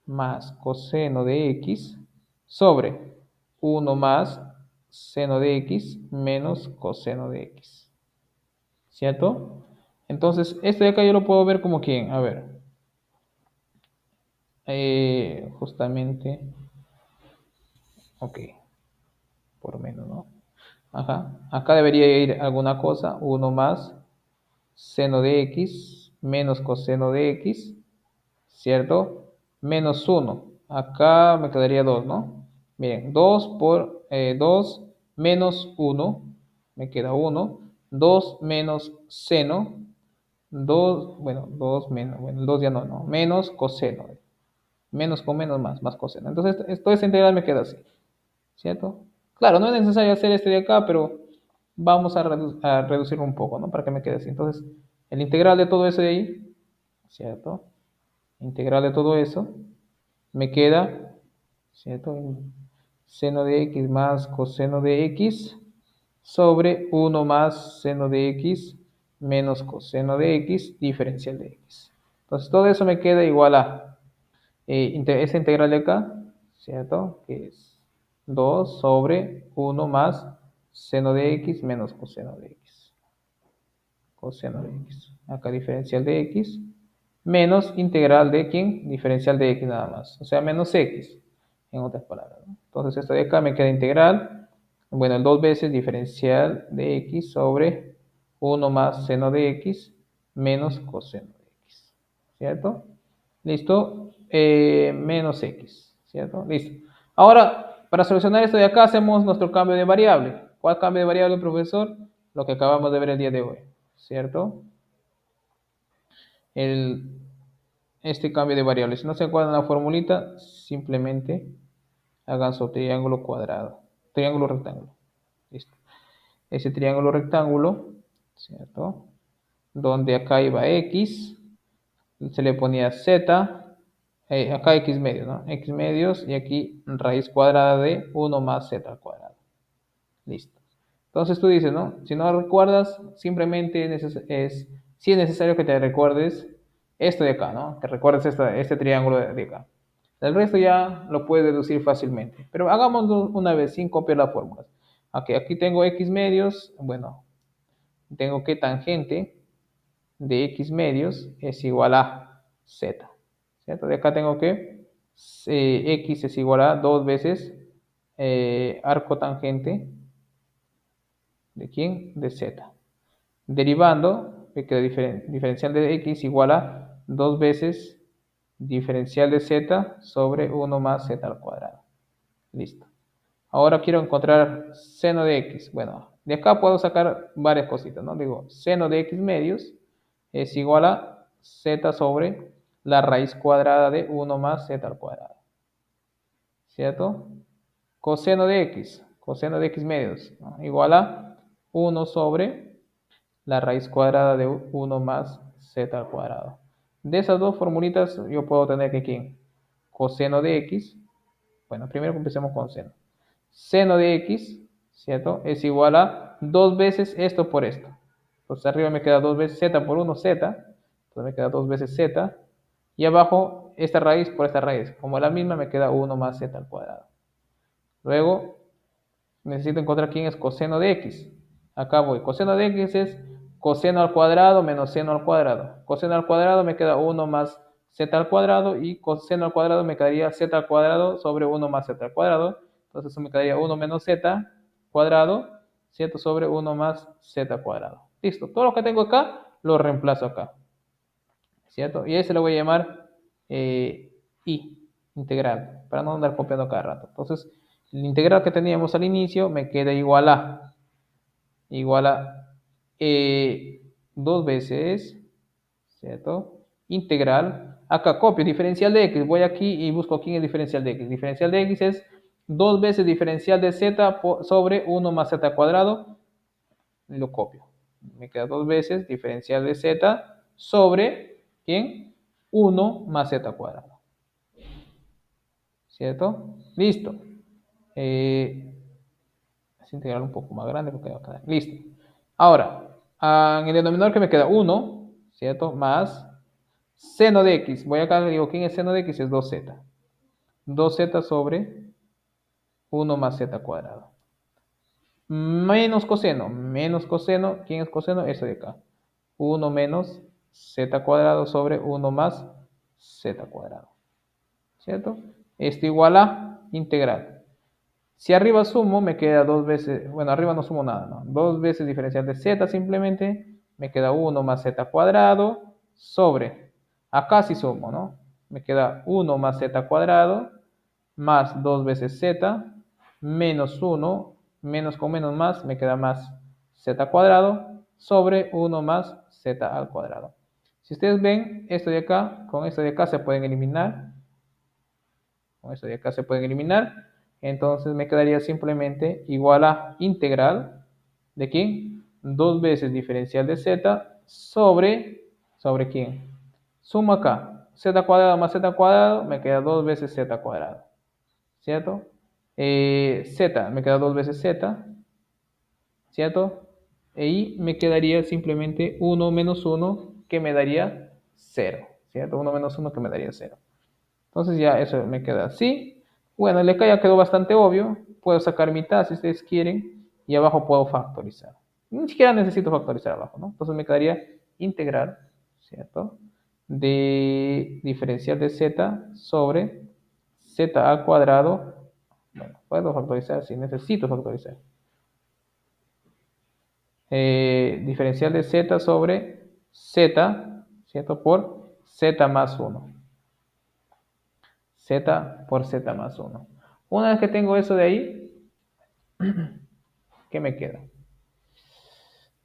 más coseno de x sobre 1 más seno de x menos coseno de x. ¿Cierto? Entonces, este de acá yo lo puedo ver como quién. A ver. Justamente. Ok. Por menos, ¿no? Ajá. Acá debería ir alguna cosa. 1 más seno de x menos coseno de x, ¿cierto? Menos 1. Acá me quedaría 2, ¿no? Miren, 2 por 2 menos 1, me queda 1. 2 menos seno, 2, bueno, 2 menos, bueno, el 2 ya no, no, menos coseno. Menos con menos más coseno. Entonces, toda esta integral me queda así, ¿cierto? Claro, no es necesario hacer este de acá, pero vamos a reducirlo un poco, ¿no? Para que me quede así. Entonces, el integral de todo eso de ahí, ¿cierto? Integral de todo eso, me queda, ¿cierto? Seno de x más coseno de x sobre 1 más seno de x menos coseno de x diferencial de x. Entonces, todo eso me queda igual a esa integral de acá, ¿cierto? Que es 2 sobre 1 más seno de x menos coseno de x. Coseno de x. Acá diferencial de x menos integral de quién? Diferencial de x nada más. O sea, menos x, en otras palabras, ¿no? Entonces, esto de acá me queda integral. Bueno, el 2 veces diferencial de x sobre 1 más seno de x menos coseno de x. ¿Cierto? ¿Listo? Menos x, ¿cierto? Listo. Ahora, para solucionar esto de acá, hacemos nuestro cambio de variable. ¿Cuál cambio de variable, profesor? Lo que acabamos de ver el día de hoy, ¿cierto? Este cambio de variable. Si no se acuerdan la formulita, simplemente hagan su triángulo cuadrado, triángulo rectángulo. Listo. Ese triángulo rectángulo, ¿cierto? Donde acá iba x, se le ponía z, acá x medios, ¿no? X medios y aquí raíz cuadrada de 1 más z al cuadrado. Listo. Entonces tú dices, ¿no? Si no recuerdas, simplemente si es necesario que te recuerdes esto de acá, ¿no? Te recuerdes este triángulo de acá. El resto ya lo puedes deducir fácilmente. Pero hagámoslo una vez sin copiar las fórmulas. Ok, aquí tengo x medios. Bueno, tengo que tangente de x medios es igual a z. ¿Cierto? De acá tengo que x es igual a 2 veces arco tangente ¿de quién? De z. Derivando, me queda diferencial de x igual a 2 veces diferencial de z sobre 1 más z al cuadrado. Listo. Ahora quiero encontrar seno de x. Bueno, de acá puedo sacar varias cositas, ¿no? Digo, seno de x medios es igual a z sobre la raíz cuadrada de 1 más z al cuadrado. ¿Cierto? Coseno de x. coseno de x medios, ¿no? Igual a 1 sobre la raíz cuadrada de 1 más z al cuadrado. De esas dos formulitas yo puedo tener que ¿quién? Coseno de x. Bueno, primero empecemos con seno. Seno de x, ¿cierto? Es igual a 2 veces esto por esto. Entonces arriba me queda 2 veces z por 1, z. Entonces me queda 2 veces z. Y abajo esta raíz por esta raíz. Como es la misma, me queda 1 más z al cuadrado. Luego necesito encontrar quién es coseno de x. Acá voy. Coseno de x es coseno al cuadrado menos seno al cuadrado. Coseno al cuadrado me queda 1 más z al cuadrado y coseno al cuadrado me quedaría z al cuadrado sobre 1 más z al cuadrado. Entonces eso me quedaría 1 menos z cuadrado, ¿cierto? Sobre 1 más z cuadrado. Listo. Todo lo que tengo acá lo reemplazo acá, ¿cierto? Y ese lo voy a llamar I, integral, para no andar copiando cada rato. Entonces, el integral que teníamos al inicio me queda igual a 2 veces, ¿cierto? Integral, acá copio diferencial de x, voy aquí y busco quién es diferencial de x. Diferencial de x es 2 veces diferencial de z sobre 1 más z cuadrado, lo copio. Me queda 2 veces diferencial de z sobre, ¿quién? 1 más z cuadrado. ¿Cierto? Listo. Es integral un poco más grande porque va a quedar. Listo. Ahora, en el denominador que me queda 1, ¿cierto? Más seno de x. Voy acá y digo, ¿quién es seno de x? Es 2z. 2z sobre 1 más z cuadrado. Menos coseno. Menos coseno. ¿Quién es coseno? Eso de acá. 1 menos z cuadrado sobre 1 más z cuadrado. ¿Cierto? Esto igual a integral. Si arriba sumo, me queda 2 veces, bueno, arriba no sumo nada, ¿no? 2 veces diferencial de z simplemente, me queda 1 más z cuadrado sobre, acá sí sumo, ¿no? Me queda 1 más z cuadrado más 2 veces z menos 1, menos con menos más, me queda más z cuadrado sobre 1 más z al cuadrado. Si ustedes ven, esto de acá, con esto de acá se pueden eliminar. Con esto de acá se pueden eliminar. Entonces me quedaría simplemente igual a integral de quién? 2 veces diferencial de z sobre quién. Sumo acá. Z cuadrado más z cuadrado me queda 2 veces z cuadrado. ¿Cierto? Z me queda 2 veces z. ¿Cierto? Y me quedaría simplemente 1 menos 1 que me daría 0. ¿Cierto? 1 menos 1 que me daría 0. Entonces ya eso me queda así. Bueno, el acá ya quedó bastante obvio. Puedo sacar mitad si ustedes quieren. Y abajo puedo factorizar. Ni siquiera necesito factorizar abajo, ¿no? Entonces me quedaría integral, ¿cierto? De diferencial de z sobre z al cuadrado. Bueno, puedo factorizar si necesito factorizar. Diferencial de z sobre z, ¿cierto? Por z más 1. Z por z más 1. Una vez que tengo eso de ahí, ¿qué me queda?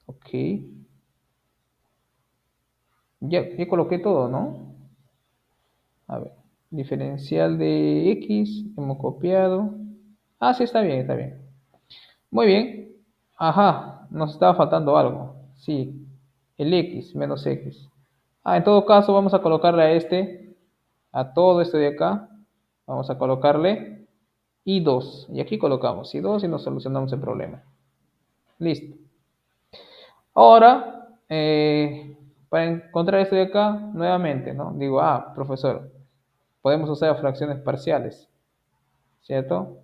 Ok. Ya coloqué todo, ¿no? A ver. Diferencial de x. Hemos copiado. Ah, sí, está bien, está bien. Muy bien. Ajá. Nos estaba faltando algo. Sí. El x menos x. En todo caso, vamos a colocarle a este, a todo esto de acá. Vamos a colocarle i2. Y aquí colocamos i2 y nos solucionamos el problema. Listo. Ahora, para encontrar esto de acá, nuevamente, ¿no? Digo, profesor, podemos usar fracciones parciales, ¿cierto?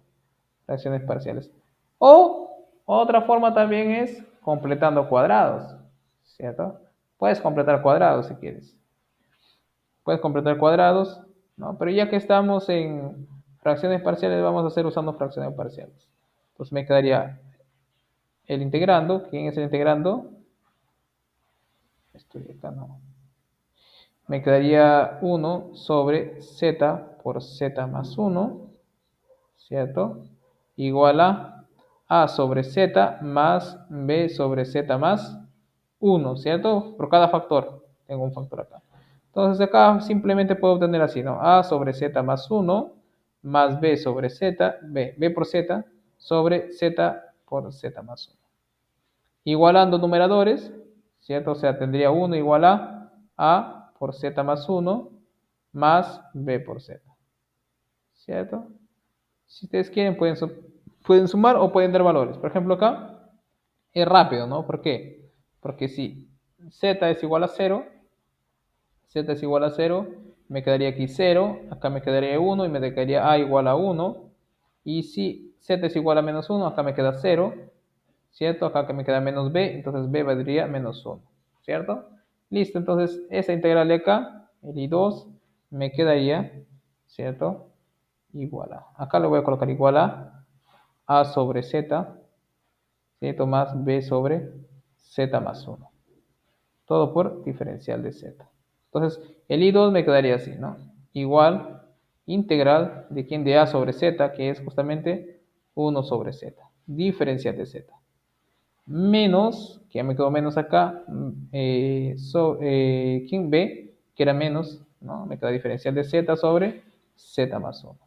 Fracciones parciales. O otra forma también es completando cuadrados, ¿cierto? Puedes completar cuadrados si quieres. Puedes completar cuadrados, ¿no? Pero ya que estamos en fracciones parciales, vamos a hacer usando fracciones parciales. Entonces me quedaría el integrando. ¿Quién es el integrando? Esto de acá no. Me quedaría 1 sobre z por z más 1, ¿cierto? Igual a sobre z más b sobre z más 1, ¿cierto? Por cada factor, tengo un factor acá. Entonces acá simplemente puedo obtener así, ¿no? A sobre z más 1 más b sobre z, b por z sobre z por z más 1. Igualando numeradores, ¿cierto? O sea, tendría 1 igual a por z más 1 más b por z, ¿cierto? Si ustedes quieren, pueden sumar o pueden dar valores. Por ejemplo, acá es rápido, ¿no? ¿Por qué? Porque si z es igual a 0, z es igual a 0, me quedaría aquí 0, acá me quedaría 1 y me quedaría a igual a 1. Y si z es igual a menos 1, acá me queda 0, ¿cierto? Acá que me queda menos b, entonces b valdría menos 1, ¿cierto? Listo, entonces esa integral de acá, el i2, me quedaría, ¿cierto? Igual a. Acá le voy a colocar igual a sobre z, ¿cierto? Más b sobre z más 1. Todo por diferencial de z. Entonces, el i2 me quedaría así, ¿no? Igual integral de quién de a sobre z, que es justamente 1 sobre z. Diferencial de z. Menos, que ya me quedó menos acá, ¿quién b? Que era menos, ¿no? Me queda diferencial de z sobre z más 1.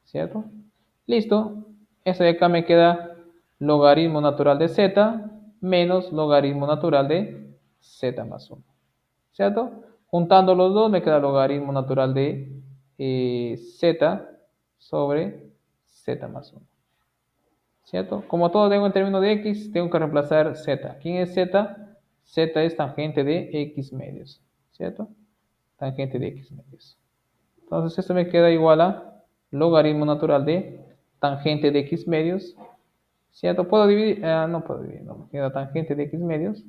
¿Cierto? Listo. Eso de acá me queda logaritmo natural de z menos logaritmo natural de z más 1. ¿Cierto? Juntando los dos me queda logaritmo natural de z sobre z más 1. ¿Cierto? Como todo tengo en términos de x, tengo que reemplazar z. ¿Quién es z? Z es tangente de x medios. ¿Cierto? Tangente de x medios. Entonces esto me queda igual a logaritmo natural de tangente de x medios. ¿Cierto? ¿Puedo dividir? No puedo dividir, no. Me queda tangente de x medios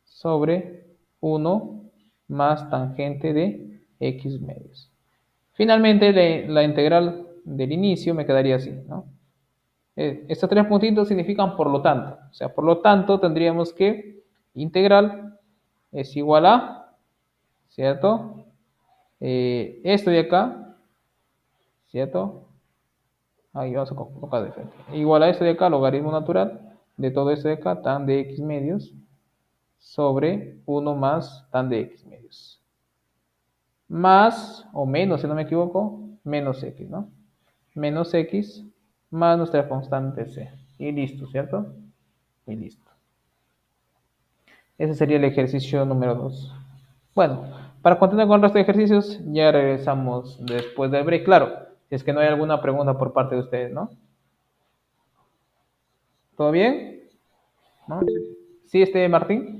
sobre 1 más tangente de x medios. Finalmente, la integral del inicio me quedaría así, ¿no? Estos tres puntitos significan por lo tanto. O sea, por lo tanto, tendríamos que integral es igual a, ¿cierto? Esto de acá, ¿cierto? Ahí vamos a colocar de frente. Igual a esto de acá, logaritmo natural de todo esto de acá, tan de x medios, sobre 1 más tan de x medios. Más, o menos, si no me equivoco, menos x, ¿no? Menos x más nuestra constante c. Y listo, ¿cierto? Y listo. Ese sería el ejercicio número 2. Bueno, para continuar con el resto de ejercicios, ya regresamos después del break. Claro, si es que no hay alguna pregunta por parte de ustedes, ¿no? ¿Todo bien? ¿No? ¿Sí, Martín?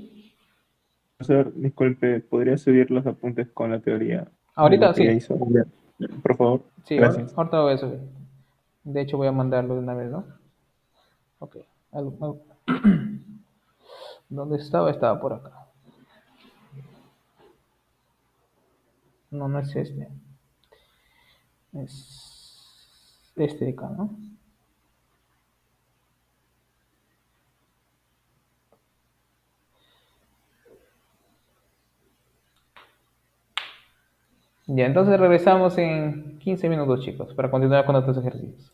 Profesor, disculpe, ¿podría subir los apuntes con la teoría de lo Ahorita que ya sí. hizo? Por favor, Sí, gracias. ahorita lo voy a subir. De hecho, voy a mandarlo de una vez, ¿no? Ok. ¿Dónde estaba? Estaba por acá. No, no es este. Es este de acá, ¿no? Ya, entonces regresamos en 15 minutos, chicos, para continuar con otros ejercicios.